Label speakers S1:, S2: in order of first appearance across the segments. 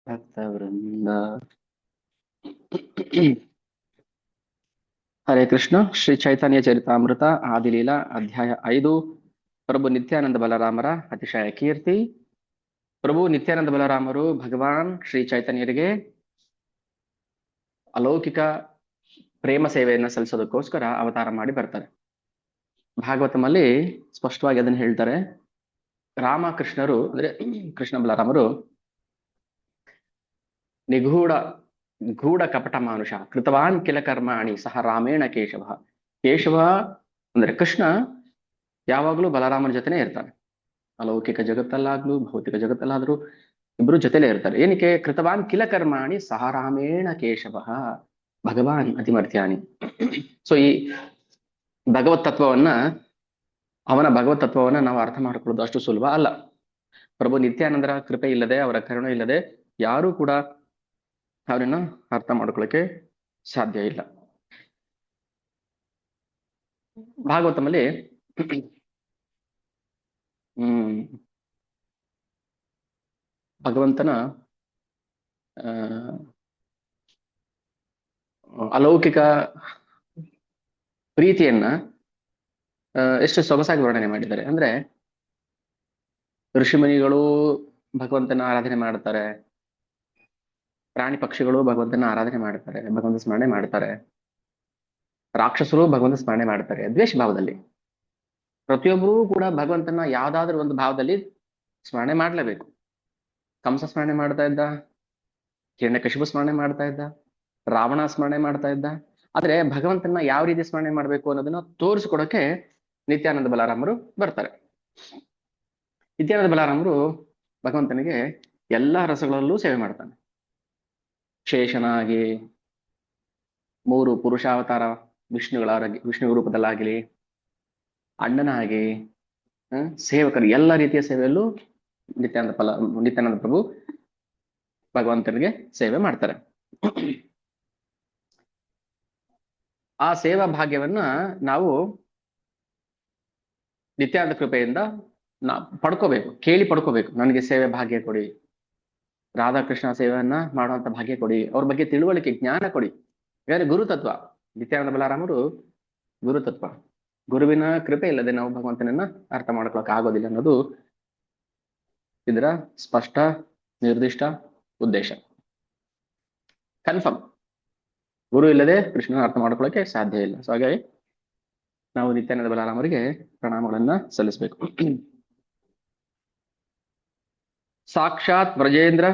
S1: ಭಕ್ತವೃಂದ ಹರೇ ಕೃಷ್ಣ. ಶ್ರೀ ಚೈತನ್ಯ ಚರಿತಾಮೃತ ಆದಿಲೀಲಾ ಅಧ್ಯಾಯ 5. ಪ್ರಭು ನಿತ್ಯಾನಂದ ಬಲರಾಮರ ಅತಿಶಯ ಕೀರ್ತಿ. ಪ್ರಭು ನಿತ್ಯಾನಂದ ಬಲರಾಮರು ಭಗವಾನ್ ಶ್ರೀ ಚೈತನ್ಯರಿಗೆ ಅಲೌಕಿಕ ಪ್ರೇಮ ಸೇವೆಯನ್ನು ಸಲ್ಲಿಸೋದಕ್ಕೋಸ್ಕರ ಅವತಾರ ಮಾಡಿ ಬರ್ತಾರೆ. ಭಾಗವತಮಲ್ಲಿ ಸ್ಪಷ್ಟವಾಗಿ ಅದನ್ನು ಹೇಳ್ತಾರೆ. ರಾಮಕೃಷ್ಣರು ಅಂದ್ರೆ ಕೃಷ್ಣ ಬಲರಾಮರು ಗೂಢ ಕಪಟ ಮಾನುಷ ಕೃತವಾನ್ ಕಿಲ ಕರ್ಮಾಣಿ ಸಹ ರಾಮೇಣ ಕೇಶವ. ಕೇಶವ ಅಂದ್ರೆ ಕೃಷ್ಣ ಯಾವಾಗ್ಲೂ ಬಲರಾಮನ ಜೊತೆನೆ ಇರ್ತಾನೆ. ಅಲೌಕಿಕ ಜಗತ್ತಲ್ಲಾಗ್ಲೂ ಭೌತಿಕ ಜಗತ್ತಲ್ಲಾದ್ರೂ ಇಬ್ರು ಜೊತೆಲೇ ಇರ್ತಾರೆ. ಏನಕ್ಕೆ? ಕೃತವಾನ್ ಕಿಲ ಕರ್ಮಾಣಿ ಸಹ ರಾಮೇಣ ಕೇಶವ ಭಗವಾನ್ ಅತಿಮರ್ಥ್ಯಾನಿ. ಸೊ ಈ ಭಗವತ್ ತತ್ವವನ್ನ ಅವನ ಭಗವತ್ ತತ್ವವನ್ನ ನಾವು ಅರ್ಥ ಮಾಡ್ಕೊಳ್ಳೋದು ಅಷ್ಟು ಸುಲಭ ಅಲ್ಲ. ಪ್ರಭು ನಿತ್ಯಾನಂದರ ಕೃಪೆ ಇಲ್ಲದೆ, ಅವರ ಕರುಣೆ ಇಲ್ಲದೆ ಯಾರೂ ಕೂಡ ಅವರನ್ನ ಅರ್ಥ ಮಾಡ್ಕೊಳ್ಳಕ್ಕೆ ಸಾಧ್ಯ ಇಲ್ಲ. ಭಾಗವತಮಲ್ಲಿ ಭಗವಂತನ ಅಲೌಕಿಕ ಪ್ರೀತಿಯನ್ನ ಎಷ್ಟು ಸೊಗಸಾಗಿ ವರ್ಣನೆ ಮಾಡಿದ್ದಾರೆ ಅಂದ್ರೆ, ಋಷಿಮುನಿಗಳು ಭಗವಂತನ ಆರಾಧನೆ ಮಾಡ್ತಾರೆ, ಪ್ರಾಣಿ ಪಕ್ಷಿಗಳು ಭಗವಂತನ ಆರಾಧನೆ ಮಾಡ್ತಾರೆ, ಭಗವಂತ ಸ್ಮರಣೆ ಮಾಡ್ತಾರೆ, ರಾಕ್ಷಸರು ಭಗವಂತ ಸ್ಮರಣೆ ಮಾಡ್ತಾರೆ ದ್ವೇಷ ಭಾವದಲ್ಲಿ. ಪ್ರತಿಯೊಬ್ಬರೂ ಕೂಡ ಭಗವಂತನ ಯಾವ್ದಾದ್ರೂ ಒಂದು ಭಾವದಲ್ಲಿ ಸ್ಮರಣೆ ಮಾಡ್ಲೇಬೇಕು. ಕಂಸ ಸ್ಮರಣೆ ಮಾಡ್ತಾ ಇದ್ದ, ಹಿರಣ್ಯಕಶಿಪು ಸ್ಮರಣೆ ಮಾಡ್ತಾ ಇದ್ದ, ರಾವಣ ಸ್ಮರಣೆ ಮಾಡ್ತಾ ಇದ್ದ. ಆದ್ರೆ ಭಗವಂತನ ಯಾವ ರೀತಿ ಸ್ಮರಣೆ ಮಾಡ್ಬೇಕು ಅನ್ನೋದನ್ನ ತೋರಿಸ್ಕೊಡಕ್ಕೆ ನಿತ್ಯಾನಂದ ಬಲರಾಮರು ಬರ್ತಾರೆ. ನಿತ್ಯಾನಂದ ಬಲರಾಮರು ಭಗವಂತನಿಗೆ ಎಲ್ಲಾ ರಸಗಳಲ್ಲೂ ಸೇವೆ ಮಾಡ್ತಾನೆ. ಶೇಷನಾಗಿ, 3 ಪುರುಷಾವತಾರ ವಿಷ್ಣು ರೂಪದಲ್ಲಾಗಲಿ, ಅಣ್ಣನಾಗಿ, ಸೇವಕರು ಎಲ್ಲ ರೀತಿಯ ಸೇವೆಯಲ್ಲೂ ನಿತ್ಯಾನಂದ ಪ್ರಭು ಭಗವಂತನಿಗೆ ಸೇವೆ ಮಾಡ್ತಾರೆ. ಆ ಸೇವಾ ಭಾಗ್ಯವನ್ನ ನಾವು ನಿತ್ಯಾನಂದ ಕೃಪೆಯಿಂದ ಪಡ್ಕೋಬೇಕು, ಕೇಳಿ ಪಡ್ಕೋಬೇಕು. ನನಗೆ ಸೇವೆ ಭಾಗ್ಯ ಕೊಡಿ, ರಾಧಾಕೃಷ್ಣ ಸೇವೆಯನ್ನ ಮಾಡುವಂತ ಭಾಗ್ಯ ಕೊಡಿ, ಅವ್ರ ಬಗ್ಗೆ ತಿಳುವಳಿಕೆ ಜ್ಞಾನ ಕೊಡಿ. ಯಾಕಂದ್ರೆ ಗುರುತತ್ವ, ನಿತ್ಯಾನಂದ ಬಲರಾಮರು ಗುರುತತ್ವ. ಗುರುವಿನ ಕೃಪೆ ಇಲ್ಲದೆ ನಾವು ಭಗವಂತನನ್ನ ಅರ್ಥ ಮಾಡ್ಕೊಳಕ್ ಆಗೋದಿಲ್ಲ ಅನ್ನೋದು ಇದರ ಸ್ಪಷ್ಟ ನಿರ್ದಿಷ್ಟ ಉದ್ದೇಶ. ಕನ್ಫರ್ಮ್, ಗುರು ಇಲ್ಲದೆ ಕೃಷ್ಣನ ಅರ್ಥ ಮಾಡ್ಕೊಳಕ್ಕೆ ಸಾಧ್ಯ ಇಲ್ಲ. ಸೊ ಹಾಗಾಗಿ ನಾವು ನಿತ್ಯಾನಂದ ಬಲರಾಮರಿಗೆ ಪ್ರಣಾಮಗಳನ್ನ ಸಲ್ಲಿಸಬೇಕು. ಸಾಕ್ಷಾತ್ ವ್ರಜೇಂದ್ರ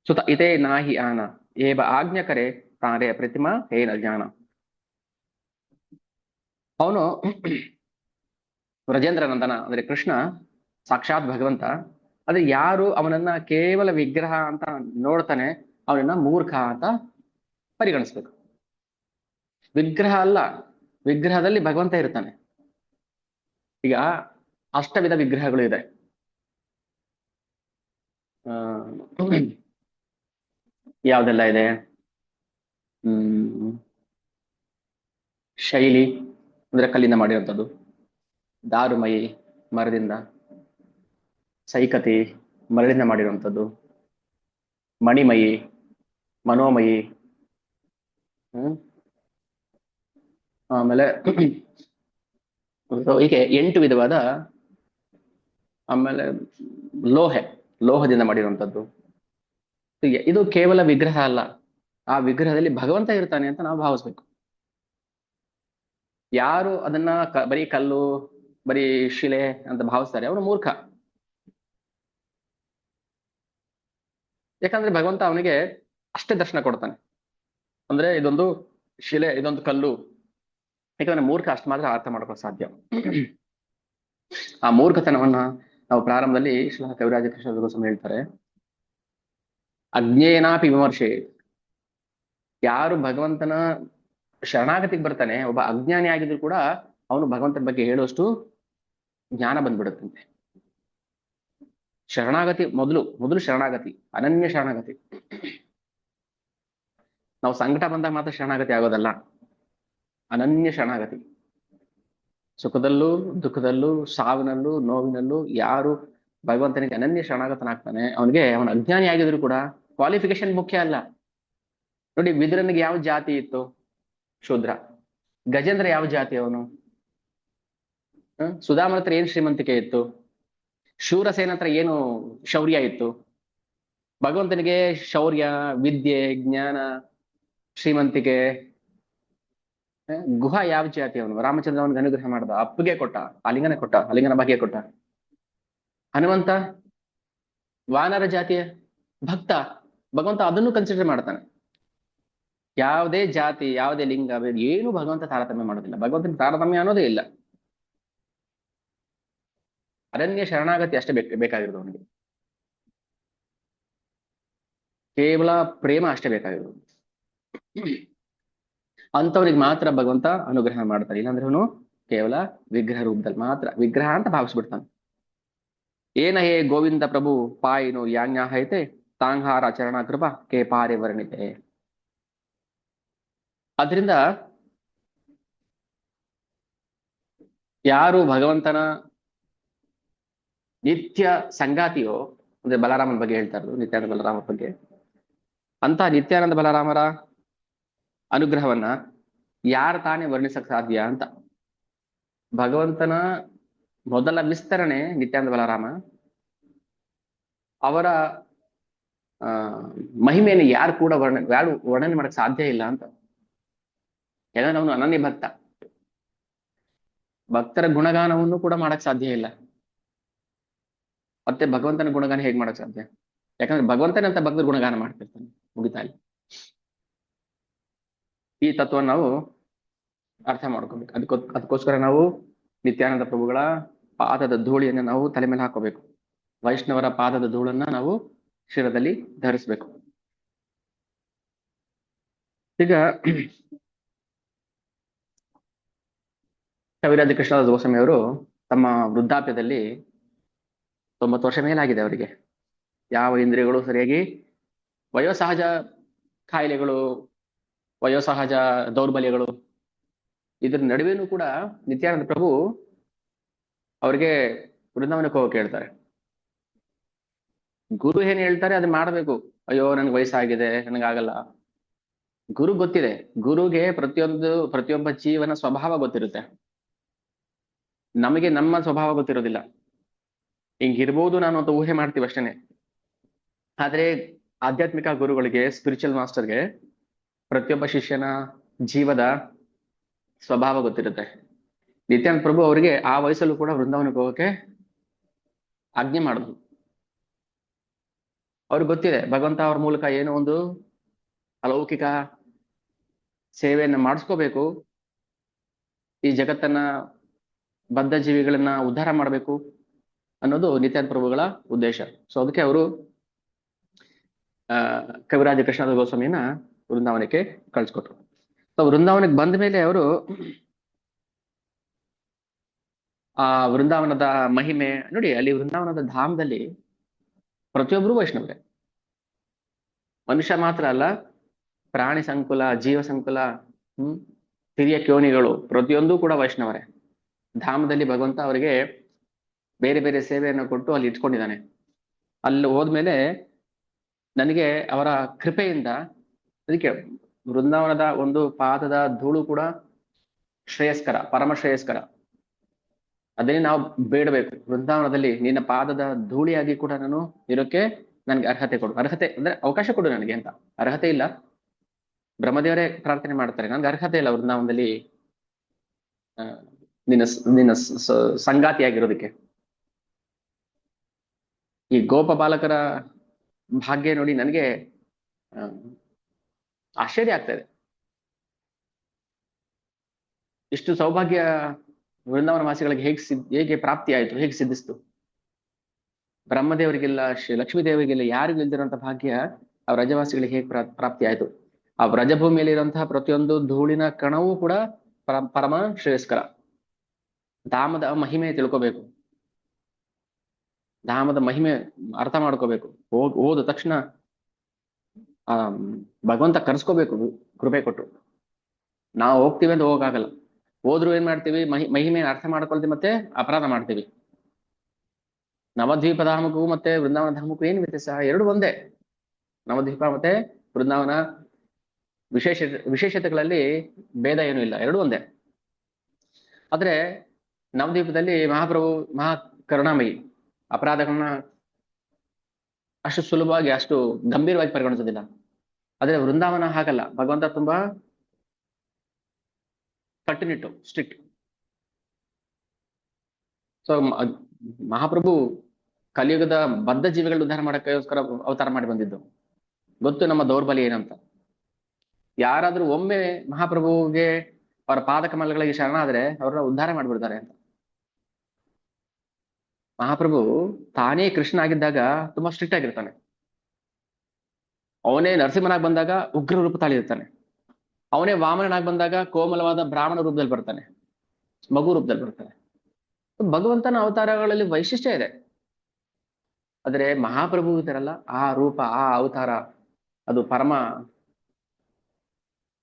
S1: ಸುತ ಇತೇ ನಾಹಿ ಆನ ಏವ ಆಜ್ಞಕರೆ ತಾರೇ ಪ್ರತಿಮಾ ಏನ ಜ್ಞಾನ. ಅವನು ವ್ರಜೇಂದ್ರ ನಂದನ ಅಂದ್ರೆ ಕೃಷ್ಣ ಸಾಕ್ಷಾತ್ ಭಗವಂತ. ಅದೇ ಯಾರು ಅವನನ್ನ ಕೇವಲ ವಿಗ್ರಹ ಅಂತ ನೋಡ್ತಾನೆ ಅವನನ್ನ ಮೂರ್ಖ ಅಂತ ಪರಿಗಣಿಸ್ಬೇಕು. ವಿಗ್ರಹ ಅಲ್ಲ, ವಿಗ್ರಹದಲ್ಲಿ ಭಗವಂತ ಇರ್ತಾನೆ. ಈಗ ಅಷ್ಟವಿಧ ವಿಗ್ರಹಗಳು ಇದೆ. ಯಾವ್ದೆಲ್ಲ ಇದೆ? ಶೈಲಿ ಅಂದ್ರೆ ಕಲ್ಲಿಂದ ಮಾಡಿರುವಂಥದ್ದು, ದಾರುಮಯಿ ಮರದಿಂದ, ಸೈಕತಿ ಮರಳಿಂದ ಮಾಡಿರುವಂಥದ್ದು, ಮಣಿಮಯಿ, ಮನೋಮಯಿ, ಆಮೇಲೆ ಹೀಗೆ 8 ವಿಧವಾದ. ಆಮೇಲೆ ಲೋಹದಿಂದ ಮಾಡಿರುವಂಥದ್ದು. ಇದು ಕೇವಲ ವಿಗ್ರಹ ಅಲ್ಲ, ಆ ವಿಗ್ರಹದಲ್ಲಿ ಭಗವಂತ ಇರ್ತಾನೆ ಅಂತ ನಾವು ಭಾವಿಸ್ಬೇಕು. ಯಾರು ಅದನ್ನ ಬರೀ ಕಲ್ಲು, ಬರೀ ಶಿಲೆ ಅಂತ ಭಾವಿಸ್ತಾರೆ ಅವನು ಮೂರ್ಖ. ಯಾಕಂದ್ರೆ ಭಗವಂತ ಅವನಿಗೆ ಅಷ್ಟೇ ದರ್ಶನ ಕೊಡ್ತಾನೆ. ಅಂದ್ರೆ ಇದೊಂದು ಶಿಲೆ, ಇದೊಂದು ಕಲ್ಲು. ಯಾಕಂದ್ರೆ ಮೂರ್ಖ ಅಷ್ಟು ಮಾತ್ರ ಅರ್ಥ ಮಾಡ್ಕೊಳ್ಳೋ ಸಾಧ್ಯ. ಆ ಮೂರ್ಖತನವನ್ನ ನಾವು ಪ್ರಾರಂಭದಲ್ಲಿ ಶ್ರೀ ಕವಿರಾಜ ಕೃಷ್ಣ ಗೋಸ್ವಾಮಿ ಹೇಳ್ತಾರೆ, ಅಜ್ಞೇನಾಪಿ ವಿಮರ್ಶೆ. ಯಾರು ಭಗವಂತನ ಶರಣಾಗತಿಗೆ ಬರ್ತಾನೆ, ಒಬ್ಬ ಅಜ್ಞಾನಿ ಆಗಿದ್ರು ಕೂಡ ಅವನು ಭಗವಂತನ ಬಗ್ಗೆ ಹೇಳುವಷ್ಟು ಜ್ಞಾನ ಬಂದ್ಬಿಡುತ್ತಂತೆ. ಶರಣಾಗತಿ ಮೊದಲು ಶರಣಾಗತಿ, ಅನನ್ಯ ಶರಣಾಗತಿ. ನಾವು ಸಂಕಟ ಬಂದಾಗ ಮಾತ್ರ ಶರಣಾಗತಿ ಆಗೋದಲ್ಲ, ಅನನ್ಯ ಶರಣಾಗತಿ. ಸುಖದಲ್ಲೂ ದುಃಖದಲ್ಲೂ ಸಾವಿನಲ್ಲೂ ನೋವಿನಲ್ಲೂ ಯಾರು ಭಗವಂತನಿಗೆ ಅನನ್ಯ ಶರಣಾಗತನಾಗ್ತಾನೆ, ಅವನ ಅಜ್ಞಾನಿ ಆಗಿದ್ರು ಕೂಡ ಕ್ವಾಲಿಫಿಕೇಶನ್ ಮುಖ್ಯ ಅಲ್ಲ. ನೋಡಿ, ವಿದುರನಿಗೆ ಯಾವ ಜಾತಿ ಇತ್ತು? ಶೂದ್ರ. ಗಜೇಂದ್ರ ಯಾವ ಜಾತಿ ಅವನು? ಸುಧಾಮನ ಹತ್ರ ಏನ್ ಶ್ರೀಮಂತಿಕೆ ಇತ್ತು? ಶೂರಸೇನ ಹತ್ರ ಏನು ಶೌರ್ಯ ಇತ್ತು? ಭಗವಂತನಿಗೆ ಶೌರ್ಯ, ವಿದ್ಯೆ, ಜ್ಞಾನ, ಶ್ರೀಮಂತಿಕೆ. ಗುಹ ಯಾವ ಜಾತಿ ಅವನು? ರಾಮಚಂದ್ರ ಅವನಿಗೆ ಅನುಗ್ರಹ ಮಾಡ್ದ, ಅಪ್ಪಗೆ ಕೊಟ್ಟ, ಆಲಿಂಗನ ಭಾಗ್ಯ ಕೊಟ್ಟ. ಹನುಮಂತ ವಾನರ ಜಾತಿಯ ಭಕ್ತ, ಭಗವಂತ ಅದನ್ನು ಕನ್ಸಿಡರ್ ಮಾಡ್ತಾನೆ. ಯಾವುದೇ ಜಾತಿ, ಯಾವುದೇ ಲಿಂಗ, ಏನು ಭಗವಂತ ತಾರತಮ್ಯ ಮಾಡೋದಿಲ್ಲ. ಭಗವಂತನ ತಾರತಮ್ಯ ಅನ್ನೋದೇ ಇಲ್ಲ. ಅರಣ್ಯ ಶರಣಾಗತಿ ಅಷ್ಟೇ ಬೇಕಾಗಿರೋದು ಅವನಿಗೆ. ಕೇವಲ ಪ್ರೇಮ ಅಷ್ಟೇ ಬೇಕಾಗಿರೋದು. ಅಂತವ್ರಿಗೆ ಮಾತ್ರ ಭಗವಂತ ಅನುಗ್ರಹ ಮಾಡ್ತಾನೆ. ಇಲ್ಲಾಂದ್ರೆ ಅವನು ಕೇವಲ ವಿಗ್ರಹ ರೂಪದಲ್ಲಿ ಮಾತ್ರ, ವಿಗ್ರಹ ಅಂತ ಭಾವಿಸ್ಬಿಡ್ತಾನೆ. ಏನ ಹೇ ಗೋವಿಂದ ಪ್ರಭು ಪಾಯಿನು ಯಾಜ್ಞಾ ಹೈತೆ ತಾಂಹಾರ ಚರಣ ಕೃಪಾ ಕೆ ಪಾರೆ ವರ್ಣಿತೆ. ಅದರಿಂದ ಯಾರು ಭಗವಂತನ ನಿತ್ಯ ಸಂಗಾತಿಯೋ, ಅಂದ್ರೆ ಬಲರಾಮನ ಬಗ್ಗೆ ಹೇಳ್ತಾ ಇರೋದು, ನಿತ್ಯಾನಂದ ಬಲರಾಮನ ಬಗ್ಗೆ. ಅಂತ ನಿತ್ಯಾನಂದ ಬಲರಾಮರ ಅನುಗ್ರಹವನ್ನ ಯಾರು ತಾನೇ ವರ್ಣಿಸಕ್ ಸಾಧ್ಯ ಅಂತ. ಭಗವಂತನ ಮೊದಲ ವಿಸ್ತರಣೆ ನಿತ್ಯಾನಂದ ಬಲರಾಮ. ಅವರ ಮಹಿಮೆಯನ್ನು ಯಾರು ಕೂಡ ವರ್ಣನೆ ಮಾಡಕ್ ಸಾಧ್ಯ ಇಲ್ಲ ಅಂತ. ಯಾಕಂದ್ರೆ ಅವನು ಅನನ್ಯ ಭಕ್ತ. ಭಕ್ತರ ಗುಣಗಾನವನ್ನು ಕೂಡ ಮಾಡಕ್ ಸಾಧ್ಯ ಇಲ್ಲ. ಮತ್ತೆ ಭಗವಂತನ ಗುಣಗಾನ ಹೇಗ್ ಮಾಡಕ್ ಸಾಧ್ಯ? ಯಾಕಂದ್ರೆ ಭಗವಂತನಂತ ಭಕ್ತರ ಗುಣಗಾನ ಮಾಡ್ತಿರ್ತಾನೆ, ಮುಗಿತಾ ಇಲ್ಲ. ಈ ತತ್ವವನ್ನು ನಾವು ಅರ್ಥ ಮಾಡ್ಕೋಬೇಕು. ಅದಕ್ಕೋಸ್ಕರ ನಾವು ನಿತ್ಯಾನಂದ ಪ್ರಭುಗಳ ಪಾದದ ಧೂಳಿಯನ್ನು ನಾವು ತಲೆ ಮೇಲೆ ಹಾಕೋಬೇಕು. ವೈಷ್ಣವರ ಪಾದದ ಧೂಳನ್ನ ನಾವು ಶಿರದಲ್ಲಿ ಧರಿಸ್ಬೇಕು. ಈಗ ಕವಿರಾಜ ಕೃಷ್ಣದಾಸ ಗೋಸ್ವಾಮಿ ಅವರು ತಮ್ಮ ವೃದ್ಧಾಪ್ಯದಲ್ಲಿ 90 ವರ್ಷ ಮೇಲಾಗಿದೆ ಅವರಿಗೆ. ಯಾವ ಇಂದ್ರಿಯಗಳು ಸರಿಯಾಗಿ, ವಯೋಸಹಜ ಕಾಯಿಲೆಗಳು, ವಯೋಸಹಜ ದೌರ್ಬಲ್ಯಗಳು, ಇದ್ರ ನಡುವೆನೂ ಕೂಡ ನಿತ್ಯಾನಂದ ಪ್ರಭು ಅವ್ರಿಗೆ ವೃಂದಾವನಕ್ಕೆ ಹೋಗಕ್ಕೆ ಹೇಳ್ತಾರೆ. ಗುರು ಏನ್ ಹೇಳ್ತಾರೆ ಅದನ್ನ ಮಾಡ್ಬೇಕು. ಅಯ್ಯೋ ನನ್ಗೆ ವಯಸ್ಸಾಗಿದೆ, ನನಗಾಗಲ್ಲ. ಗುರು ಗೊತ್ತಿದೆ. ಗುರುಗೆ ಪ್ರತಿಯೊಬ್ಬ ಜೀವನ ಸ್ವಭಾವ ಗೊತ್ತಿರುತ್ತೆ. ನಮಗೆ ನಮ್ಮ ಸ್ವಭಾವ ಗೊತ್ತಿರೋದಿಲ್ಲ. ಹಿಂಗಿರ್ಬೋದು ನಾನು ಅಂತ ಊಹೆ ಮಾಡ್ತೀವಿ ಅಷ್ಟೇನೆ. ಆದ್ರೆ ಆಧ್ಯಾತ್ಮಿಕ ಗುರುಗಳಿಗೆ, ಸ್ಪಿರಿಚುವಲ್ ಮಾಸ್ಟರ್ಗೆ ಪ್ರತಿಯೊಬ್ಬ ಶಿಷ್ಯನ ಜೀವದ ಸ್ವಭಾವ ಗೊತ್ತಿರುತ್ತೆ. ನಿತ್ಯಾನಂದ ಪ್ರಭು ಅವರಿಗೆ ಆ ವಯಸ್ಸಲ್ಲೂ ಕೂಡ ವೃಂದಾವನಕ್ಕೆ ಹೋಗಕ್ಕೆ ಆಜ್ಞೆ ಮಾಡಿದ್ರು. ಅವ್ರಿಗೆ ಗೊತ್ತಿದೆ ಭಗವಂತ ಅವ್ರ ಮೂಲಕ ಏನೋ ಒಂದು ಅಲೌಕಿಕ ಸೇವೆಯನ್ನ ಮಾಡಿಸ್ಕೋಬೇಕು, ಈ ಜಗತ್ತನ್ನ, ಬದ್ಧ ಜೀವಿಗಳನ್ನ ಉದ್ಧಾರ ಮಾಡಬೇಕು ಅನ್ನೋದು ನಿತ್ಯಾನಂದ ಪ್ರಭುಗಳ ಉದ್ದೇಶ. ಸೊ ಅದಕ್ಕೆ ಅವರು ಕವಿರಾಜ ಕೃಷ್ಣದಾಸ ಗೋಸ್ವಾಮಿಯನ್ನ ವೃಂದಾವನಕ್ಕೆ ಕಳ್ಸಿಕೊಟ್ರು. ಸೊ ವೃಂದಾವನಕ್ಕೆ ಬಂದ ಮೇಲೆ ಅವರು ಆ ವೃಂದಾವನದ ಮಹಿಮೆ ನೋಡಿ. ಅಲ್ಲಿ ವೃಂದಾವನದ ಧಾಮದಲ್ಲಿ ಪ್ರತಿಯೊಬ್ಬರು ವೈಷ್ಣವರೇ. ಮನುಷ್ಯ ಮಾತ್ರ ಅಲ್ಲ, ಪ್ರಾಣಿ ಸಂಕುಲ, ಜೀವ ಸಂಕುಲ, ಹಿರಿಯ ಕ್ಯೋನಿಗಳು ಪ್ರತಿಯೊಂದು ಕೂಡ ವೈಷ್ಣವರೇ. ಧಾಮದಲ್ಲಿ ಭಗವಂತ ಅವರಿಗೆ ಬೇರೆ ಬೇರೆ ಸೇವೆಯನ್ನು ಕೊಟ್ಟು ಅಲ್ಲಿ ಇಟ್ಕೊಂಡಿದ್ದಾನೆ. ಅಲ್ಲಿ ಹೋದ್ಮೇಲೆ ನನಗೆ ಅವರ ಕೃಪೆಯಿಂದ, ಅದಕ್ಕೆ ವೃಂದಾವನದ ಒಂದು ಪಾದದ ಧೂಳು ಕೂಡ ಶ್ರೇಯಸ್ಕರ, ಪರಮ ಶ್ರೇಯಸ್ಕರ. ಅದನ್ನೇ ನಾವು ಬೇಡಬೇಕು. ವೃಂದಾವನದಲ್ಲಿ ನಿನ್ನ ಪಾದದ ಧೂಳಿಯಾಗಿ ಕೂಡ ನಾನು ಇರೋಕೆ ನನ್ಗೆ ಅರ್ಹತೆ ಕೊಡು. ಅರ್ಹತೆ ಅಂದ್ರೆ ಅವಕಾಶ ಕೊಡು ನನಗೆ ಅಂತ. ಅರ್ಹತೆ ಇಲ್ಲ, ಬ್ರಹ್ಮದೇವರೇ ಪ್ರಾರ್ಥನೆ ಮಾಡ್ತಾರೆ, ನನ್ಗೆ ಅರ್ಹತೆ ಇಲ್ಲ ವೃಂದಾವನದಲ್ಲಿ ನಿನ್ನ ನಿನ್ನ ಸಂಗಾತಿಯಾಗಿರೋದಕ್ಕೆ. ಈ ಗೋಪ ಬಾಲಕರ ಭಾಗ್ಯ ನೋಡಿ ನನಗೆ ಆಶ್ಚರ್ಯ ಆಗ್ತದೆ. ಇಷ್ಟು ಸೌಭಾಗ್ಯ ವೃಂದಾವನ ವಾಸಿಗಳಿಗೆ ಹೇಗೆ ಪ್ರಾಪ್ತಿ ಆಯ್ತು, ಹೇಗೆ ಸಿದ್ಧಿಸ್ತು? ಬ್ರಹ್ಮದೇವರಿಗೆಲ್ಲ, ಲಕ್ಷ್ಮೀ ದೇವರಿಗೆಲ್ಲ, ಯಾರಿಗೂ ಇಲ್ದಿರುವಂತ ಭಾಗ್ಯ ಆ ವ್ರಜವಾಸಿಗಳಿಗೆ ಹೇಗೆ ಪ್ರಾಪ್ತಿ ಆಯ್ತು? ಆ ವ್ರಜಭೂಮಿಯಲ್ಲಿ ಇರುವಂತಹ ಪ್ರತಿಯೊಂದು ಧೂಳಿನ ಕಣವೂ ಕೂಡ ಪರಮ ಶ್ರೇಯಸ್ಕರ. ಧಾಮದ ಮಹಿಮೆ ತಿಳ್ಕೋಬೇಕು, ಧಾಮದ ಮಹಿಮೆ ಅರ್ಥ ಮಾಡ್ಕೋಬೇಕು. ಹೋದ ತಕ್ಷಣ ಭಗವಂತ ಕರ್ಸ್ಕೋಬೇಕು ಕೃಪೆ ಕೊಟ್ಟು. ನಾವು ಹೋಗ್ತೀವಿ ಅಂತ ಹೋಗಕ್ಕಾಗಲ್ಲ. ಹೋದ್ರು ಏನ್ ಮಾಡ್ತೀವಿ? ಮಹಿಮೆ ಅರ್ಥ ಮಾಡ್ಕೊಳ್ತೀವಿ, ಮತ್ತೆ ಅಪರಾಧ ಮಾಡ್ತೀವಿ. ನವದ್ವೀಪ ಧಾಮಕ್ಕೂ ಮತ್ತೆ ವೃಂದಾವನ ಧಾಮಕ್ಕೂ ಏನ್ ವ್ಯತ್ಯಾಸ? ಎರಡು ಒಂದೇ. ನವದ್ವೀಪ ಮತ್ತೆ ವೃಂದಾವನ ವಿಶೇಷ ವಿಶೇಷತೆಗಳಲ್ಲಿ ಭೇದ ಏನೂ ಇಲ್ಲ, ಎರಡೂ ಒಂದೇ. ಆದ್ರೆ ನವದ್ವೀಪದಲ್ಲಿ ಮಹಾಪ್ರಭು ಮಹಾ ಕರುಣಾಮಯಿ, ಅಪರಾಧಗಳನ್ನ ಅಷ್ಟು ಸುಲಭವಾಗಿ ಅಷ್ಟು ಗಂಭೀರವಾಗಿ ಪರಿಗಣಿಸೋದಿಲ್ಲ. ಆದ್ರೆ ವೃಂದಾವನ ಹಾಗಲ್ಲ, ಭಗವಂತ ತುಂಬಾ ಕಟ್ಟುನಿಟ್ಟು, ಸ್ಟ್ರಿಕ್ಟ್. ಸೊ ಮಹಾಪ್ರಭು ಕಲಿಯುಗದ ಬದ್ಧ ಜೀವಿಗಳ ಉದ್ಧಾರ ಮಾಡಕ್ಕೋಸ್ಕರ ಅವತಾರ ಮಾಡಿ ಬಂದಿದ್ದು. ಗೊತ್ತು ನಮ್ಮ ದೌರ್ಬಲ್ಯ ಏನಂತ. ಯಾರಾದ್ರೂ ಒಮ್ಮೆ ಮಹಾಪ್ರಭುಗೆ ಅವರ ಪಾದ ಕಮಲಗಳಿಗೆ ಶರಣಾದ್ರೆ ಅವ್ರನ್ನ ಉದ್ಧಾರ ಮಾಡಿಬಿಡ್ತಾರೆ ಅಂತ. ಮಹಾಪ್ರಭು ತಾನೇ ಕೃಷ್ಣ ಆಗಿದ್ದಾಗ ತುಂಬಾ ಸ್ಟ್ರಿಕ್ಟ್ ಆಗಿರ್ತಾನೆ. ಅವನೇ ನರಸಿಂಹನಾಗಿ ಬಂದಾಗ ಉಗ್ರ ರೂಪ ತಾಳಿರ್ತಾನೆ. ಅವನೇ ವಾಮನನಾಗಿ ಬಂದಾಗ ಕೋಮಲವಾದ ಬ್ರಾಹ್ಮಣ ರೂಪದಲ್ಲಿ ಬರ್ತಾನೆ, ಮಗು ರೂಪದಲ್ಲಿ ಬರ್ತಾನೆ. ಭಗವಂತನ ಅವತಾರಗಳಲ್ಲಿ ವೈಶಿಷ್ಟ್ಯ ಇದೆ. ಆದ್ರೆ ಮಹಾಪ್ರಭು ಇದ್ದಾರಲ್ಲ, ಆ ರೂಪ, ಆ ಅವತಾರ, ಅದು ಪರಮ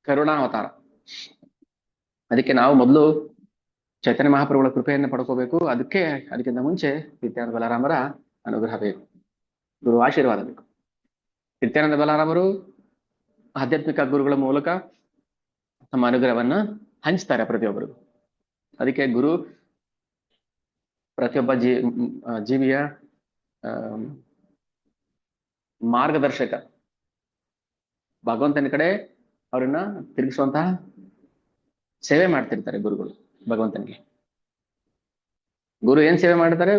S1: ಕರುಣಾವತಾರ. ಅದಕ್ಕೆ ನಾವು ಮೊದಲು ಚೈತನ್ಯ ಮಹಾಪ್ರಭುಗಳ ಕೃಪೆಯನ್ನು ಪಡ್ಕೋಬೇಕು. ಅದಕ್ಕಿಂತ ಮುಂಚೆ ನಿತ್ಯಾನಂದ ಬಲರಾಮರ ಅನುಗ್ರಹ ಬೇಕು, ಗುರು ಆಶೀರ್ವಾದ ಬೇಕು. ನಿತ್ಯಾನಂದ ಬಲರಾಮರು ಆಧ್ಯಾತ್ಮಿಕ ಗುರುಗಳ ಮೂಲಕ ತಮ್ಮ ಅನುಗ್ರಹವನ್ನ ಹಂಚ್ತಾರೆ ಪ್ರತಿಯೊಬ್ಬರಿಗೂ. ಅದಕ್ಕೆ ಗುರು ಪ್ರತಿಯೊಬ್ಬ ಜೀವಿಯ ಮಾರ್ಗದರ್ಶಕ. ಭಗವಂತನ ಕಡೆ ಅವ್ರನ್ನ ತಿರುಗಿಸುವಂತಹ ಸೇವೆ ಮಾಡ್ತಿರ್ತಾರೆ ಗುರುಗಳು ಭಗವಂತನಿಗೆ. ಗುರು ಏನ್ ಸೇವೆ ಮಾಡ್ತಾರೆ?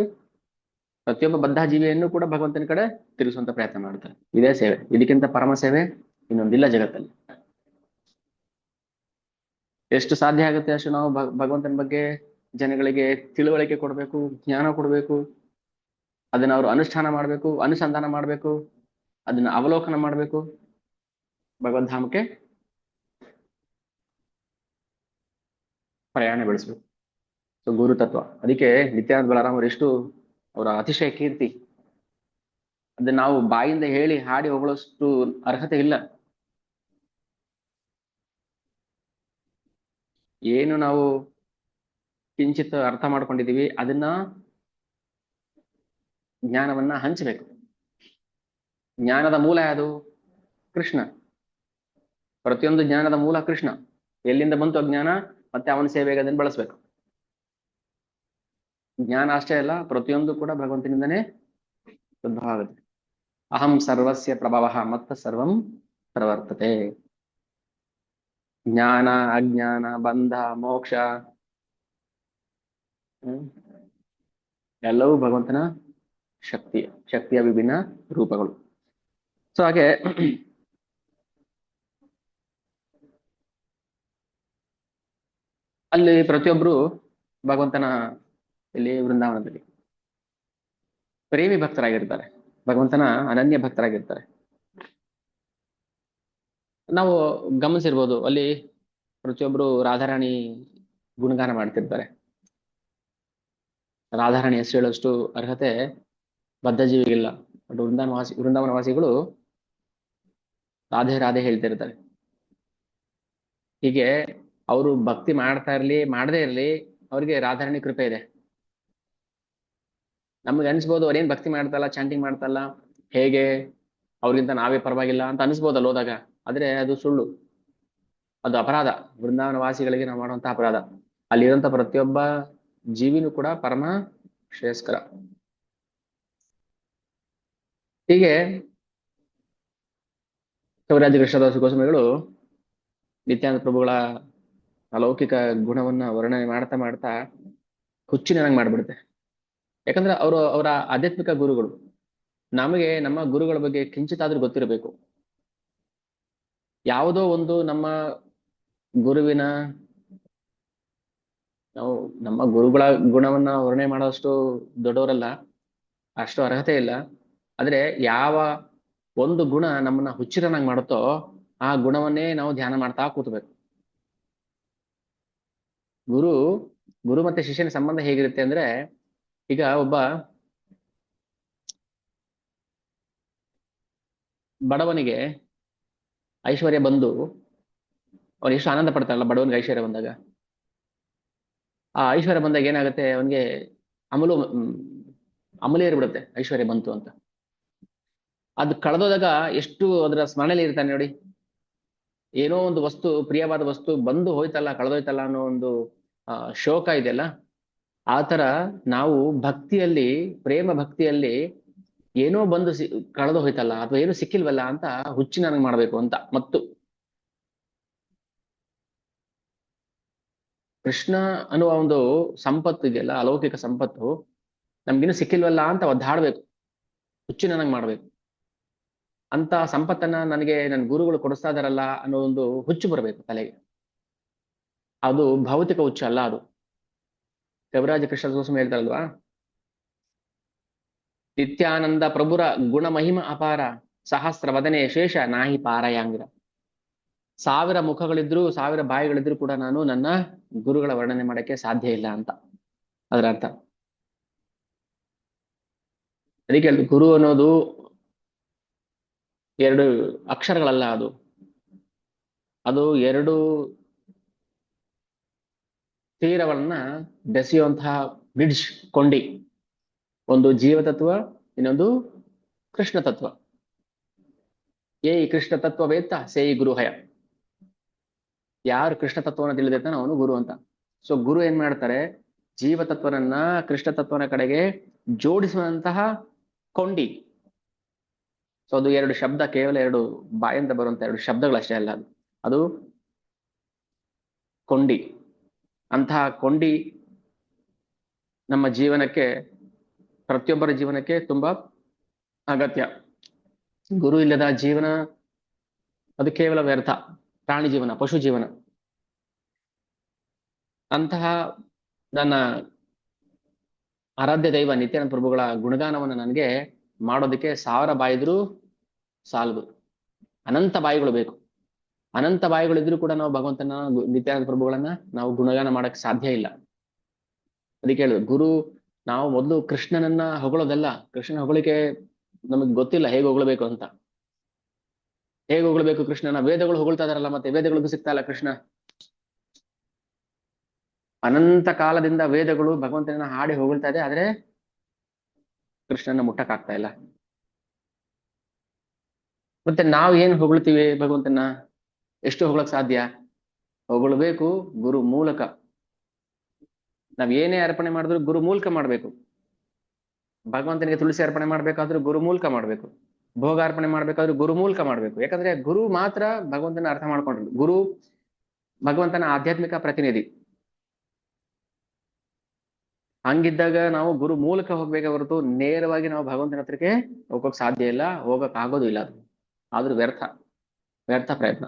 S1: ಪ್ರತಿಯೊಬ್ಬ ಬದ್ಧ ಜೀವಿಯನ್ನು ಕೂಡ ಭಗವಂತನ ಕಡೆ ತಿರುಗಿಸುವಂತ ಪ್ರಯತ್ನ ಮಾಡ್ತಾರೆ. ಇದೇ ಸೇವೆ, ಇದಕ್ಕಿಂತ ಪರಮ ಸೇವೆ ಇನ್ನೊಂದಿಲ್ಲ ಜಗತ್ತಲ್ಲಿ. ಎಷ್ಟು ಸಾಧ್ಯ ಆಗುತ್ತೆ ಅಷ್ಟು ನಾವು ಭಗವಂತನ ಬಗ್ಗೆ ಜನಗಳಿಗೆ ತಿಳುವಳಿಕೆ ಕೊಡ್ಬೇಕು, ಜ್ಞಾನ ಕೊಡ್ಬೇಕು. ಅದನ್ನ ಅವರು ಅನುಷ್ಠಾನ ಮಾಡ್ಬೇಕು, ಅನುಸಂಧಾನ ಮಾಡ್ಬೇಕು, ಅದನ್ನ ಅವಲೋಕನ ಮಾಡ್ಬೇಕು, ಭಗವದ್ಧಾಮಕ್ಕೆ ಪ್ರಯಾಣ ಬೆಳೆಸ್ಬೇಕು. ಸೊ ಗುರು ತತ್ವ. ಅದಕ್ಕೆ ನಿತ್ಯಾನಂದ ಬಲರಾಮರು ಎಷ್ಟು ಅವರ ಅತಿಶಯ ಕೀರ್ತಿ, ಅದನ್ನ ನಾವು ಬಾಯಿಂದ ಹೇಳಿ ಹಾಡಿ ಹೊಗಳಷ್ಟು ಅರ್ಹತೆ ಇಲ್ಲ. ಏನು ನಾವು ಕಿಂಚಿತ್ ಅರ್ಥ ಮಾಡ್ಕೊಂಡಿದೀವಿ ಅದನ್ನ ಜ್ಞಾನವನ್ನ ಹಂಚಬೇಕು. ಜ್ಞಾನದ ಮೂಲ ಯಾವುದು? ಕೃಷ್ಣ. ಪ್ರತಿಯೊಂದು ಜ್ಞಾನದ ಮೂಲ ಕೃಷ್ಣ. ಎಲ್ಲಿಂದ ಬಂತು ಅಜ್ಞಾನ? ಮತ್ತೆ ಅವನ ಸೇವೆಗೆ ಅದನ್ನು ಬಳಸ್ಬೇಕು. ಜ್ಞಾನ ಅಷ್ಟೇ ಅಲ್ಲ, ಪ್ರತಿಯೊಂದು ಕೂಡ ಭಗವಂತನಿಂದನೇ ಉದ್ಭವ ಆಗುತ್ತೆ. ಅಹಂ ಸರ್ವಸ್ಯ ಪ್ರಭವ ಮತ್ತ ಸರ್ವಂ ಪ್ರವರ್ತತೆ. ಜ್ಞಾನ, ಅಜ್ಞಾನ, ಬಂಧ, ಮೋಕ್ಷ ಎಲ್ಲವೂ ಭಗವಂತನ ಶಕ್ತಿಯ ವಿಭಿನ್ನ ರೂಪಗಳು. ಸೊ ಹಾಗೆ ಅಲ್ಲಿ ಪ್ರತಿಯೊಬ್ರು ಭಗವಂತನ ಇಲ್ಲಿ ವೃಂದಾವನದಲ್ಲಿ ಪ್ರೇಮಿ ಭಕ್ತರಾಗಿರ್ತಾರೆ, ಭಗವಂತನ ಅನನ್ಯ ಭಕ್ತರಾಗಿರ್ತಾರೆ. ನಾವು ಗಮನಿಸಿರ್ಬೋದು, ಅಲ್ಲಿ ಪ್ರತಿಯೊಬ್ರು ರಾಧಾರಾಣಿ ಗುಣಗಾನ ಮಾಡ್ತಿರ್ತಾರೆ. ರಾಧಾರಾಣಿ ಹೆಸರು ಹೇಳೋಷ್ಟು ಅರ್ಹತೆ ಬದ್ಧ ಜೀವಿಗಿಲ್ಲ. ಬಟ್ ವೃಂದಾವನವಾಸಿಗಳು ರಾಧೆ ರಾಧೆ ಹೇಳ್ತಿರ್ತಾರೆ. ಹೀಗೆ ಅವರು ಭಕ್ತಿ ಮಾಡ್ತಾ ಇರ್ಲಿ ಮಾಡದೇ ಇರ್ಲಿ, ಅವ್ರಿಗೆ ರಾಧಾರಾಣಿ ಕೃಪೆ ಇದೆ. ನಮ್ಗೆ ಅನ್ಸ್ಬೋದು ಅವ್ರೇನ್ ಭಕ್ತಿ ಮಾಡ್ತಲ್ಲ, ಚಾಂಟಿಂಗ್ ಮಾಡ್ತಲ್ಲ, ಹೇಗೆ ಅವ್ರಿಗಿಂತ ನಾವೇ ಪರವಾಗಿಲ್ಲ ಅಂತ ಅನ್ಸ್ಬೋದಲ್ಲ ಹೋದಾಗ. ಆದ್ರೆ ಅದು ಸುಳ್ಳು, ಅದು ಅಪರಾಧ. ವೃಂದಾವನವಾಸಿಗಳಿಗೆ ನಾವು ಮಾಡುವಂತಹ ಅಪರಾಧ. ಅಲ್ಲಿರುವಂತ ಪ್ರತಿಯೊಬ್ಬ ಜೀವಿನೂ ಕೂಡ ಪರಮ ಶ್ರೇಯಸ್ಕರ. ಹೀಗೆ ಕವಿರಾಜ ಕೃಷ್ಣದಾಸ ಗೋಸ್ವಾಮಿಗಳು ನಿತ್ಯಾನಂದ ಪ್ರಭುಗಳ ಅಲೌಕಿಕ ಗುಣವನ್ನ ವರ್ಣನೆ ಮಾಡ್ತಾ ಮಾಡ್ತಾ ಹುಚ್ಚಿನಂಗ್ ಮಾಡ್ಬಿಡುತ್ತೆ. ಯಾಕಂದ್ರೆ ಅವರ ಆಧ್ಯಾತ್ಮಿಕ ಗುರುಗಳು. ನಮಗೆ ನಮ್ಮ ಗುರುಗಳ ಬಗ್ಗೆ ಕಿಂಚಿತಾದ್ರೂ ಗೊತ್ತಿರಬೇಕು. ಯಾವುದೋ ಒಂದು ನಮ್ಮ ಗುರುವಿನ, ನಾವು ನಮ್ಮ ಗುರುಗಳ ಗುಣವನ್ನ ವರ್ಣನೆ ಮಾಡೋಷ್ಟು ದೊಡ್ಡವರಲ್ಲ, ಅಷ್ಟು ಅರ್ಹತೆ ಇಲ್ಲ. ಆದ್ರೆ ಯಾವ ಒಂದು ಗುಣ ನಮ್ಮನ್ನ ಹುಚ್ಚಿರನಾಗಿ ಮಾಡುತ್ತೋ ಆ ಗುಣವನ್ನೇ ನಾವು ಧ್ಯಾನ ಮಾಡ್ತಾ ಕೂತ್ಬೇಕು. ಗುರು ಮತ್ತೆ ಶಿಷ್ಯನ ಸಂಬಂಧ ಹೇಗಿರುತ್ತೆ ಅಂದ್ರೆ, ಈಗ ಒಬ್ಬ ಬಡವನಿಗೆ ಐಶ್ವರ್ಯ ಬಂದು ಅವನು ಎಷ್ಟು ಆನಂದ ಪಡ್ತಾರಲ್ಲ ಬಡವನಿಗೆ ಐಶ್ವರ್ಯ ಬಂದಾಗ. ಆ ಐಶ್ವರ್ಯ ಬಂದಾಗ ಏನಾಗುತ್ತೆ, ಅವನಿಗೆ ಅಮಲೇರಿಬಿಡುತ್ತೆ ಐಶ್ವರ್ಯ ಬಂತು ಅಂತ. ಅದು ಕಳೆದೋದಾಗ ಎಷ್ಟು ಅದರ ಸ್ಮರಣೆಯಲ್ಲಿ ಇರ್ತಾನೆ ನೋಡಿ. ಏನೋ ಒಂದು ವಸ್ತು, ಪ್ರಿಯವಾದ ವಸ್ತು ಬಂದು ಹೋಯ್ತಲ್ಲ, ಕಳೆದೋಯ್ತಲ್ಲ ಅನ್ನೋ ಒಂದು ಶೋಕ ಇದೆಯಲ್ಲ, ಆತರ ನಾವು ಭಕ್ತಿಯಲ್ಲಿ, ಪ್ರೇಮ ಭಕ್ತಿಯಲ್ಲಿ ಏನೋ ಬಂದು ಕಳೆದು ಹೋಯ್ತಲ್ಲ ಅಥವಾ ಏನೋ ಸಿಕ್ಕಿಲ್ವಲ್ಲ ಅಂತ ಹುಚ್ಚಿ ನನಗೆ ಮಾಡ್ಬೇಕು ಅಂತ. ಮತ್ತು ಕೃಷ್ಣ ಅನ್ನುವ ಒಂದು ಸಂಪತ್ತು ಇದೆಯಲ್ಲ, ಅಲೌಕಿಕ ಸಂಪತ್ತು ನಮ್ಗಿನ್ನೂ ಸಿಕ್ಕಿಲ್ವಲ್ಲ ಅಂತ ಒದ್ದಾಡ್ಬೇಕು, ಹುಚ್ಚು ನನಗೆ ಮಾಡ್ಬೇಕು. ಅಂತ ಸಂಪತ್ತನ್ನ ನನಗೆ ನನ್ನ ಗುರುಗಳು ಕೊಡಿಸ್ತಾ ಇದಾರಲ್ಲ ಅನ್ನೋ ಒಂದು ಹುಚ್ಚು ಬರಬೇಕು ತಲೆಗೆ. ಅದು ಭೌತಿಕ ಹುಚ್ಚು ಅಲ್ಲ, ಅದು ಕವಿರಾಜ ಕೃಷ್ಣ ಗೋಸ್ವಾಮಿ ಹೇಳ್ತಾರಲ್ವಾ, ನಿತ್ಯಾನಂದ ಪ್ರಭುರ ಗುಣ ಮಹಿಮ ಅಪಾರ, ಸಹಸ್ರ ವದನೆ ಶೇಷ ನಾಹಿ ಪಾರಯಾಂಗಿರ. 1000 ಮುಖಗಳಿದ್ರು, 1000 ಬಾಯಿಗಳಿದ್ರು ಕೂಡ ನಾನು ನನ್ನ ಗುರುಗಳ ವರ್ಣನೆ ಮಾಡಕ್ಕೆ ಸಾಧ್ಯ ಇಲ್ಲ ಅಂತ ಅದರ ಅರ್ಥ. ಅದಕ್ಕೆ ಹೇಳಿದ್ರು, ಗುರು ಅನ್ನೋದು 2 ಅಕ್ಷರಗಳಲ್ಲ, ಅದು ಅದು 2 ತೀರವನ್ನ ಬೆಸೆಯುವಂತಹ ಬ್ರಿಡ್ಜ್, ಕೊಂಡಿ. ಒಂದು ಜೀವ ತತ್ವ, ಇನ್ನೊಂದು ಕೃಷ್ಣ ತತ್ವ. ಏ ಕೃಷ್ಣ ತತ್ವ ವೇತ್ತ ಸೇಯಿ ಗುರುಹಯ. ಯಾರು ಕೃಷ್ಣ ತತ್ವವನ್ನು ತಿಳಿದಿರ್ತಾನೆ ಅವನು ಗುರು ಅಂತ. ಸೊ ಗುರು ಏನ್ ಮಾಡ್ತಾರೆ, ಜೀವ ತತ್ವನನ್ನ ಕೃಷ್ಣ ತತ್ವನ ಕಡೆಗೆ ಜೋಡಿಸುವಂತಹ ಕೊಂಡಿ. ಸೊ ಅದು 2 ಶಬ್ದ, ಕೇವಲ 2 ಬಾಯಿಂದ ಬರುವಂತ 2 ಶಬ್ದಗಳಷ್ಟೇ ಅಲ್ಲ, ಅದು ಕೊಂಡಿ. ಅಂತಹ ಕೊಂಡಿ ನಮ್ಮ ಜೀವನಕ್ಕೆ, ಪ್ರತಿಯೊಬ್ಬರ ಜೀವನಕ್ಕೆ ತುಂಬಾ ಅಗತ್ಯ. ಗುರು ಇಲ್ಲದ ಜೀವನ ಅದು ಕೇವಲ ವ್ಯರ್ಥ, ಪ್ರಾಣಿ ಜೀವನ, ಪಶು ಜೀವನ. ಅಂತಹ ನನ್ನ ಆರಾಧ್ಯ ದೈವ ನಿತ್ಯಾನಂದ ಪ್ರಭುಗಳ ಗುಣಗಾನವನ್ನು ನನಗೆ ಮಾಡೋದಕ್ಕೆ 1000 ಬಾಯಿದ್ರು ಸಾಲದು, ಅನಂತ ಬಾಯಿಗಳು ಬೇಕು. ಅನಂತ ಬಾಯಿಗಳಿದ್ರು ಕೂಡ ನಾವು ಭಗವಂತನ, ನಿತ್ಯಾನಂದ ಪ್ರಭುಗಳನ್ನ ನಾವು ಗುಣಗಾನ ಮಾಡಕ್ ಸಾಧ್ಯ ಇಲ್ಲ. ಅದಕ್ಕೆ ಹೇಳುದು, ಗುರು ನಾವು ಮೊದಲು ಕೃಷ್ಣನನ್ನ ಹೊಗಳೋದಲ್ಲ. ಕೃಷ್ಣನ ಹೊಗಳಿಕೆ ನಮಗ್ ಗೊತ್ತಿಲ್ಲ ಹೇಗೆ ಹೊಗಳಬೇಕು ಅಂತ. ಹೇಗೆ ಹೊಗಳಬೇಕು ಕೃಷ್ಣನ? ವೇದಗಳು ಹೊಗಳ್ತಾ ಇದಾರಲ್ಲ, ಮತ್ತೆ ವೇದಗಳಿಗೂ ಸಿಗ್ತಾ ಇಲ್ಲ ಕೃಷ್ಣ. ಅನಂತ ಕಾಲದಿಂದ ವೇದಗಳು ಭಗವಂತನ ಹಾಡಿ ಹೊಗಳ್ತಾ ಇದೆ, ಆದ್ರೆ ಕೃಷ್ಣನ ಮುಟ್ಟಕ್ ಆಗ್ತಾ ಇಲ್ಲ. ಮತ್ತೆ ನಾವು ಏನ್ ಹೊಗಳ್ತೀವಿ ಭಗವಂತನ? ಎಷ್ಟು ಹೊಗಳಕ್ ಸಾಧ್ಯ? ಹೊಗಳಬೇಕು ಗುರು ಮೂಲಕ. ನಾವ್ ಏನೇ ಅರ್ಪಣೆ ಮಾಡಿದ್ರು ಗುರು ಮೂಲಕ ಮಾಡ್ಬೇಕು. ಭಗವಂತನಿಗೆ ತುಳಸಿ ಅರ್ಪಣೆ ಮಾಡ್ಬೇಕಾದ್ರೂ ಗುರು ಮೂಲಕ ಮಾಡ್ಬೇಕು. ಭೋಗ ಅರ್ಪಣೆ ಮಾಡ್ಬೇಕಾದ್ರೂ ಗುರು ಮೂಲಕ ಮಾಡ್ಬೇಕು. ಯಾಕಂದ್ರೆ ಗುರು ಮಾತ್ರ ಭಗವಂತನ ಅರ್ಥ ಮಾಡ್ಕೊಂಡ್ರು. ಗುರು ಭಗವಂತನ ಆಧ್ಯಾತ್ಮಿಕ ಪ್ರತಿನಿಧಿ. ಹಂಗಿದ್ದಾಗ ನಾವು ಗುರು ಮೂಲಕ ಹೋಗ್ಬೇಕೆ ಹೊರತು ನೇರವಾಗಿ ನಾವು ಭಗವಂತನ ಹತ್ರಕ್ಕೆ ಹೋಗೋಕ್ ಸಾಧ್ಯ ಇಲ್ಲ, ಹೋಗಕ್ ಆಗೋದು ಇಲ್ಲ. ಅದು ಆದ್ರೂ ವ್ಯರ್ಥ, ವ್ಯರ್ಥ ಪ್ರಯತ್ನ.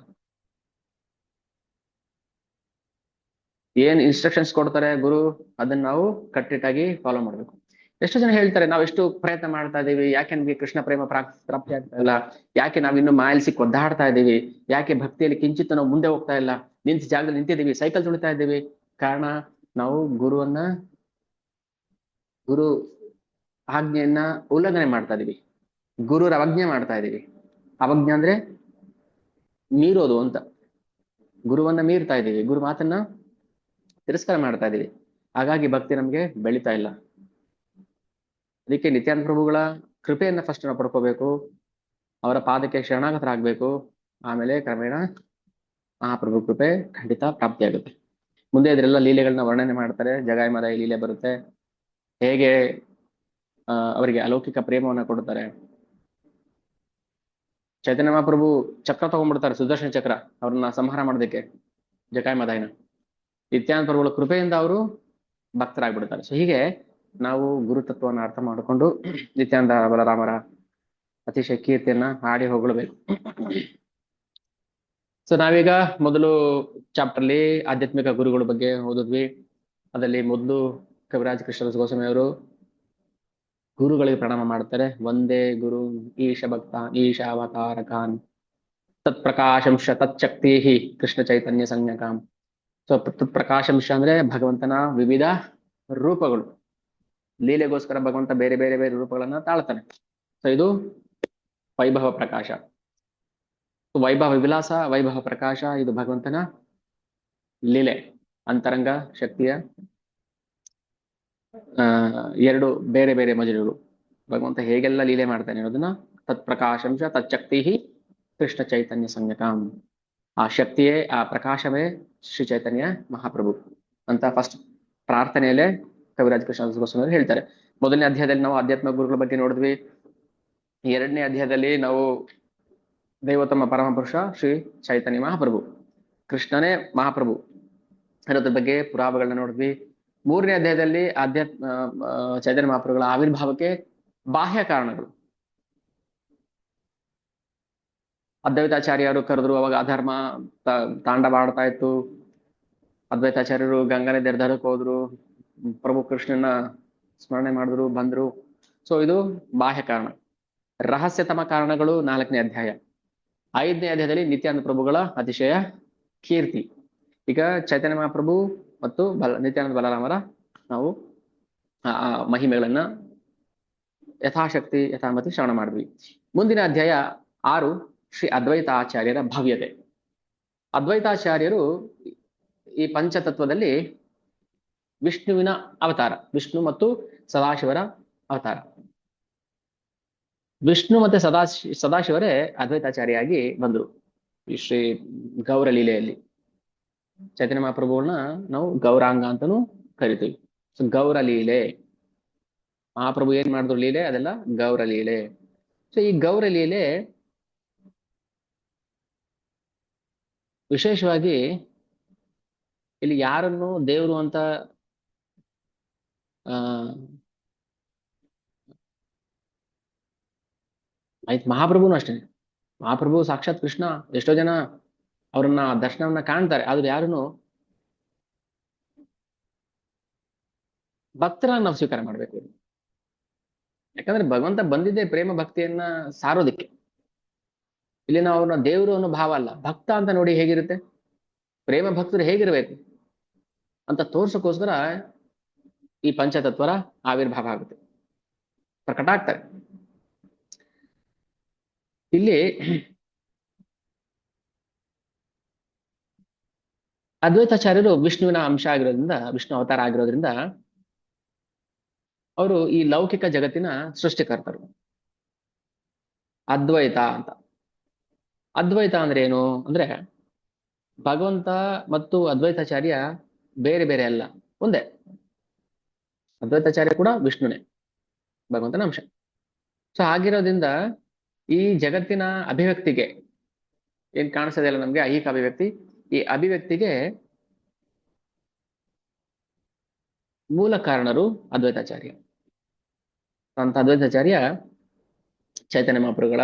S1: ಏನ್ ಇನ್ಸ್ಟ್ರಕ್ಷನ್ಸ್ ಕೊಡ್ತಾರೆ ಗುರು, ಅದನ್ನ ನಾವು ಕಟ್ಟಿಟ್ಟಾಗಿ ಫಾಲೋ ಮಾಡ್ಬೇಕು. ಎಷ್ಟು ಜನ ಹೇಳ್ತಾರೆ, ನಾವ್ ಎಷ್ಟು ಪ್ರಯತ್ನ ಮಾಡ್ತಾ ಇದೀವಿ, ಯಾಕೆ ನಮ್ಗೆ ಕೃಷ್ಣ ಪ್ರೇಮ ಪ್ರಾಪ್ತಿ ಆಗ್ತಾ ಇಲ್ಲ, ಯಾಕೆ ನಾವ್ ಇನ್ನು ಮಾಯಲ್ಸಿ ಒದ್ದಾಡ್ತಾ ಇದೀವಿ, ಯಾಕೆ ಭಕ್ತಿಯಲ್ಲಿ ಕಿಂಚಿತ್ ನಾವು ಮುಂದೆ ಹೋಗ್ತಾ ಇಲ್ಲ, ನಿಂತ ಜಾಗದಲ್ಲಿ ನಿಂತಿದ್ದೀವಿ, ಸೈಕಲ್ ತುಳಿತಾ ಇದ್ದೀವಿ. ಕಾರಣ ನಾವು ಗುರು ಆಜ್ಞೆಯನ್ನ ಉಲ್ಲಂಘನೆ ಮಾಡ್ತಾ ಇದೀವಿ, ಗುರುರ ಅವಜ್ಞೆ ಮಾಡ್ತಾ ಇದೀವಿ. ಅವಜ್ಞೆ ಅಂದ್ರೆ ಮೀರೋದು ಅಂತ. ಗುರುವನ್ನ ಮೀರ್ತಾ ಇದೀವಿ, ಗುರು ಮಾತನ್ನ ತಿರಸ್ಕಾರ ಮಾಡ್ತಾ ಇದೀವಿ. ಹಾಗಾಗಿ ಭಕ್ತಿ ನಮ್ಗೆ ಬೆಳೀತಾ ಇಲ್ಲ. ಅದಕ್ಕೆ ನಿತ್ಯಾನಂದ ಪ್ರಭುಗಳ ಕೃಪೆಯನ್ನ ಫಸ್ಟ್ ನಾವು ಪಡ್ಕೋಬೇಕು, ಅವರ ಪಾದಕ್ಕೆ ಶರಣಾಗತರಾಗಬೇಕು. ಆಮೇಲೆ ಕ್ರಮೇಣ ಮಹಾಪ್ರಭು ಕೃಪೆ ಖಂಡಿತ ಪ್ರಾಪ್ತಿಯಾಗುತ್ತೆ. ಮುಂದೆ ಇದರೆಲ್ಲ ಲೀಲೆಗಳನ್ನ ವರ್ಣನೆ ಮಾಡ್ತಾರೆ. ಜಗಾಯ ಮದಾಯಿ ಲೀಲೆ ಬರುತ್ತೆ, ಹೇಗೆ ಅವರಿಗೆ ಅಲೌಕಿಕ ಪ್ರೇಮವನ್ನ ಕೊಡ್ತಾರೆ. ಚೈತನ್ಯ ಮಹಾಪ್ರಭು ಚಕ್ರ ತಗೊಂಡ್ಬಿಡ್ತಾರೆ, ಸುದರ್ಶನ ಚಕ್ರ, ಅವ್ರನ್ನ ಸಂಹಾರ ಮಾಡೋದಕ್ಕೆ ಜಗಾಯ ಮದಾಯಿನ. ನಿತ್ಯಾನಂದ ಪ್ರಭುಗಳ ಕೃಪೆಯಿಂದ ಅವರು ಭಕ್ತರಾಗ್ಬಿಡ್ತಾರೆ. ಸೊ ಹೀಗೆ ನಾವು ಗುರುತತ್ವವನ್ನು ಅರ್ಥ ಮಾಡಿಕೊಂಡು ನಿತ್ಯಾನಂದ ಬಲರಾಮರ ಅತಿಶಯ ಕೀರ್ತಿಯನ್ನ ಹಾಡಿ ಹೊಗಳಬೇಕು. ಸೊ ನಾವೀಗ ಮೊದಲು ಚಾಪ್ಟರ್ಲಿ ಆಧ್ಯಾತ್ಮಿಕ ಗುರುಗಳ ಬಗ್ಗೆ ಓದಿದ್ವಿ. ಅದರಲ್ಲಿ ಮೊದಲು ಕವಿರಾಜ ಕೃಷ್ಣ ಗೋಸ್ವಾಮಿ ಅವರು ಗುರುಗಳಿಗೆ ಪ್ರಣಾಮ ಮಾಡ್ತಾರೆ. ಒಂದೇ ಗುರು ಈಶ ಭಕ್ತ ಈಶಾವತಾರಕಾನ್ ತತ್ಪ್ರಕಾಶಂಶ ತಚ್ಛಕ್ತಿ ಕೃಷ್ಣ ಚೈತನ್ಯ ಸಂಜ್ಞಕಾಂ. ಸೊ ಪ್ರಕಾಶಂಶ ಅಂದ್ರೆ ಭಗವಂತನ ವಿವಿಧ ರೂಪಗಳು. ಲೀಲೆಗೋಸ್ಕರ ಭಗವಂತ ಬೇರೆ ಬೇರೆ ಬೇರೆ ರೂಪಗಳನ್ನ ತಾಳ್ತಾನೆ. ಸೊ ಇದು ವೈಭವ ಪ್ರಕಾಶ, ವೈಭವ ವಿಲಾಸ, ವೈಭವ ಪ್ರಕಾಶ, ಇದು ಭಗವಂತನ ಲೀಲೆ, ಅಂತರಂಗ ಶಕ್ತಿಯ 2 ಬೇರೆ ಬೇರೆ ಮಜಲುಗಳು. ಭಗವಂತ ಹೇಗೆಲ್ಲ ಲೀಲೆ ಮಾಡ್ತಾನೆ ಅನ್ನೋದನ್ನ ತತ್ಪ್ರಕಾಶಂ ಚ ತಚ್ಚಕ್ತಿ ಕೃಷ್ಣ ಚೈತನ್ಯ ಸಂಜ್ಞಕಂ. ಆ ಶಕ್ತಿಯೇ, ಆ ಪ್ರಕಾಶವೇ ಶ್ರೀ ಚೈತನ್ಯ ಮಹಾಪ್ರಭು ಅಂತ ಫಸ್ಟ್ ಪ್ರಾರ್ಥನೆಯಲ್ಲೇ ಕವಿರಾಜ್ ಕೃಷ್ಣ ಗೋಸ್ವಾಮಿ ಹೇಳ್ತಾರೆ. ಮೊದಲನೇ ಅಧ್ಯಾಯದಲ್ಲಿ ನಾವು ಆಧ್ಯಾತ್ಮ ಗುರುಗಳ ಬಗ್ಗೆ ನೋಡಿದ್ವಿ. ಎರಡನೇ ಅಧ್ಯಾಯದಲ್ಲಿ ನಾವು ದೈವೋತ್ತಮ ಪರಮ ಪುರುಷ ಶ್ರೀ ಚೈತನ್ಯ ಮಹಾಪ್ರಭು, ಕೃಷ್ಣನೇ ಮಹಾಪ್ರಭು ಅನ್ನೋದ್ರ ಬಗ್ಗೆ ಪುರಾವೆಗಳನ್ನ ನೋಡಿದ್ವಿ. ಮೂರನೇ ಅಧ್ಯಾಯದಲ್ಲಿ ಚೈತನ್ಯ ಮಹಾಪ್ರಭುಗಳ ಆವಿರ್ಭಾವಕ್ಕೆ ಬಾಹ್ಯ ಕಾರಣಗಳು. ಅದ್ವೈತಾಚಾರ್ಯರು ಕರೆದ್ರು, ಅವಾಗ ಅಧರ್ಮ ತಾಂಡವಾಡ್ತಾ ಇತ್ತು. ಅದ್ವೈತಾಚಾರ್ಯರು ಗಂಗಾ ನದಿ ದಾಟಕ್ಕೆ ಹೋದ್ರು, ಪ್ರಭು ಕೃಷ್ಣನ ಸ್ಮರಣೆ ಮಾಡಿದ್ರು, ಬಂದ್ರು. ಸೊ ಇದು ಬಾಹ್ಯ ಕಾರಣ. ರಹಸ್ಯತಮ ಕಾರಣಗಳು 4ನೇ ಅಧ್ಯಾಯ. 5ನೇ ಅಧ್ಯಾಯದಲ್ಲಿ ನಿತ್ಯಾನಂದ ಪ್ರಭುಗಳ ಅತಿಶಯ ಕೀರ್ತಿ. ಈಗ ಚೈತನ್ಯ ಮಹಾಪ್ರಭು ಮತ್ತು ನಿತ್ಯಾನಂದ ಬಲರಾಮರ ನಾವು ಮಹಿಮೆಗಳನ್ನ ಯಥಾಶಕ್ತಿ ಯಥಾಮತಿ ಶ್ರವಣ ಮಾಡಿದ್ವಿ. ಮುಂದಿನ ಅಧ್ಯಾಯ 6 ಶ್ರೀ ಅದ್ವೈತಾಚಾರ್ಯರ ಭವ್ಯತೆ. ಅದ್ವೈತಾಚಾರ್ಯರು ಈ ಪಂಚತತ್ವದಲ್ಲಿ ವಿಷ್ಣುವಿನ ಅವತಾರ, ವಿಷ್ಣು ಮತ್ತು ಸದಾಶಿವರ ಅವತಾರ. ವಿಷ್ಣು ಮತ್ತೆ ಸದಾಶಿವರೇ ಅದ್ವೈತಾಚಾರ್ಯಾಗಿ ಬಂದರು ಈ ಶ್ರೀ ಗೌರ ಲೀಲೆಯಲ್ಲಿ. ಚೈತನ್ಯ ಮಹಾಪ್ರಭುಗಳನ್ನ ನಾವು ಗೌರಾಂಗ ಅಂತಾನೂ ಕರಿತೀವಿ. ಸೊ ಗೌರ ಲೀಲೆ, ಮಹಾಪ್ರಭು ಏನ್ ಮಾಡಿದ್ರು ಲೀಲೆ, ಅದೆಲ್ಲ ಗೌರ ಲೀಲೆ. ಸೊ ಈ ಗೌರ ಲೀಲೆ ವಿಶೇಷವಾಗಿ ಇಲ್ಲಿ ಯಾರನ್ನು ದೇವರು ಅಂತ ಆಯ್ತು, ಮಹಾಪ್ರಭುನು ಅಷ್ಟೇ. ಮಹಾಪ್ರಭು ಸಾಕ್ಷಾತ್ ಕೃಷ್ಣ. ಎಷ್ಟೋ ಜನ ಅವ್ರನ್ನ ದರ್ಶನವನ್ನ ಕಾಣ್ತಾರೆ, ಆದ್ರೆ ಯಾರನ್ನು ಭಕ್ತರನ್ನ ನಾವು ಸ್ವೀಕಾರ ಮಾಡ್ಬೇಕು. ಯಾಕಂದ್ರೆ ಭಗವಂತ ಬಂದಿದ್ದೇ ಪ್ರೇಮ ಭಕ್ತಿಯನ್ನ ಸಾರೋದಿಕ್ಕೆ. ಇಲ್ಲಿ ನಾವು ಅವ್ರನ್ನ ದೇವರು ಅನ್ನೋ ಭಾವ ಅಲ್ಲ, ಭಕ್ತ ಅಂತ ನೋಡಿ ಹೇಗಿರುತ್ತೆ, ಪ್ರೇಮ ಭಕ್ತರು ಹೇಗಿರ್ಬೇಕು ಅಂತ ತೋರ್ಸಕ್ಕೋಸ್ಕರ ಈ ಪಂಚತತ್ವರ ಆವಿರ್ಭಾವ ಆಗುತ್ತೆ, ಪ್ರಕಟ ಆಗ್ತಾರೆ. ಇಲ್ಲಿ ಅದ್ವೈತಾಚಾರ್ಯರು ವಿಷ್ಣುವಿನ ಅಂಶ ಆಗಿರೋದ್ರಿಂದ, ವಿಷ್ಣು ಅವತಾರ ಆಗಿರೋದ್ರಿಂದ ಅವರು ಈ ಲೌಕಿಕ ಜಗತ್ತಿನ ಸೃಷ್ಟಿಕರ್ತರು. ಅದ್ವೈತ ಅಂತ, ಅದ್ವೈತ ಅಂದ್ರೆ ಏನು ಅಂದ್ರೆ ಭಗವಂತ ಮತ್ತು ಅದ್ವೈತಾಚಾರ್ಯ ಬೇರೆ ಬೇರೆ ಅಲ್ಲ, ಒಂದೇ. ಅದ್ವೈತಾಚಾರ್ಯ ಕೂಡ ವಿಷ್ಣುನೇ, ಭಗವಂತನ ಅಂಶ. ಸೊ ಆಗಿರೋದ್ರಿಂದ ಈ ಜಗತ್ತಿನ ಅಭಿವ್ಯಕ್ತಿಗೆ ಏನ್ ಕಾಣಿಸೋದಿಲ್ಲ ನಮ್ಗೆ, ಐಹಿಕ ಅಭಿವ್ಯಕ್ತಿ, ಈ ಅಭಿವ್ಯಕ್ತಿಗೆ ಮೂಲ ಕಾರಣರು ಅದ್ವೈತಾಚಾರ್ಯ. ಅಂತ ಅದ್ವೈತಾಚಾರ್ಯ ಚೈತನ್ಯ ಮಹಾಪ್ರಭುಗಳ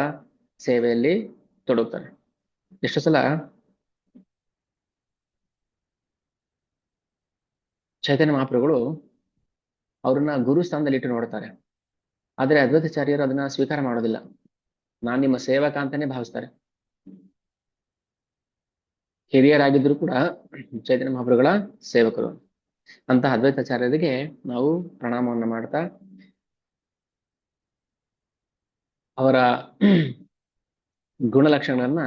S1: ಸೇವೆಯಲ್ಲಿ ತೊಡಗುತ್ತಾರೆ. ಎಷ್ಟೋ ಸಲ ಚೈತನ್ಯ ಮಹಾಪ್ರಭುಗಳು ಅವ್ರನ್ನ ಗುರು ಸ್ಥಾನದಲ್ಲಿ ಇಟ್ಟು ನೋಡ್ತಾರೆ, ಆದ್ರೆ ಅದ್ವೈತಾಚಾರ್ಯರು ಅದನ್ನ ಸ್ವೀಕಾರ ಮಾಡೋದಿಲ್ಲ. ನಾನ್ ನಿಮ್ಮ ಸೇವಕ ಅಂತಾನೆ ಭಾವಿಸ್ತಾರೆ. ಹಿರಿಯರಾಗಿದ್ರು ಕೂಡ ಚೈತನ್ಯ ಮಹಾಪ್ರಭುಗಳ ಸೇವಕರು. ಅಂತಹ ಅದ್ವೈತಾಚಾರ್ಯರಿಗೆ ನಾವು ಪ್ರಣಾಮವನ್ನು ಮಾಡ್ತಾ ಅವರ ಗುಣಲಕ್ಷಣಗಳನ್ನ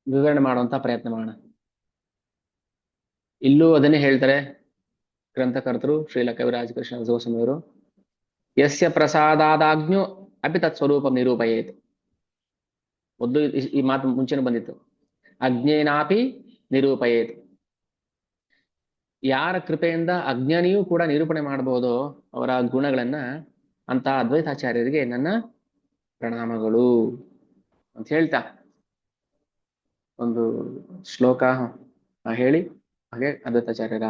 S1: ವಿವರಣೆ ಮಾಡುವಂತ ಪ್ರಯತ್ನ ಮಾಡೋಣ. ಇಲ್ಲೂ ಅದನ್ನೇ ಹೇಳ್ತಾರೆ ಗ್ರಂಥಕರ್ತರು ಶ್ರೀಲ ಕವಿರಾಜ ಕೃಷ್ಣ ಗೋಸ್ವಾಮಿಯವರು. ಯಸ್ಯ ಪ್ರಸಾದಾದಾಜ್ಞೋ ಅಪಿ ತತ್ ಸ್ವರೂಪಂ ನಿರೂಪಯೇತ್. ಮೊದಲು ಈ ಮಾತು ಮುಂಚೆನೂ ಬಂದಿತ್ತು, ಅಜ್ಞೇನಾಪಿ ನಿರೂಪಯೇತ್. ಯಾರ ಕೃಪೆಯಿಂದ ಅಜ್ಞಾನಿಯೂ ಕೂಡ ನಿರೂಪಣೆ ಮಾಡಬಹುದು ಅವರ ಗುಣಗಳನ್ನ, ಅಂತ ಅದ್ವೈತಾಚಾರ್ಯರಿಗೆ ನನ್ನ ಪ್ರಣಾಮಗಳು ಅಂತ ಹೇಳ್ತಾ ಒಂದು ಶ್ಲೋಕ ಹೇಳಿ ಹಾಗೆ ಅದ್ವೈತಾಚಾರ್ಯರ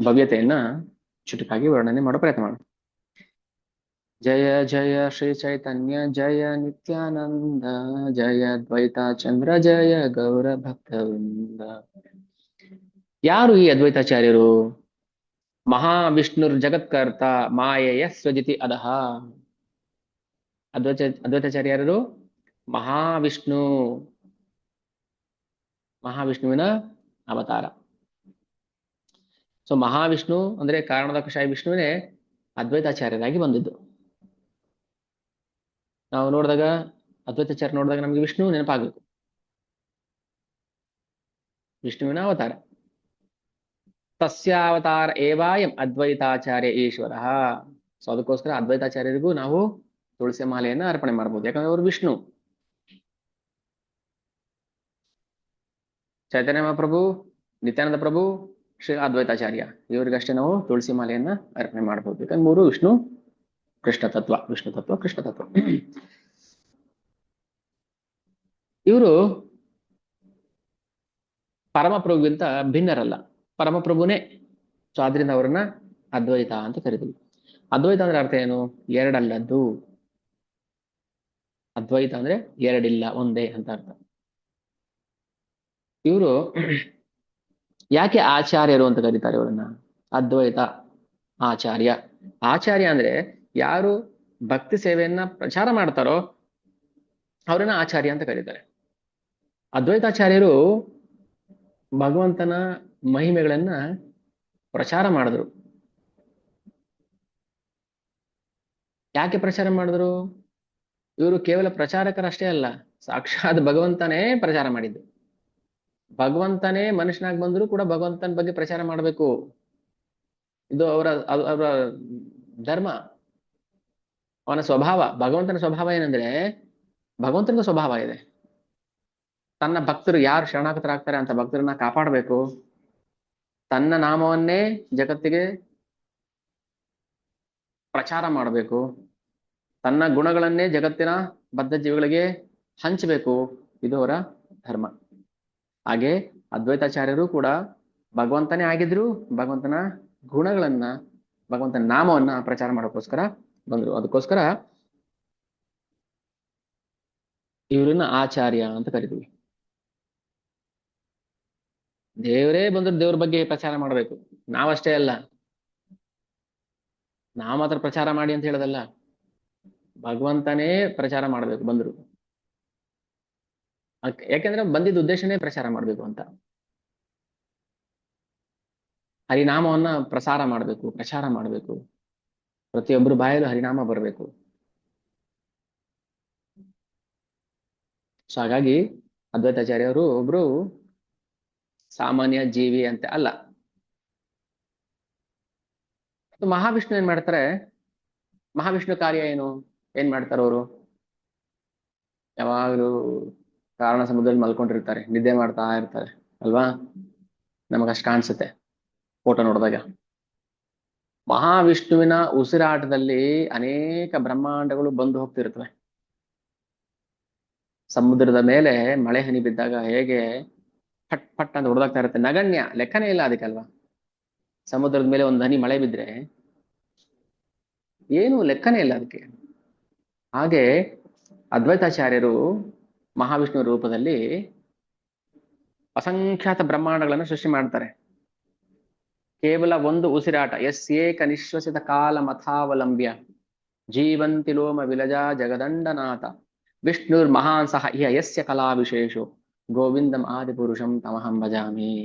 S1: ಭವ್ಯತೆಯನ್ನ ಚುಟುಕಾಗಿ ವರ್ಣನೆ ಮಾಡೋ ಪ್ರಯತ್ನ ಮಾಡೋಣ. ಜಯ ಜಯ ಶ್ರೀ ಚೈತನ್ಯ ಜಯ ನಿತ್ಯಾನಂದ, ಜಯ ದ್ವೈತ ಚಂದ್ರ ಜಯ ಗೌರ ಭಕ್ತವೃಂದ. ಯಾರು ಈ ಅದ್ವೈತಾಚಾರ್ಯರು? ಮಹಾವಿಷ್ಣುರ್ ಜಗತ್ಕರ್ತ ಮಾಯೆಯ ಸ್ವಜಿತಿ ಅಧಃ. ಅದ್ವೈತಾಚಾರ್ಯರು ಮಹಾವಿಷ್ಣು, ಮಹಾವಿಷ್ಣುವಿನ ಅವತಾರ. ಸೊ ಮಹಾವಿಷ್ಣು ಅಂದ್ರೆ ಕಾರಣದ ಕಷಾಯ ವಿಷ್ಣುವಿನೇ ಅದ್ವೈತಾಚಾರ್ಯರಾಗಿ ಬಂದಿದ್ದು. ನಾವು ನೋಡಿದಾಗ ಅದ್ವೈತಾಚಾರ್ಯ ನೋಡಿದಾಗ ನಮಗೆ ವಿಷ್ಣು ನೆನಪಾಗಬೇಕು, ವಿಷ್ಣುವಿನ ಅವತಾರ. ತಸ್ಯಾವತಾರ ಏವಾಯಂ ಅದ್ವೈತಾಚಾರ್ಯ ಈಶ್ವರ. ಸೊ ಅದಕ್ಕೋಸ್ಕರ ಅದ್ವೈತಾಚಾರ್ಯರಿಗೂ ನಾವು ತುಳಸಿ ಮಾಲೆಯನ್ನ ಅರ್ಪಣೆ ಮಾಡ್ಬೋದು, ಯಾಕಂದ್ರೆ ಅವರು ವಿಷ್ಣು. ಚೈತನ್ಯ ಮಹಾಪ್ರಭು, ನಿತ್ಯಾನಂದ ಪ್ರಭು, ಶ್ರೀ ಅದ್ವೈತಾಚಾರ್ಯ ಇವರಿಗಷ್ಟೇ ನಾವು ತುಳಸಿ ಮಾಲೆಯನ್ನ ಅರ್ಪಣೆ ಮಾಡ್ಬೋದು, ಯಾಕಂದ್ರೆ ಮೂರು ವಿಷ್ಣು ಕೃಷ್ಣ ತತ್ವ, ವಿಷ್ಣು ತತ್ವ ಕೃಷ್ಣ ತತ್ವ. ಇವರು ಪರಮಪ್ರಭುಗಿಂತ ಭಿನ್ನರಲ್ಲ, ಪರಮಪ್ರಭುನೇ. ಸೊ ಆದ್ರಿಂದ ಅವರನ್ನ ಅದ್ವೈತ ಅಂತ ಕರೀತೀವಿ. ಅದ್ವೈತ ಅಂದ್ರೆ ಅರ್ಥ ಏನು? ಎರಡಲ್ಲದ್ದು. ಅದ್ವೈತ ಅಂದ್ರೆ ಎರಡಿಲ್ಲ, ಒಂದೇ ಅಂತ ಅರ್ಥ. ಇವರು ಯಾಕೆ ಆಚಾರ್ಯರು ಅಂತ ಕರೀತಾರೆ ಇವರನ್ನ? ಅದ್ವೈತ ಆಚಾರ್ಯ. ಆಚಾರ್ಯ ಅಂದ್ರೆ ಯಾರು ಭಕ್ತಿ ಸೇವೆಯನ್ನ ಪ್ರಚಾರ ಮಾಡ್ತಾರೋ ಅವರನ್ನ ಆಚಾರ್ಯ ಅಂತ ಕರೀತಾರೆ. ಅದ್ವೈತಾಚಾರ್ಯರು ಭಗವಂತನ ಮಹಿಮೆಗಳನ್ನ ಪ್ರಚಾರ ಮಾಡಿದ್ರು. ಯಾಕೆ ಪ್ರಚಾರ ಮಾಡಿದ್ರು? ಇವರು ಕೇವಲ ಪ್ರಚಾರಕರಷ್ಟೇ ಅಲ್ಲ, ಸಾಕ್ಷಾತ್ ಭಗವಂತನೇ ಪ್ರಚಾರ ಮಾಡಿದ್ದು. ಭಗವಂತನೇ ಮನುಷ್ಯನಾಗಿ ಬಂದ್ರು ಕೂಡ ಭಗವಂತನ ಬಗ್ಗೆ ಪ್ರಚಾರ ಮಾಡಬೇಕು, ಇದು ಅವರ ಧರ್ಮ, ಅವನ ಸ್ವಭಾವ. ಭಗವಂತನ ಸ್ವಭಾವ ಏನಂದ್ರೆ, ಭಗವಂತನಿಗೂ ಸ್ವಭಾವ ಇದೆ, ತನ್ನ ಭಕ್ತರು ಯಾರು ಶರಣಾಗತರಾಗ್ತಾರೆ ಅಂತ ಭಕ್ತರನ್ನ ಕಾಪಾಡಬೇಕು, ತನ್ನ ನಾಮವನ್ನೇ ಜಗತ್ತಿಗೆ ಪ್ರಚಾರ ಮಾಡಬೇಕು, ತನ್ನ ಗುಣಗಳನ್ನೇ ಜಗತ್ತಿನ ಬದ್ಧ ಜೀವಿಗಳಿಗೆ ಹಂಚಬೇಕು, ಇದು ಅವರ ಧರ್ಮ. ಹಾಗೆ ಅದ್ವೈತಾಚಾರ್ಯರು ಕೂಡ ಭಗವಂತನೇ ಆಗಿದ್ರು, ಭಗವಂತನ ಗುಣಗಳನ್ನ, ಭಗವಂತನ ನಾಮವನ್ನ ಪ್ರಚಾರ ಮಾಡೋಕ್ಕೋಸ್ಕರ ಬಂದ್ರು. ಅದಕ್ಕೋಸ್ಕರ ಇವ್ರನ್ನ ಆಚಾರ್ಯ ಅಂತ ಕರಿತೀವಿ. ದೇವರೇ ಬಂದ್ರು ದೇವ್ರ ಬಗ್ಗೆ ಪ್ರಚಾರ ಮಾಡ್ಬೇಕು, ನಾವಷ್ಟೇ ಅಲ್ಲ. ನಾವ್ ಮಾತ್ರ ಪ್ರಚಾರ ಮಾಡಿ ಅಂತ ಹೇಳೋದಲ್ಲ, ಭಗವಂತನೇ ಪ್ರಚಾರ ಮಾಡ್ಬೇಕು ಬಂದ್ರು. ಯಾಕೆಂದ್ರೆ ಬಂದಿದ್ದ ಉದ್ದೇಶನೇ ಪ್ರಚಾರ ಮಾಡ್ಬೇಕು ಅಂತ. ಹರಿನಾಮವನ್ನ ಪ್ರಸಾರ ಮಾಡ್ಬೇಕು, ಪ್ರಚಾರ ಮಾಡ್ಬೇಕು, ಪ್ರತಿಯೊಬ್ಬರು ಬಾಯಲ್ಲೂ ಹರಿನಾಮ ಬರಬೇಕು. ಸೊ ಹಾಗಾಗಿ ಅದ್ವೈತಾಚಾರ್ಯವರು ಒಬ್ರು ಸಾಮಾನ್ಯ ಜೀವಿ ಅಂತ ಅಲ್ಲ. ಮಹಾವಿಷ್ಣು ಏನ್ ಮಾಡ್ತಾರೆ? ಮಹಾವಿಷ್ಣು ಕಾರ್ಯ ಏನು? ಏನ್ ಮಾಡ್ತಾರೆ ಅವರು? ಯಾವಾಗಲೂ ಕಾರಣ ಸಮುದ್ರದಲ್ಲಿ ಮಲ್ಕೊಂಡಿರ್ತಾರೆ, ನಿದ್ದೆ ಮಾಡ್ತಾ ಇರ್ತಾರೆ ಅಲ್ವಾ? ನಮಗಷ್ಟು ಕಾಣಿಸುತ್ತೆ ಫೋಟೋ ನೋಡಿದಾಗ. ಮಹಾವಿಷ್ಣುವಿನ ಉಸಿರಾಟದಲ್ಲಿ ಅನೇಕ ಬ್ರಹ್ಮಾಂಡಗಳು ಬಂದು ಹೋಗ್ತಿರ್ತವೆ. ಸಮುದ್ರದ ಮೇಲೆ ಮಳೆ ಹನಿ ಬಿದ್ದಾಗ ಹೇಗೆ ಪಟ್ ಪಟ್ ಅಂತ ಹೊಡೆದಾಗ್ತಾ ಇರುತ್ತೆ, ನಗಣ್ಯ, ಲೆಕ್ಕನೇ ಇಲ್ಲ ಅದಕ್ಕಲ್ವಾ? ಸಮುದ್ರದ ಮೇಲೆ ಒಂದು ಹನಿ ಮಳೆ ಬಿದ್ರೆ ಏನು ಲೆಕ್ಕನೇ ಇಲ್ಲ ಅದಕ್ಕೆ. ಹಾಗೆ ಅದ್ವೈತಾಚಾರ್ಯರು ಮಹಾವಿಷ್ಣು ರೂಪದಲ್ಲಿ ಅಸಂಖ್ಯಾತ ಬ್ರಹ್ಮಾಂಡಗಳನ್ನು ಸೃಷ್ಟಿ ಮಾಡ್ತಾರೆ. ಕೇವಲ ಒಂದು ಉಸಿರಾಟ, ಏಕ ನಿಶ್ವಸಿತ ಕಾಲ ಮಥಾವಲಂಬ್ಯ ಜೀವಂತಿ ಲೋಮ ವಿಲಜಾ ಜಗದಂಡನಾಥ ವಿಷ್ಣುರ್ ಮಹಾನ್ ಸಹ ಇಹ ಯಸ್ಯ ಕಲಾ ವಿಶೇಷೋ ಗೋವಿಂದಂ ಆದಿಪುರುಷಂ ತಮಹಂ ಭಜಾಮಿ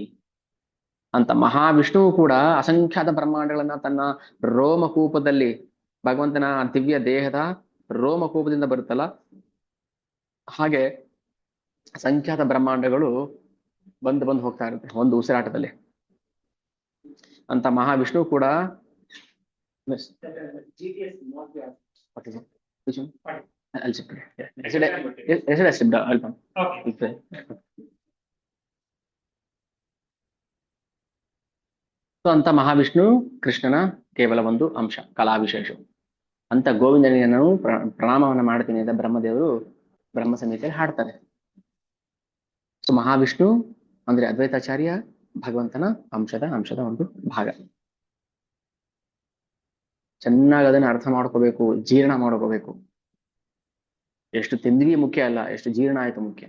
S1: ಅಂತ ಮಹಾವಿಷ್ಣುವು ಕೂಡ ಅಸಂಖ್ಯಾತ ಬ್ರಹ್ಮಾಂಡಗಳನ್ನ ತನ್ನ ರೋಮಕೂಪದಲ್ಲಿ, ಭಗವಂತನ ದಿವ್ಯ ದೇಹದ ರೋಮಕೂಪದಿಂದ ಬರುತ್ತಲ್ಲ ಹಾಗೆ ಅಸಂಖ್ಯಾತ ಬ್ರಹ್ಮಾಂಡಗಳು ಬಂದು ಹೋಗ್ತಾ ಇರುತ್ತೆ ಒಂದು ಉಸಿರಾಟದಲ್ಲಿ. ಅಂತ ಮಹಾವಿಷ್ಣು ಕೂಡ ಅಂತ ಮಹಾವಿಷ್ಣು ಕೃಷ್ಣನ ಕೇವಲ ಒಂದು ಅಂಶ, ಕಲಾ ವಿಶೇಷ ಅಂತ ಗೋವಿಂದನಿಗೆ ನಾನು ಪ್ರಣಾಮವನ್ನ ಮಾಡ್ತೀನಿ ಅಂತ ಬ್ರಹ್ಮದೇವರು ಬ್ರಹ್ಮ ಸಂಹಿತೆಯಲ್ಲಿ ಹಾಡ್ತಾರೆ. ಸೊ ಮಹಾವಿಷ್ಣು ಅಂದ್ರೆ ಅದ್ವೈತಾಚಾರ್ಯ ಭಗವಂತನ ಅಂಶದ ಒಂದು ಭಾಗ. ಚೆನ್ನಾಗಿ ಅದನ್ನ ಅರ್ಥ ಮಾಡ್ಕೋಬೇಕು, ಜೀರ್ಣ ಮಾಡ್ಕೋಬೇಕು. ಎಷ್ಟು ತಿಂದ್ವಿ ಮುಖ್ಯ ಅಲ್ಲ, ಎಷ್ಟು ಜೀರ್ಣ ಆಯ್ತು ಮುಖ್ಯ.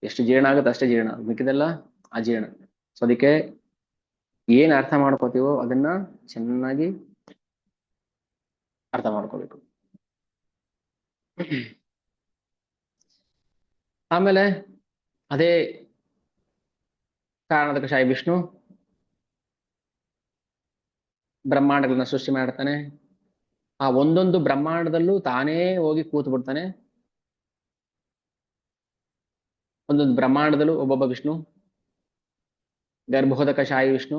S1: ಎಷ್ಟು ಜೀರ್ಣ ಆಗುತ್ತೆ ಅಷ್ಟೇ ಜೀರ್ಣ, ಮಿಕ್ಕಿದೆಲ್ಲ ಅಜೀರ್ಣ. ಸೊ ಅದಕ್ಕೆ ಏನ್ ಅರ್ಥ ಮಾಡ್ಕೋತೀವೋ ಅದನ್ನ ಚೆನ್ನಾಗಿ ಅರ್ಥ ಮಾಡ್ಕೋಬೇಕು. ಆಮೇಲೆ ಅದೇ ಕಾರಣದಕಶಾಯಿ ವಿಷ್ಣು ಬ್ರಹ್ಮಾಂಡಗಳನ್ನ ಸೃಷ್ಟಿ ಮಾಡ್ತಾನೆ. ಆ ಒಂದೊಂದು ಬ್ರಹ್ಮಾಂಡದಲ್ಲೂ ತಾನೇ ಹೋಗಿ ಕೂತು ಬಿಡ್ತಾನೆ. ಒಂದೊಂದು ಬ್ರಹ್ಮಾಂಡದಲ್ಲೂ ಒಬ್ಬೊಬ್ಬ ವಿಷ್ಣು, ಗರ್ಭೋದಕಶಾಯಿ ವಿಷ್ಣು,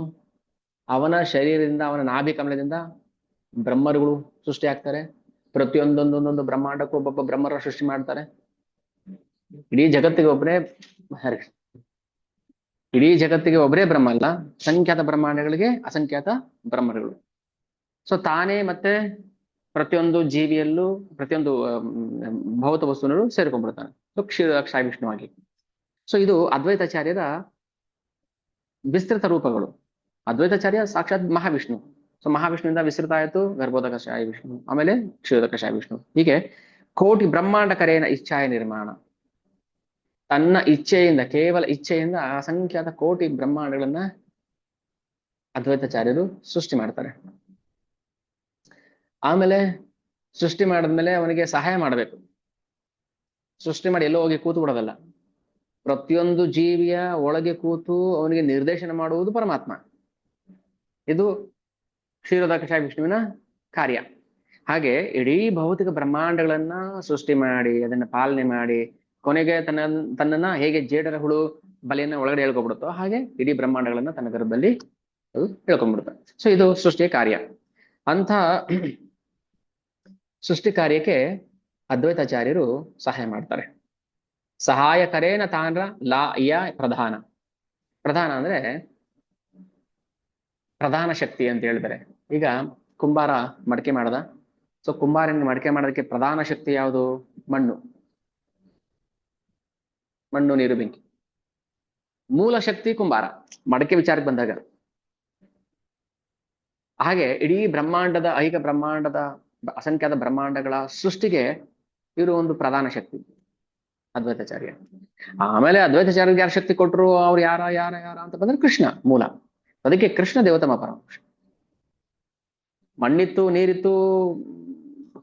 S1: ಅವನ ಶರೀರದಿಂದ, ಅವನ ನಾಭಿ ಕಮಲದಿಂದ ಬ್ರಹ್ಮರುಗಳು ಸೃಷ್ಟಿ ಆಗ್ತಾರೆ. ಪ್ರತಿಯೊಂದೊಂದೊಂದೊಂದು ಬ್ರಹ್ಮಾಂಡಕ್ಕೂ ಒಬ್ಬೊಬ್ಬ ಬ್ರಹ್ಮರ ಸೃಷ್ಟಿ ಮಾಡ್ತಾರೆ. ಇಡೀ ಜಗತ್ತಿಗೆ ಒಬ್ಬರೇ, ಇಡೀ ಜಗತ್ತಿಗೆ ಒಬ್ಬರೇ ಬ್ರಹ್ಮ ಅಲ್ಲ, ಸಂಖ್ಯಾತ ಬ್ರಹ್ಮಾಂಡಗಳಿಗೆ ಅಸಂಖ್ಯಾತ ಬ್ರಹ್ಮರುಗಳು. ಸೊ ತಾನೇ ಮತ್ತೆ ಪ್ರತಿಯೊಂದು ಜೀವಿಯಲ್ಲೂ, ಪ್ರತಿಯೊಂದು ಭೌತ ವಸ್ತುನಲ್ಲೂ ಸೇರ್ಕೊಂಡ್ಬಿಡ್ತಾನೆ. ಸೊ ಕ್ಷೀರಾಕ್ಷಾಯ ವಿಷ್ಣುವಾಗಿ. ಸೊ ಇದು ಅದ್ವೈತಾಚಾರ್ಯರ ವಿಸ್ತೃತ ರೂಪಗಳು. ಅದ್ವೈತಾಚಾರ್ಯ ಸಾಕ್ಷಾತ್ ಮಹಾವಿಷ್ಣು. ಸೊ ಮಹಾವಿಷ್ಣುವಿಂದ ವಿಸ್ತೃತ ಆಯಿತು ಗರ್ಭೋದಕಶಾಯ ವಿಷ್ಣು, ಆಮೇಲೆ ಕ್ಷೀರೋದಕಶಾಯ ವಿಷ್ಣು. ಹೀಗೆ ಕೋಟಿ ಬ್ರಹ್ಮಾಂಡ ಕರೇನ ಇಚ್ಛಾಯ ನಿರ್ಮಾಣ. ತನ್ನ ಇಚ್ಛೆಯಿಂದ, ಕೇವಲ ಇಚ್ಛೆಯಿಂದ ಅಸಂಖ್ಯಾತ ಕೋಟಿ ಬ್ರಹ್ಮಾಂಡಗಳನ್ನ ಅದ್ವೈತಾಚಾರ್ಯರು ಸೃಷ್ಟಿ ಮಾಡ್ತಾರೆ. ಆಮೇಲೆ ಸೃಷ್ಟಿ ಮಾಡಿದ್ಮೇಲೆ ಅವನಿಗೆ ಸಹಾಯ ಮಾಡಬೇಕು. ಸೃಷ್ಟಿ ಮಾಡಿ ಎಲ್ಲೋ ಹೋಗಿ ಕೂತು ಬಿಡೋದಲ್ಲ. ಪ್ರತಿಯೊಂದು ಜೀವಿಯ ಒಳಗೆ ಕೂತು ಅವನಿಗೆ ನಿರ್ದೇಶನ ಮಾಡುವುದು ಪರಮಾತ್ಮ. ಇದು ಕ್ಷೀರೋದಕಶಾಯ ವಿಷ್ಣುವಿನ ಕಾರ್ಯ. ಹಾಗೆ ಇಡೀ ಭೌತಿಕ ಬ್ರಹ್ಮಾಂಡಗಳನ್ನ ಸೃಷ್ಟಿ ಮಾಡಿ, ಅದನ್ನ ಪಾಲನೆ ಮಾಡಿ, ಕೊನೆಗೆ ತನ್ನನ್ನ ಹೇಗೆ ಜೇಡರ ಹುಳು ಬಲೆಯನ್ನ ಒಳಗಡೆ ಹೇಳ್ಕೊಬಿಡುತ್ತೋ ಹಾಗೆ ಇಡೀ ಬ್ರಹ್ಮಾಂಡಗಳನ್ನ ತನ್ನ ಗರ್ಭದಲ್ಲಿ ಅದು ಹೇಳ್ಕೊಂಡ್ಬಿಡುತ್ತೆ. ಸೊ ಇದು ಸೃಷ್ಟಿಯ ಕಾರ್ಯ. ಅಂತ ಸೃಷ್ಟಿ ಕಾರ್ಯಕ್ಕೆ ಅದ್ವೈತಾಚಾರ್ಯರು ಸಹಾಯ ಮಾಡ್ತಾರೆ. ಸಹಾಯಕರೇನ ತಾನ್ರ ಲಾ ಯ ಪ್ರಧಾನ. ಪ್ರಧಾನ ಅಂದ್ರೆ ಪ್ರಧಾನ ಶಕ್ತಿ ಅಂತ ಹೇಳಿದರೆ, ಈಗ ಕುಂಬಾರ ಮಡಕೆ ಮಾಡದ. ಸೊ ಕುಂಬಾರನಿಗೆ ಮಡಕೆ ಮಾಡೋದಕ್ಕೆ ಪ್ರಧಾನ ಶಕ್ತಿ ಯಾವುದು? ಮಣ್ಣು, ಮಣ್ಣು, ನೀರು, ಬೆಂಕಿ. ಮೂಲ ಶಕ್ತಿ ಕುಂಬಾರ ಮಡಕೆ ವಿಚಾರಕ್ಕೆ ಬಂದಾಗ. ಹಾಗೆ ಇಡೀ ಬ್ರಹ್ಮಾಂಡದ, ಐಕ ಬ್ರಹ್ಮಾಂಡದ ಅಸಂಖ್ಯಾತ ಬ್ರಹ್ಮಾಂಡಗಳ ಸೃಷ್ಟಿಗೆ ಇವರು ಒಂದು ಪ್ರಧಾನ ಶಕ್ತಿ ಅದ್ವೈತಾಚಾರ್ಯ. ಆಮೇಲೆ ಅದ್ವೈತಾಚಾರ್ಯರಿಗೆ ಯಾರು ಶಕ್ತಿ ಕೊಟ್ಟರು, ಅವ್ರು ಯಾರ ಯಾರ ಯಾರ ಅಂತ ಬಂದ್ರೆ ಕೃಷ್ಣ ಮೂಲ. ಅದಕ್ಕೆ ಕೃಷ್ಣ ದೇವತಮ ಪರಮಪುರುಷ. ಮಣ್ಣಿತ್ತು, ನೀರಿತ್ತು,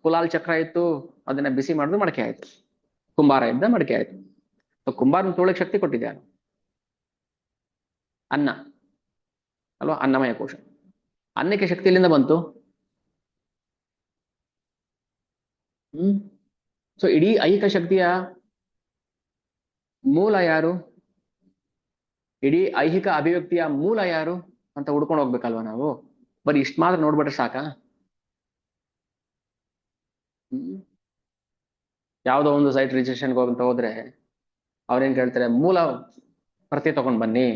S1: ಕುಲಾಲ್ ಚಕ್ರ ಇತ್ತು, ಅದನ್ನ ಬಿಸಿ ಮಾಡಿದ್ರು ಮಡಕೆ ಆಯ್ತು. ಕುಂಬಾರ ಇದ್ದ ಮಡಕೆ ಆಯ್ತು. ಕುಂಬಾರನ ತೋಳಕ್ಕೆ ಶಕ್ತಿ ಕೊಟ್ಟಿದ್ಯಾರು? ಅನ್ನ ಅಲ್ವಾ, ಅನ್ನಮಯ ಕೋಶ. ಅನ್ನಕ್ಕೆ ಶಕ್ತಿ ಎಲ್ಲಿಂದ ಬಂತು? ಸೊ ಇಡೀ ಐಹಿಕ ಶಕ್ತಿಯ ಮೂಲ ಯಾರು? ಇಡೀ ಐಹಿಕ ಅಭಿವ್ಯಕ್ತಿಯ ಮೂಲ ಯಾರು ಅಂತ ಹುಡ್ಕೊಂಡು ಹೋಗ್ಬೇಕಲ್ವಾ ನಾವು. ಬರೀ ಇಷ್ಟ ಮಾತ್ರ ನೋಡ್ಬಿಟ್ರೆ ಸಾಕ? ಯಾವ್ದೋ ಒಂದು ಸೈಟ್ ರಿಜಿಸ್ಟ್ರೇಷನ್ಗೆ ಹೋಗಂತ ಹೋದ್ರೆ ಅವ್ರೇನ್ ಕೇಳ್ತಾರೆ, ಮೂಲ ಪ್ರತಿ ತಗೊಂಡ್ ಬನ್ನಿ,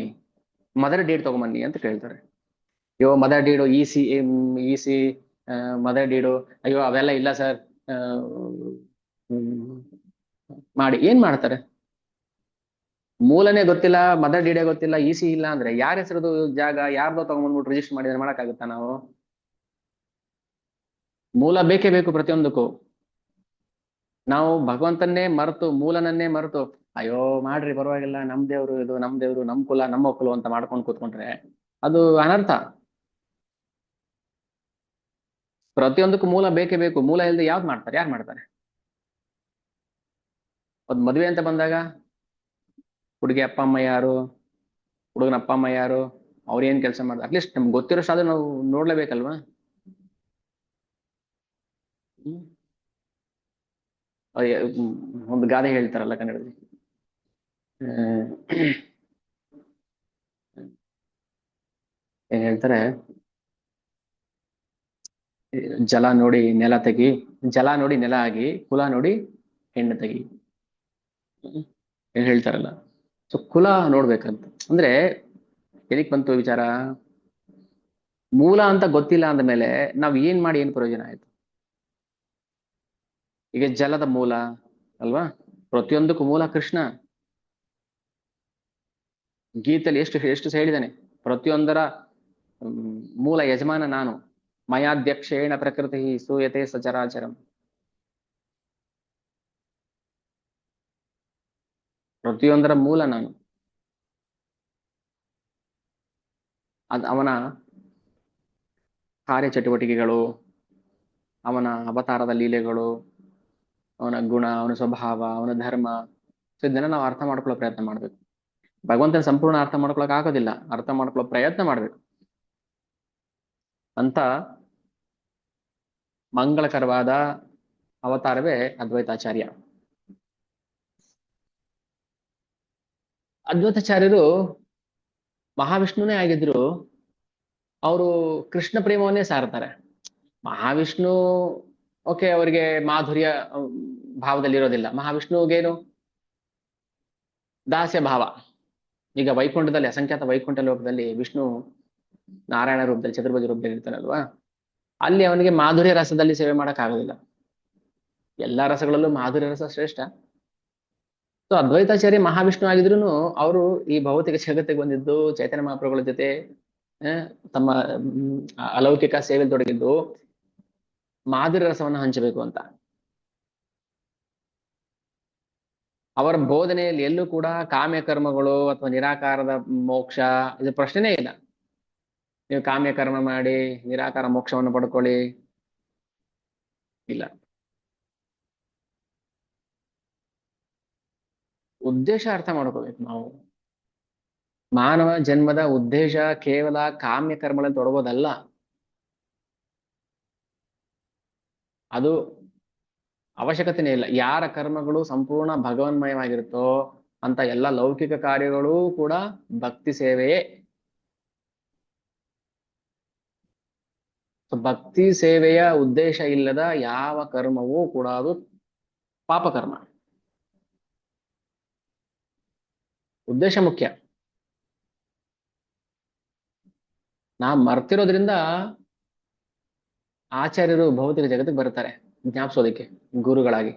S1: ಮದರ್ ಡೇಟ್ ತಗೊಂಬನ್ನಿ ಅಂತ ಕೇಳ್ತಾರೆ. ಅಯ್ಯೋ mother deed, E C mother deed, ಅಯ್ಯೋ ಅವೆಲ್ಲ ಇಲ್ಲ ಸರ್, ಮಾಡಿ ಏನ್ ಮಾಡ್ತಾರೆ? ಮೂಲನೇ ಗೊತ್ತಿಲ್ಲ, ಮದರ್ ಡೀಡೇ ಗೊತ್ತಿಲ್ಲ, ಇ.ಸಿ ಇಲ್ಲ ಅಂದ್ರೆ ಯಾರ ಹೆಸರದು ಜಾಗ ಯಾರ್ದೋ ತಗೊಂಡ್ಬಂದ್ಬಿಟ್ಟು ರಿಜಿಸ್ಟರ್ ಮಾಡಿದ್ರೆ ಮಾಡಕ್ಕಾಗುತ್ತಾ ನಾವು? ಮೂಲ ಬೇಕೇ ಬೇಕು ಪ್ರತಿಯೊಂದಕ್ಕೂ. ನಾವು ಭಗವಂತನ್ನೇ ಮರೆತು, ಮೂಲನನ್ನೇ ಮರೆತು, ಅಯ್ಯೋ ಮಾಡ್ರಿ ಪರವಾಗಿಲ್ಲ, ನಮ್ ದೇವ್ರು ಇದು, ನಮ್ ದೇವ್ರು, ನಮ್ ಕುಲ, ನಮ್ಮ ಕುಲ ಅಂತ ಮಾಡ್ಕೊಂಡು ಕೂತ್ಕೊಂಡ್ರೆ ಅದು ಅನರ್ಥ. ಪ್ರತಿಯೊಂದಕ್ಕೂ ಮೂಲ ಬೇಕೇ ಬೇಕು. ಮೂಲ ಇಲ್ಲದೆ ಯಾವ್ದು ಮಾಡ್ತಾರೆ? ಯಾರು ಮಾಡ್ತಾರೆ? ಒಂದ್ ಮದುವೆ ಅಂತ ಬಂದಾಗ ಹುಡುಗಿ ಅಪ್ಪ ಅಮ್ಮ ಯಾರು, ಹುಡುಗನ ಅಪ್ಪ ಅಮ್ಮ ಯಾರು, ಅವ್ರು ಏನ್ ಕೆಲಸ ಮಾಡ್ತಾರೆ, ಅಟ್ಲೀಸ್ಟ್ ನಮ್ಗೆ ಗೊತ್ತಿರೋಷ್ಟಾದ್ರೂ ನಾವು ನೋಡ್ಲೇಬೇಕಲ್ವಾ? ಒಂದು ಗಾದೆ ಹೇಳ್ತಾರಲ್ಲ ಕನ್ನಡದಲ್ಲಿ, ಏನ್ ಹೇಳ್ತಾರೆ, ಜಲ ನೋಡಿ ನೆಲ ತೆಗಿ, ಜಲ ನೋಡಿ ನೆಲ ಆಗಿ, ಕುಲ ನೋಡಿ ಹೆಣ್ಣು ತೆಗಿ, ಏನ್ ಹೇಳ್ತಾರಲ್ಲ. ಸೊ ಕುಲ ನೋಡ್ಬೇಕಂತ ಅಂದ್ರೆ ಎದಕ್ ಬಂತು ವಿಚಾರ? ಮೂಲ ಅಂತ ಗೊತ್ತಿಲ್ಲ ಅಂದ್ಮೇಲೆ ನಾವ್ ಏನ್ ಮಾಡಿ ಏನ್ ಪ್ರಯೋಜನ ಆಯ್ತು? ಈಗ ಜಲದ ಮೂಲ ಅಲ್ವಾ, ಪ್ರತಿಯೊಂದಕ್ಕೂ ಮೂಲ ಕೃಷ್ಣ. ಗೀತೆಯಲ್ಲಿ ಎಷ್ಟು ಎಷ್ಟು ಹೇಳಿದಾನೆ, ಪ್ರತಿಯೊಂದರ ಮೂಲ ಯಜಮಾನ ನಾನು. ಮಯಾಧ್ಯಕ್ಷೇಣ ಪ್ರಕೃತಿ ಸೂಯತೆ ಸಚರಾಚರಂ. ಪ್ರತಿಯೊಂದರ ಮೂಲ ನಾನು. ಅವನ ಕಾರ್ಯಚಟುವಟಿಕೆಗಳು, ಅವನ ಅವತಾರದ ಲೀಲೆಗಳು, ಅವನ ಗುಣ, ಅವನ ಸ್ವಭಾವ, ಅವನ ಧರ್ಮ, ಸೊ ಇದನ್ನೆಲ್ಲ ನಾವು ಅರ್ಥ ಮಾಡ್ಕೊಳ್ಳೋ ಪ್ರಯತ್ನ ಮಾಡ್ಬೇಕು. ಭಗವಂತನ ಸಂಪೂರ್ಣ ಅರ್ಥ ಮಾಡ್ಕೊಳಕ್ ಆಗೋದಿಲ್ಲ, ಅರ್ಥ ಮಾಡ್ಕೊಳ್ಳೋ ಪ್ರಯತ್ನ ಮಾಡ್ಬೇಕು. ಅಂತ ಮಂಗಳಕರವಾದ ಅವತಾರವೇ ಅದ್ವೈತಾಚಾರ್ಯ. ಅದ್ವೈತಾಚಾರ್ಯರು ಮಹಾವಿಷ್ಣುನೇ ಆಗಿದ್ರು, ಅವರು ಕೃಷ್ಣ ಪ್ರೇಮವನ್ನೇ ಸಾರ್ತಾರೆ. ಮಹಾವಿಷ್ಣು ಓಕೆ, ಅವರಿಗೆ ಮಾಧುರ್ಯ ಭಾವದಲ್ಲಿ ಇರೋದಿಲ್ಲ. ಮಹಾವಿಷ್ಣುವಿಗೇನು ದಾಸ್ಯ ಭಾವ. ಈಗ ವೈಕುಂಠದಲ್ಲಿ, ಅಸಂಖ್ಯಾತ ವೈಕುಂಠ ಲೋಕದಲ್ಲಿ ವಿಷ್ಣು ನಾರಾಯಣ ರೂಪದಲ್ಲಿ, ಚತುರ್ಭುಜ ರೂಪದಲ್ಲಿ ಇರ್ತಾನಲ್ವಾ, ಅಲ್ಲಿ ಅವನಿಗೆ ಮಾಧುರ್ಯ ರಸದಲ್ಲಿ ಸೇವೆ ಮಾಡಕ್ ಆಗೋದಿಲ್ಲ. ಎಲ್ಲಾ ರಸಗಳಲ್ಲೂ ಮಾಧುರ್ಯ ರಸ ಶ್ರೇಷ್ಠ. ಸೊ ಅದ್ವೈತಾಚಾರ್ಯ ಮಹಾವಿಷ್ಣು ಆಗಿದ್ರು ಅವರು ಈ ಭೌತಿಕ ಜಗತ್ತಿಗೆ ಬಂದಿದ್ದು ಚೈತನ್ಯ ಮಹಾಪ್ರಭುಗಳ ಜೊತೆ ಆ, ತಮ್ಮ ಅಲೌಕಿಕ ಸೇವೆಯಲ್ಲಿ ತೊಡಗಿದ್ದು ಮಾಧುರ್ಯ ರಸವನ್ನು ಹಂಚಬೇಕು ಅಂತ. ಅವರ ಬೋಧನೆಯಲ್ಲಿ ಎಲ್ಲೂ ಕೂಡ ಕಾಮ್ಯ ಕರ್ಮಗಳು ಅಥವಾ ನಿರಾಕಾರದ ಮೋಕ್ಷ ಇದು ಪ್ರಶ್ನೆನೇ ಇಲ್ಲ. ನೀವು ಕಾಮ್ಯ ಕರ್ಮ ಮಾಡಿ ನಿರಾಕಾರ ಮೋಕ್ಷವನ್ನು ಪಡ್ಕೊಳ್ಳಿ, ಇಲ್ಲ. ಉದ್ದೇಶ ಅರ್ಥ ಮಾಡ್ಕೋಬೇಕು ನಾವು. ಮಾನವ ಜನ್ಮದ ಉದ್ದೇಶ ಕೇವಲ ಕಾಮ್ಯ ಕರ್ಮಗಳಲ್ಲಿ ತೊಡಗೋದಲ್ಲ. ಅದು ಅವಶ್ಯಕತೆನೇ ಇಲ್ಲ. ಯಾರ ಕರ್ಮಗಳು ಸಂಪೂರ್ಣ ಭಗವನ್ಮಯವಾಗಿರುತ್ತೋ ಅಂತ ಎಲ್ಲ ಲೌಕಿಕ ಕಾರ್ಯಗಳೂ ಕೂಡ ಭಕ್ತಿ ಸೇವೆಯೇ. ಭಕ್ತಿ ಸೇವೆಯ ಉದ್ದೇಶ ಇಲ್ಲದ ಯಾವ ಕರ್ಮವೂ ಕೂಡ ಅದು ಪಾಪಕರ್ಮ. ಉದ್ದೇಶ ಮುಖ್ಯ. ನಾವು ಮರ್ತಿರೋದ್ರಿಂದ ಆಚಾರ್ಯರು ಭೌತಿಕ ಜಗತ್ತಿಗೆ ಬರ್ತಾರೆ ಜ್ಞಾಪಿಸೋದಕ್ಕೆ ಗುರುಗಳಾಗಿ.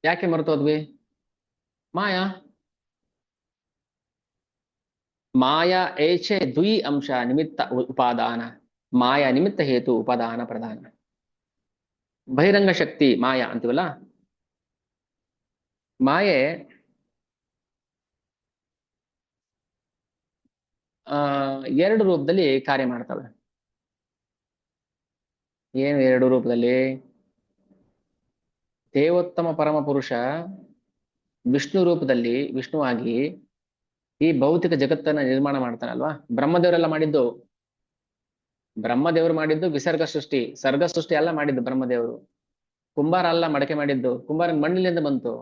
S1: ಯಾಕೆ ಮರ್ತೋದ್ವಿ? ಮಾಯಾ. ಮಾಯಾ ಏಚೆ ದ್ವಿ ಅಂಶ ನಿಮಿತ್ತ ಉಪಾದಾನ, ಮಾಯಾ ನಿಮಿತ್ತ ಹೇತು ಉಪಾದಾನ ಪ್ರಧಾನ. ಬಹಿರಂಗ ಶಕ್ತಿ ಮಾಯಾ ಅಂತೀವಲ್ಲ, ಮಾಯೆ ಆ ಎರಡು ರೂಪದಲ್ಲಿ ಕಾರ್ಯ ಮಾಡ್ತವೆ. ಏನು ಎರಡು ರೂಪದಲ್ಲಿ? ದೇವೋತ್ತಮ ಪರಮ ಪುರುಷ ವಿಷ್ಣು ರೂಪದಲ್ಲಿ ವಿಷ್ಣುವಾಗಿ ಈ ಭೌತಿಕ ಜಗತ್ತನ್ನ ನಿರ್ಮಾಣ ಮಾಡ್ತಾನಲ್ವಾ. ಬ್ರಹ್ಮದೇವರೆಲ್ಲ ಮಾಡಿದ್ದು, ಬ್ರಹ್ಮದೇವರು ಮಾಡಿದ್ದು ವಿಸರ್ಗ ಸೃಷ್ಟಿ, ಸರ್ಗ ಸೃಷ್ಟಿ ಎಲ್ಲ ಮಾಡಿದ್ದು ಬ್ರಹ್ಮದೇವರು. ಕುಂಬಾರ ಅಲ್ಲ ಮಡಕೆ ಮಾಡಿದ್ದು, ಕುಂಬಾರ ಮಣ್ಣಿನಿಂದ ಬಂತು.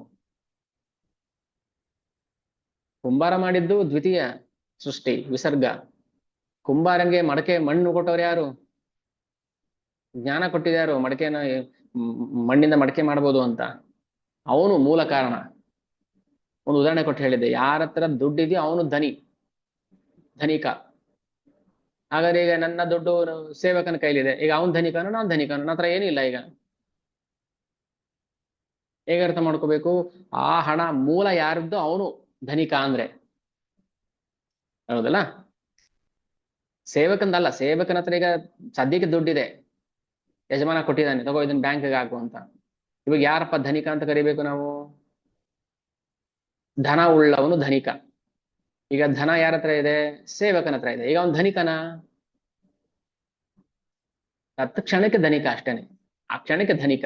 S1: ಕುಂಬಾರ ಮಾಡಿದ್ದು ದ್ವಿತೀಯ ಸೃಷ್ಟಿ ವಿಸರ್ಗ. ಕುಂಬಾರಂಗೆ ಮಡಕೆ ಮಣ್ಣು ಕೊಟ್ಟವ್ರು ಯಾರು? ಜ್ಞಾನ ಕೊಟ್ಟಿದ್ಯಾರು? ಮಡಕೆನ ಮಣ್ಣಿಂದ ಮಡಕೆ ಮಾಡ್ಬೋದು ಅಂತ. ಅವನು ಮೂಲ ಕಾರಣ. ಒಂದು ಉದಾಹರಣೆ ಕೊಟ್ಟು ಹೇಳಿದ್ದೆ, ಯಾರ ಹತ್ರ ದುಡ್ಡಿದೆಯೋ ಅವನು ಧನಿಕ. ಹಾಗಾದ್ರೆ ಈಗ ನನ್ನ ದುಡ್ಡು ಸೇವಕನ ಕೈಲಿದೆ, ಈಗ ಅವನ್ ಧನಿಕನು ನಾನ್ ಧನಿಕನು, ನನ್ನ ಹತ್ರ ಏನಿಲ್ಲ. ಈಗ ಹೇಗೆ ಅರ್ಥ ಮಾಡ್ಕೋಬೇಕು? ಆ ಹಣ ಮೂಲ ಯಾರದ್ದು ಅವನು ಧನಿಕ ಅಂದ್ರೆ, ಹೌದಲ್ಲ? ಸೇವಕಂದಲ್ಲ. ಸೇವಕನ ಹತ್ರ ಈಗ ಸದ್ಯಕ್ಕೆ ದುಡ್ಡಿದೆ, ಯಜಮಾನ ಕೊಟ್ಟಿದ್ದಾನೆ, ತಗೋ ಇದನ್ನ ಬ್ಯಾಂಕ್ಗೆ ಹಾಕು ಅಂತ. ಇವಾಗ ಯಾರಪ್ಪ ಧನಿಕ ಅಂತ ಕರಿಬೇಕು ನಾವು? ಧನ ಉಳ್ಳವನು ಧನಿಕ. ಈಗ ಧನ ಯಾರ ಹತ್ರ ಇದೆ? ಸೇವಕನ ಹತ್ರ ಇದೆ. ಈಗ ಅವನು ಧನಿಕನ? ಕ್ಷಣಕ್ಕೆ ಧನಿಕ ಅಷ್ಟೇನೆ. ಆ ಕ್ಷಣಕ್ಕೆ ಧನಿಕ.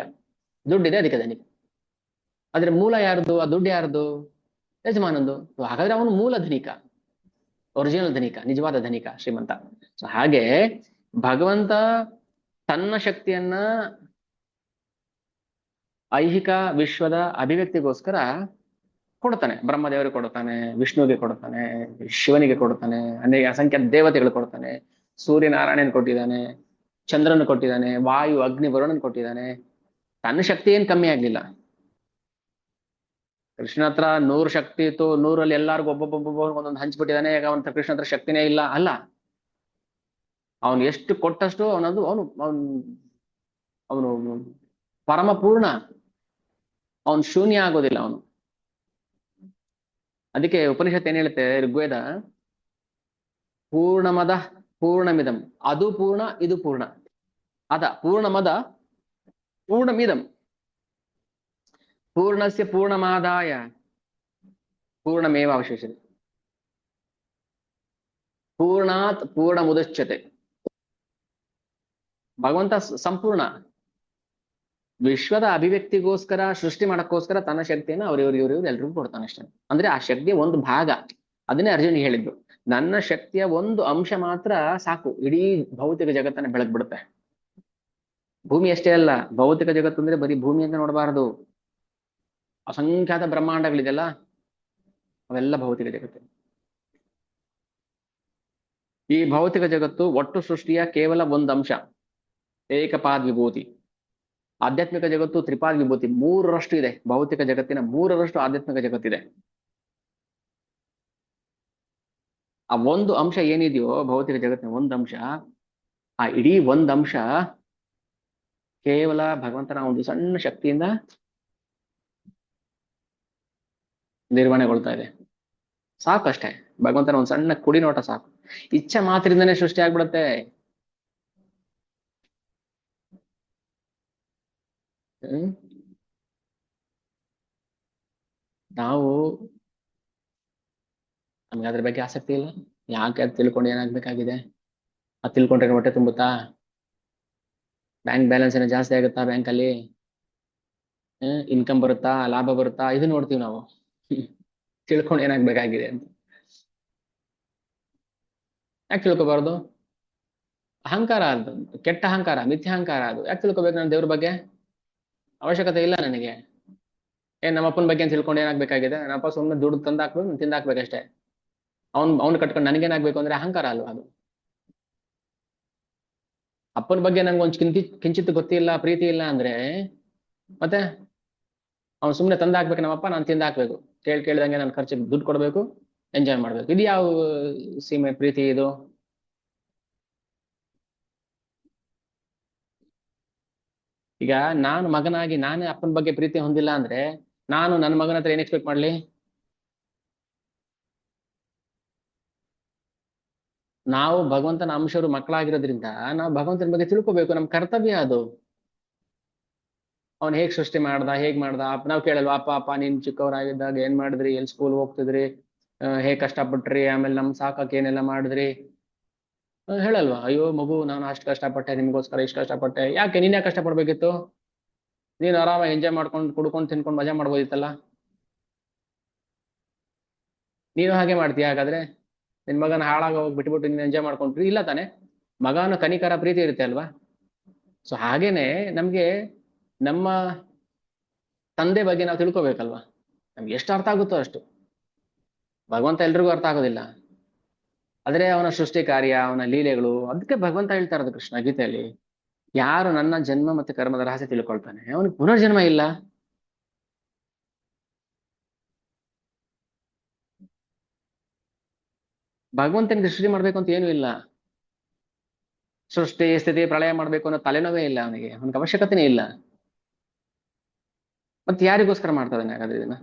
S1: ದುಡ್ಡಿದೆ ಅದಕ್ಕೆ ಧನಿಕ. ಆದ್ರೆ ಮೂಲ ಯಾರ್ದು? ಆ ದುಡ್ಡು ಯಾರ್ದು? ಯಜಮಾನಂದು. ಹಾಗಾದ್ರೆ ಅವನು ಮೂಲ ಧನಿಕ, ಒರಿಜಿನಲ್ ಧನಿಕ, ನಿಜವಾದ ಧನಿಕ, ಶ್ರೀಮಂತ. ಸೊ ಹಾಗೆ ಭಗವಂತ ತನ್ನ ಶಕ್ತಿಯನ್ನ ಐಹಿಕ ವಿಶ್ವದ ಅಭಿವ್ಯಕ್ತಿಗೋಸ್ಕರ ಕೊಡ್ತಾನೆ. ಬ್ರಹ್ಮದೇವರಿಗೆ ಕೊಡ್ತಾನೆ, ವಿಷ್ಣುವಿಗೆ ಕೊಡ್ತಾನೆ, ಶಿವನಿಗೆ ಕೊಡ್ತಾನೆ, ಅನೇಕ ಅಸಂಖ್ಯಾತ ದೇವತೆಗಳು ಕೊಡ್ತಾನೆ. ಸೂರ್ಯನಾರಾಯಣನ್ ಕೊಟ್ಟಿದ್ದಾನೆ, ಚಂದ್ರನ್ ಕೊಟ್ಟಿದ್ದಾನೆ, ವಾಯು ಅಗ್ನಿ ವರುಣನ್ ಕೊಟ್ಟಿದ್ದಾನೆ. ತನ್ನ ಶಕ್ತಿ ಏನ್ ಕಮ್ಮಿ ಆಗ್ಲಿಲ್ಲ. ಕೃಷ್ಣ ಹತ್ರ 100 ಶಕ್ತಿ ಇತ್ತು, 100ರಲ್ಲಿ ಎಲ್ಲಾರ್ಗು ಒಬ್ಬೊಬ್ಬೊಬ್ಬ ಒಂದೊಂದು ಹಂಚ್ಬಿಟ್ಟಿದ್ದಾನೆ. ಈಗ ಅವನ ಕೃಷ್ಣ ಹತ್ರ ಶಕ್ತಿನೇ ಇಲ್ಲ ಅಲ್ಲ. ಅವನು ಎಷ್ಟು ಕೊಟ್ಟಷ್ಟು ಅವನದು ಅವನು ಅವನು ಅವನು ಪರಮ ಪೂರ್ಣ. ಅವನು ಶೂನ್ಯ ಆಗೋದಿಲ್ಲ ಅವನು. ಅದಕ್ಕೆ ಉಪನಿಷತ್ ಏನ್ ಹೇಳುತ್ತೆ, ಋಗ್ವೇದ, ಪೂರ್ಣಮದ ಪೂರ್ಣಮಿದಂ, ಅದು ಪೂರ್ಣ ಇದು ಪೂರ್ಣ. ಅದ ಪೂರ್ಣಮದ ಪೂರ್ಣಮಿದಂ ಪೂರ್ಣಸ್ಯ ಪೂರ್ಣಮಾದಾಯ ಪೂರ್ಣಮೇವ ಅವಶೇಷತೆ ಪೂರ್ಣಾತ್ ಪೂರ್ಣ ಮುದಚ್ಯತೆ. ಭಗವಂತ ಸಂಪೂರ್ಣ. ವಿಶ್ವದ ಅಭಿವ್ಯಕ್ತಿಗೋಸ್ಕರ, ಸೃಷ್ಟಿ ಮಾಡಕ್ಕೋಸ್ಕರ ತನ್ನ ಶಕ್ತಿಯನ್ನು ಇವ್ರು ಎಲ್ರಿಗೂ ಕೊಡ್ತಾನೆ ಅಷ್ಟೇ. ಅಂದ್ರೆ ಆ ಶಕ್ತಿಯ ಒಂದು ಭಾಗ. ಅದನ್ನೇ ಅರ್ಜುನ್ ಹೇಳಿದ್ದು, ನನ್ನ ಶಕ್ತಿಯ ಒಂದು ಅಂಶ ಮಾತ್ರ ಸಾಕು, ಇಡೀ ಭೌತಿಕ ಜಗತ್ತನ್ನ ಬೆಳಗ್ಬಿಡುತ್ತೆ. ಭೂಮಿ ಅಷ್ಟೇ ಅಲ್ಲ, ಭೌತಿಕ ಜಗತ್ತು ಅಂದ್ರೆ ಬರೀ ಭೂಮಿ ಅಂತ ನೋಡಬಾರದು. ಅಸಂಖ್ಯಾತ ಬ್ರಹ್ಮಾಂಡಗಳಿದೆಲ್ಲ, ಅವೆಲ್ಲ ಭೌತಿಕ ಜಗತ್ತು. ಈ ಭೌತಿಕ ಜಗತ್ತು ಒಟ್ಟು ಸೃಷ್ಟಿಯ ಕೇವಲ ಒಂದು ಅಂಶ, ಏಕಪಾದ ವಿಭೂತಿ. ಆಧ್ಯಾತ್ಮಿಕ ಜಗತ್ತು ತ್ರಿಪಾದ ವಿಭೂತಿ, ಮೂರರಷ್ಟು ಇದೆ. ಭೌತಿಕ ಜಗತ್ತಿನ ಮೂರರಷ್ಟು ಆಧ್ಯಾತ್ಮಿಕ ಜಗತ್ತಿದೆ. ಆ ಒಂದು ಅಂಶ ಏನಿದೆಯೋ ಭೌತಿಕ ಜಗತ್ತಿನ ಒಂದು ಅಂಶ, ಆ ಇಡೀ ಒಂದು ಅಂಶ ಕೇವಲ ಭಗವಂತನ ಒಂದು ಸಣ್ಣ ಶಕ್ತಿಯಿಂದ ನಿರ್ವಹಣೆಗೊಳ್ತಾ ಇದೆ. ಸಾಕಷ್ಟೇ. ಭಗವಂತನ ಒಂದು ಸಣ್ಣ ಕುಡಿ ನೋಟ ಸಾಕು. ಇಚ್ಛೆ ಮಾತ್ರದಿಂದನೇ ಸೃಷ್ಟಿ ಆಗ್ಬಿಡುತ್ತೆ. ಹ್ಮ್ ನಾವು ನಮ್ಗೆ ಅದ್ರ ಬಗ್ಗೆ ಆಸಕ್ತಿ ಇಲ್ಲ. ಯಾಕೆ ಅದು ತಿಳ್ಕೊಂಡು ಏನಾಗ್ಬೇಕಾಗಿದೆ? ಅದು ತಿಳ್ಕೊಂಡ್ರೆ ಹೊಟ್ಟೆ ತುಂಬುತ್ತಾ? ಬ್ಯಾಂಕ್ ಬ್ಯಾಲೆನ್ಸ್ ಏನೋ ಜಾಸ್ತಿ ಆಗುತ್ತಾ ಬ್ಯಾಂಕಲ್ಲಿ? ಇನ್ಕಮ್ ಬರುತ್ತಾ, ಲಾಭ ಬರುತ್ತಾ, ಇದು ನೋಡ್ತೀವಿ ನಾವು. ತಿಳ್ಕೊಂಡು ಏನಾಗ್ಬೇಕಾಗಿದೆ ಅಂತ ಯಾಕೆ ತಿಳ್ಕೊಬಾರ್ದು? ಅಹಂಕಾರ ಅದು, ಕೆಟ್ಟ ಅಹಂಕಾರ, ಮಿಥ್ಯ ಅಹಂಕಾರ. ಅದು ಯಾಕೆ ತಿಳ್ಕೊಬೇಕು ನಾನು ದೇವ್ರ ಬಗ್ಗೆ? ಅವಶ್ಯಕತೆ ಇಲ್ಲ ನನಗೆ. ನಮ್ಮಪ್ಪನ ಬಗ್ಗೆ ಅಂತ ತಿಳ್ಕೊಂಡು ಏನಾಗ್ಬೇಕಾಗಿದೆ? ನಮ್ಮಪ್ಪ ಸುಮ್ಮನೆ ದುಡ್ಡು ತಂದಾಕ್ಬೇಕು, ತಿಂದಾಕ್ಬೇಕಷ್ಟೇ. ಅವ್ನು ಕಟ್ಕೊಂಡು ನನಗೇನಾಗ್ಬೇಕು ಅಂದ್ರೆ ಅಹಂಕಾರ ಅಲ್ವಾ ಅದು? ಅಪ್ಪನ ಬಗ್ಗೆ ನಂಗೆ ಒಂದು ಕಿಂಚಿತ್ ಗೊತ್ತಿಲ್ಲ, ಪ್ರೀತಿ ಇಲ್ಲ ಅಂದ್ರೆ ಮತ್ತೆ ಅವ್ನು ಸುಮ್ಮನೆ ತಂದು ಹಾಕ್ಬೇಕು ನಮ್ಮಪ್ಪ, ನಾನು ತಿಂದು ಹಾಕ್ಬೇಕು, ಕೇಳ್ದಂಗೆ ನಾನು ಖರ್ಚಿಗೆ ದುಡ್ಡು ಕೊಡ್ಬೇಕು, ಎಂಜಾಯ್ ಮಾಡ್ಬೇಕು. ಇದು ಯಾವ ಸೀಮೆ ಪ್ರೀತಿ ಇದು? ಈಗ ನಾನು ಮಗನಾಗಿ ನಾನೇ ಅಪ್ಪನ ಬಗ್ಗೆ ಪ್ರೀತಿ ಹೊಂದಿಲ್ಲ ಅಂದ್ರೆ ನಾನು ನನ್ನ ಮಗನ ಹತ್ರ ಏನ್ ಎಕ್ಸ್ಪೆಕ್ಟ್ ಮಾಡ್ಲಿ? ನಾವು ಭಗವಂತನ ಅಂಶರು ಮಕ್ಕಳಾಗಿರೋದ್ರಿಂದ ನಾವು ಭಗವಂತನ ಬಗ್ಗೆ ತಿಳ್ಕೊಬೇಕು, ನಮ್ ಕರ್ತವ್ಯ ಅದು. ಅವ್ನ್ ಹೇಗ್ ಸೃಷ್ಟಿ ಮಾಡ್ದ, ಹೇಗ್ ಮಾಡ್ದ? ನಾವ್ ಕೇಳಲ್ವಾ, ಅಪ್ಪ ಅಪ್ಪ ನೀನ್ ಚಿಕ್ಕವರಾಗಿದ್ದಾಗ ಏನ್ ಮಾಡಿದ್ರಿ, ಎಲ್ಲಿ ಸ್ಕೂಲ್ ಹೋಗ್ತಿದ್ರಿ, ಹೇಗ್ ಕಷ್ಟಪಟ್ರಿ, ಆಮೇಲೆ ನಮ್ ಸಾಕಕ್ ಏನೆಲ್ಲ ಮಾಡಿದ್ರಿ? ಹೇಳಲ್ವಾ, ಅಯ್ಯೋ ಮಗು ನಾನು ಅಷ್ಟು ಕಷ್ಟಪಟ್ಟೆ, ನಿಮ್ಗೋಸ್ಕರ ಇಷ್ಟು ಕಷ್ಟಪಟ್ಟೆ. ಯಾಕೆ ನೀನ್ ಯಾಕೆ ಕಷ್ಟಪಡ್ಬೇಕಿತ್ತು? ನೀನ್ ಆರಾಮಾಗಿ ಎಂಜಾಯ್ ಮಾಡ್ಕೊಂಡು ಕುಡ್ಕೊಂಡು ತಿನ್ಕೊಂಡು ಮಜಾ ಮಾಡ್ಬೋದಿತ್ತಲ್ಲ. ನೀನು ಹಾಗೆ ಮಾಡ್ತೀಯ ಹಾಗಾದ್ರೆ? ನಿನ್ ಮಗನ ಹಾಳಾಗ ಹೋಗಿ ಬಿಟ್ಬಿಟ್ಟು ನೀನ್ ಎಂಜಾಯ್ ಮಾಡ್ಕೊಂಡ್ರಿ ಇಲ್ಲ ತಾನೆ? ಮಗನ ಕನಿಕರ ಪ್ರೀತಿ ಇರುತ್ತೆ ಅಲ್ವಾ? ಸೊ ಹಾಗೇನೆ ನಮ್ಗೆ ನಮ್ಮ ತಂದೆ ಬಗ್ಗೆ ನಾವು ತಿಳ್ಕೊಬೇಕಲ್ವಾ? ನಮ್ಗೆ ಎಷ್ಟು ಅರ್ಥ ಆಗುತ್ತೋ ಅಷ್ಟು. ಭಗವಂತ ಎಲ್ರಿಗೂ ಅರ್ಥ ಆಗೋದಿಲ್ಲ. ಆದ್ರೆ ಅವನ ಸೃಷ್ಟಿ ಕಾರ್ಯ, ಅವನ ಲೀಲೆಗಳು, ಅದಕ್ಕೆ ಭಗವಂತ ಹೇಳ್ತಾ ಇರೋದು ಕೃಷ್ಣ ಗೀತೆಯಲ್ಲಿ, ಯಾರು ನನ್ನ ಜನ್ಮ ಮತ್ತೆ ಕರ್ಮದ ರಹಸ್ಯ ತಿಳ್ಕೊಳ್ತಾನೆ ಅವನಿಗೆ ಪುನರ್ಜನ್ಮ ಇಲ್ಲ. ಭಗವಂತನಿಗೆ ಸೃಷ್ಟಿ ಮಾಡ್ಬೇಕು ಅಂತ ಏನೂ ಇಲ್ಲ. ಸೃಷ್ಟಿ ಸ್ಥಿತಿ ಪ್ರಳಯ ಮಾಡ್ಬೇಕು ಅನ್ನೋ ತಲೆನೋವೇ ಇಲ್ಲ ಅವನಿಗೆ ಅವಶ್ಯಕತೆನೇ ಇಲ್ಲ. ಮತ್ತೆ ಯಾರಿಗೋಸ್ಕರ ಮಾಡ್ತಾ ಇದ್ದಾನೆ ಹಾಗಾದ್ರೆ ಇದನ್ನ?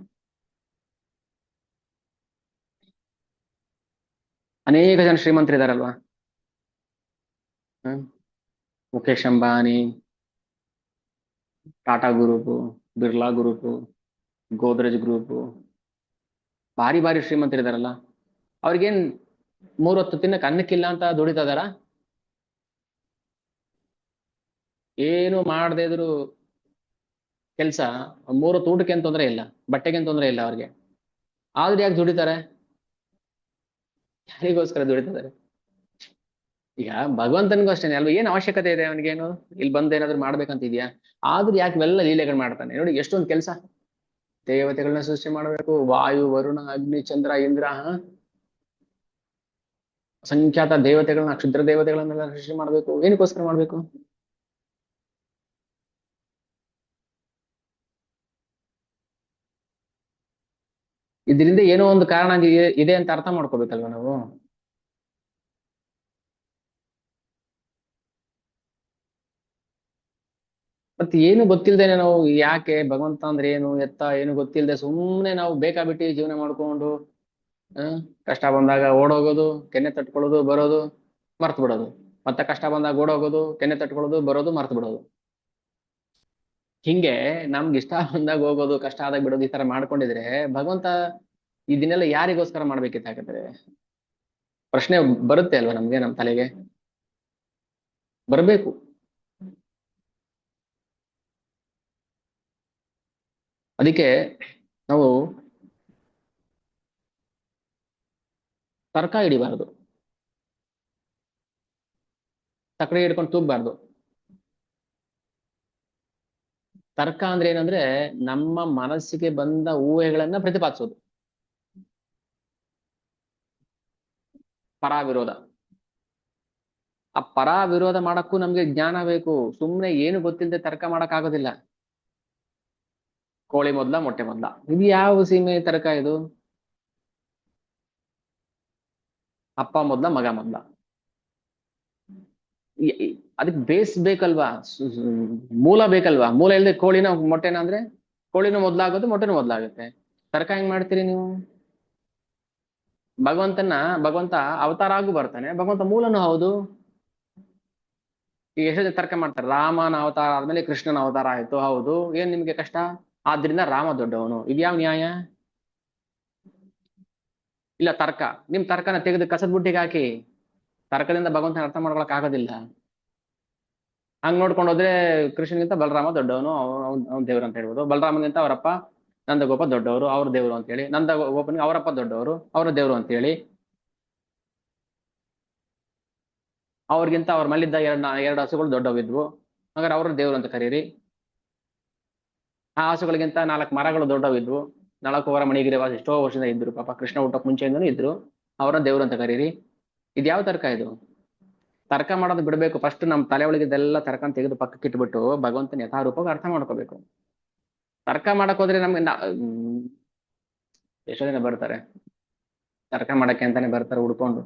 S1: ಅನೇಕ ಜನ ಶ್ರೀಮಂತರಿದಾರಲ್ವಾ? ಹ್ಮ್ Mukesh Ambani, Tata group, Birla group, Godrej group, ಭಾರಿ ಭಾರಿ ಶ್ರೀಮಂತರಿದಾರಲ್ಲ. ಅವ್ರಿಗೇನ್ 3 ಹೊತ್ತು ತಿನ್ನಕ್ಕೆ ಅನ್ನಕ್ಕಿಲ್ಲ ಅಂತ ದುಡಿತಾ ಇದಾರ? ಏನು ಮಾಡದೇ ಇದ್ರು ಕೆಲ್ಸ, 3 ಹೊತ್ತು ಊಟಕ್ಕೆ ಏನ್ ತೊಂದರೆ ಇಲ್ಲ, ಬಟ್ಟೆಗೆ ಏನ್ ತೊಂದರೆ ಇಲ್ಲ ಅವ್ರಿಗೆ. ಆದ್ರೆ ಯಾಕೆ ದುಡಿತಾರೆ? ಯಾರಿಗೋಸ್ಕರ ದುಡಿತಾರೆ? ಈಗ ಭಗವಂತನಿಗೂ ಅಷ್ಟೇನೆ ಅಲ್ವಾ? ಏನ್ ಅವಶ್ಯಕತೆ ಇದೆ ಅವನಿಗೇನು ಇಲ್ಲಿ ಬಂದು ಏನಾದ್ರು ಮಾಡ್ಬೇಕಂತಿದ್ಯಾ? ಆದ್ರೂ ಯಾಕೆ ಇವೆಲ್ಲ ಲೀಲೆಗಳು ಮಾಡ್ತಾನೆ ನೋಡಿ, ಎಷ್ಟೊಂದು ಕೆಲಸ. ದೇವತೆಗಳನ್ನ ಸೃಷ್ಟಿ ಮಾಡ್ಬೇಕು, ವಾಯು ವರುಣ ಅಗ್ನಿ ಚಂದ್ರ ಇಂದ್ರ, ಸಂಖ್ಯಾತ ದೇವತೆಗಳನ್ನ, ಕ್ಷುದ್ರ ದೇವತೆಗಳನ್ನೆಲ್ಲ ಸೃಷ್ಟಿ ಮಾಡ್ಬೇಕು. ಏನಕ್ಕೋಸ್ಕರ ಮಾಡ್ಬೇಕು? ಇದರಿಂದ ಏನೋ ಒಂದು ಕಾರಣ ಇದೆ ಅಂತ ಅರ್ಥ ಮಾಡ್ಕೋಬೇಕಲ್ವಾ ನಾವು? ಮತ್ತೆ ಏನು ಗೊತ್ತಿಲ್ದೇನೆ ನಾವು ಯಾಕೆ ಭಗವಂತ ಅಂದ್ರೆ ಏನು ಎತ್ತ ಏನು ಗೊತ್ತಿಲ್ಲದೆ ಸುಮ್ಮನೆ ನಾವು ಬೇಕಾಬಿಟ್ಟಿ ಜೀವನ ಮಾಡ್ಕೊಂಡು, ಕಷ್ಟ ಬಂದಾಗ ಓಡೋಗೋದು, ಕೆನ್ನೆ ತಟ್ಕೊಳ್ಳೋದು, ಬರೋದು, ಮರ್ತು ಬಿಡೋದು. ಮತ್ತೆ ಕಷ್ಟ ಬಂದಾಗ ಓಡೋಗೋದು, ಕೆನ್ನೆ ತಟ್ಕೊಳ್ಳೋದು, ಬರೋದು, ಮರ್ತು ಬಿಡೋದು. ಹಿಂಗೆ ನಮ್ಗೆ ಇಷ್ಟ ಬಂದಾಗ ಹೋಗೋದು, ಕಷ್ಟ ಆದಾಗ ಬಿಡೋದು, ಈ ತರ ಮಾಡ್ಕೊಂಡಿದ್ರೆ ಭಗವಂತ ಇದನ್ನೆಲ್ಲ ಯಾರಿಗೋಸ್ಕರ ಮಾಡ್ಬೇಕಿತ್ತು ಹಾಗಾದ್ರೆ? ಪ್ರಶ್ನೆ ಬರುತ್ತೆ ಅಲ್ವಾ ನಮ್ಗೆ, ನಮ್ ತಲೆಗೆ ಬರಬೇಕು. ಅದಕ್ಕೆ ನಾವು ತರ್ಕ ಹಿಡಿಬಾರ್ದು, ತಕ್ಕಡಿ ಹಿಡ್ಕೊಂಡು ತೂಗ್ಬಾರ್ದು. ತರ್ಕ ಅಂದ್ರೆ ಏನಂದ್ರೆ ನಮ್ಮ ಮನಸ್ಸಿಗೆ ಬಂದ ಊಹೆಗಳನ್ನ ಪ್ರತಿಪಾದಿಸೋದು. ಪರ ವಿರೋಧ. ಆ ಪರ ವಿರೋಧ ಮಾಡಕ್ಕೂ ನಮ್ಗೆ ಜ್ಞಾನ ಬೇಕು. ಸುಮ್ನೆ ಏನು ಗೊತ್ತಿಲ್ಲದೆ ತರ್ಕ ಮಾಡಕ್ ಆಗೋದಿಲ್ಲ. ಕೋಳಿ ಮೊದ್ಲ ಮೊಟ್ಟೆ ಮೊದ್ಲ, ಇದು ಯಾವ ಸೀಮೆ ತರ್ಕ ಇದು? ಅಪ್ಪ ಮೊದ್ಲ ಮಗ ಮೊದ್ಲ? ಅದಕ್ಕೆ ಬೇಸ್ ಬೇಕಲ್ವಾ, ಮೂಲ ಬೇಕಲ್ವಾ? ಮೂಲ ಇಲ್ಲದೆ ಕೋಳಿನ ಮೊಟ್ಟೆನ ಅಂದ್ರೆ ಕೋಳಿನೂ ಮೊದ್ಲಾಗುತ್ತೆ ಮೊಟ್ಟೆನೂ ಮೊದ್ಲಾಗುತ್ತೆ. ತರ್ಕ ಹೆಂಗ್ ಮಾಡ್ತೀರಿ ನೀವು? ಭಗವಂತ ಅವತಾರ ಆಗು ಬರ್ತಾನೆ, ಭಗವಂತ ಮೂಲನು ಹೌದು. ಈಗ ಎಷ್ಟು ತರ್ಕ ಮಾಡ್ತಾರೆ, ರಾಮನ ಅವತಾರ ಆದ್ಮೇಲೆ ಕೃಷ್ಣನ ಅವತಾರ ಆಯ್ತು, ಹೌದು, ಏನ್ ನಿಮ್ಗೆ ಕಷ್ಟ? ಆದ್ರಿಂದ ರಾಮ ದೊಡ್ಡವನು, ಇದ್ಯಾವ ನ್ಯಾಯ? ಇಲ್ಲ ತರ್ಕ, ನಿಮ್ ತರ್ಕನ ತೆಗೆದು ಕಸದ ಬುಟ್ಟಿಗೆ ಹಾಕಿ. ತರ್ಕದಿಂದ ಭಗವಂತನ ಅರ್ಥ ಮಾಡ್ಕೊಳಕ್ ಆಗೋದಿಲ್ಲ. ಹಂಗ್ ನೋಡ್ಕೊಂಡು ಹೋದ್ರೆ ಕೃಷ್ಣನಿಗಿಂತ ಬಲರಾಮ ದೊಡ್ಡವನು, ಅವ್ನ್ ದೇವ್ರು ಅಂತ ಹೇಳ್ಬೋದು. ಬಲರಾಮನಿಗಿಂತ ಅವರಪ್ಪ ನಂದಗೋಪ ದೊಡ್ಡವರು, ಅವ್ರ ದೇವ್ರು ಅಂತ ಹೇಳಿ. ನಂದಗೋಪನಿಗೆ ಅವರಪ್ಪ ದೊಡ್ಡವರು, ಅವರ ದೇವ್ರು ಅಂತ ಹೇಳಿ. ಅವ್ರಿಗಿಂತ ಅವ್ರ ಮಲ್ಲಿದ್ದ ಎರಡು ಹಸುಗಳು ದೊಡ್ಡವಿದ್ವು, ಹಾಗಾದ್ರೆ ಅವ್ರ ದೇವ್ರು ಅಂತ ಕರೀರಿ. ಆ ಹಸುಗಳಿಗಿಂತ 4 ಮರಗಳು ದೊಡ್ಡವಿದ್ವು, 4 ವರ ಮಣಿಗಿರಿವಾಸ ಎಷ್ಟೋ ವರ್ಷದಿಂದ ಇದ್ರು, ಪಾಪ ಕೃಷ್ಣ ಹುಟ್ಟಕ್ ಮುಂಚೆಯಿಂದನೂ ಇದ್ರು, ಅವರ ದೇವ್ರು ಅಂತ ಕರೀರಿ. ಇದ್ಯಾವ ತರ್ಕ ಇದು? ತರ್ಕ ಮಾಡೋದು ಬಿಡ್ಬೇಕು. ಫಸ್ಟ್ ನಮ್ ತಲೆ ಒಳಗಿದ್ದೆಲ್ಲ ತರ್ಕ ತೆಗೆದು ಪಕ್ಕಕ್ಕೆ ಇಟ್ಬಿಟ್ಟು ಭಗವಂತನ ಯಥಾರೂಪವಾಗಿ ಅರ್ಥ ಮಾಡ್ಕೋಬೇಕು. ತರ್ಕ ಮಾಡಕ್ ಹೋದ್ರೆ ನಮ್ಗೆ ಎಷ್ಟೋ ಜನ ಬರ್ತಾರೆ ತರ್ಕ ಮಾಡಕ್ಕೆ ಅಂತಾನೆ ಬರ್ತಾರೆ ಹುಡ್ಕೊಂಡು.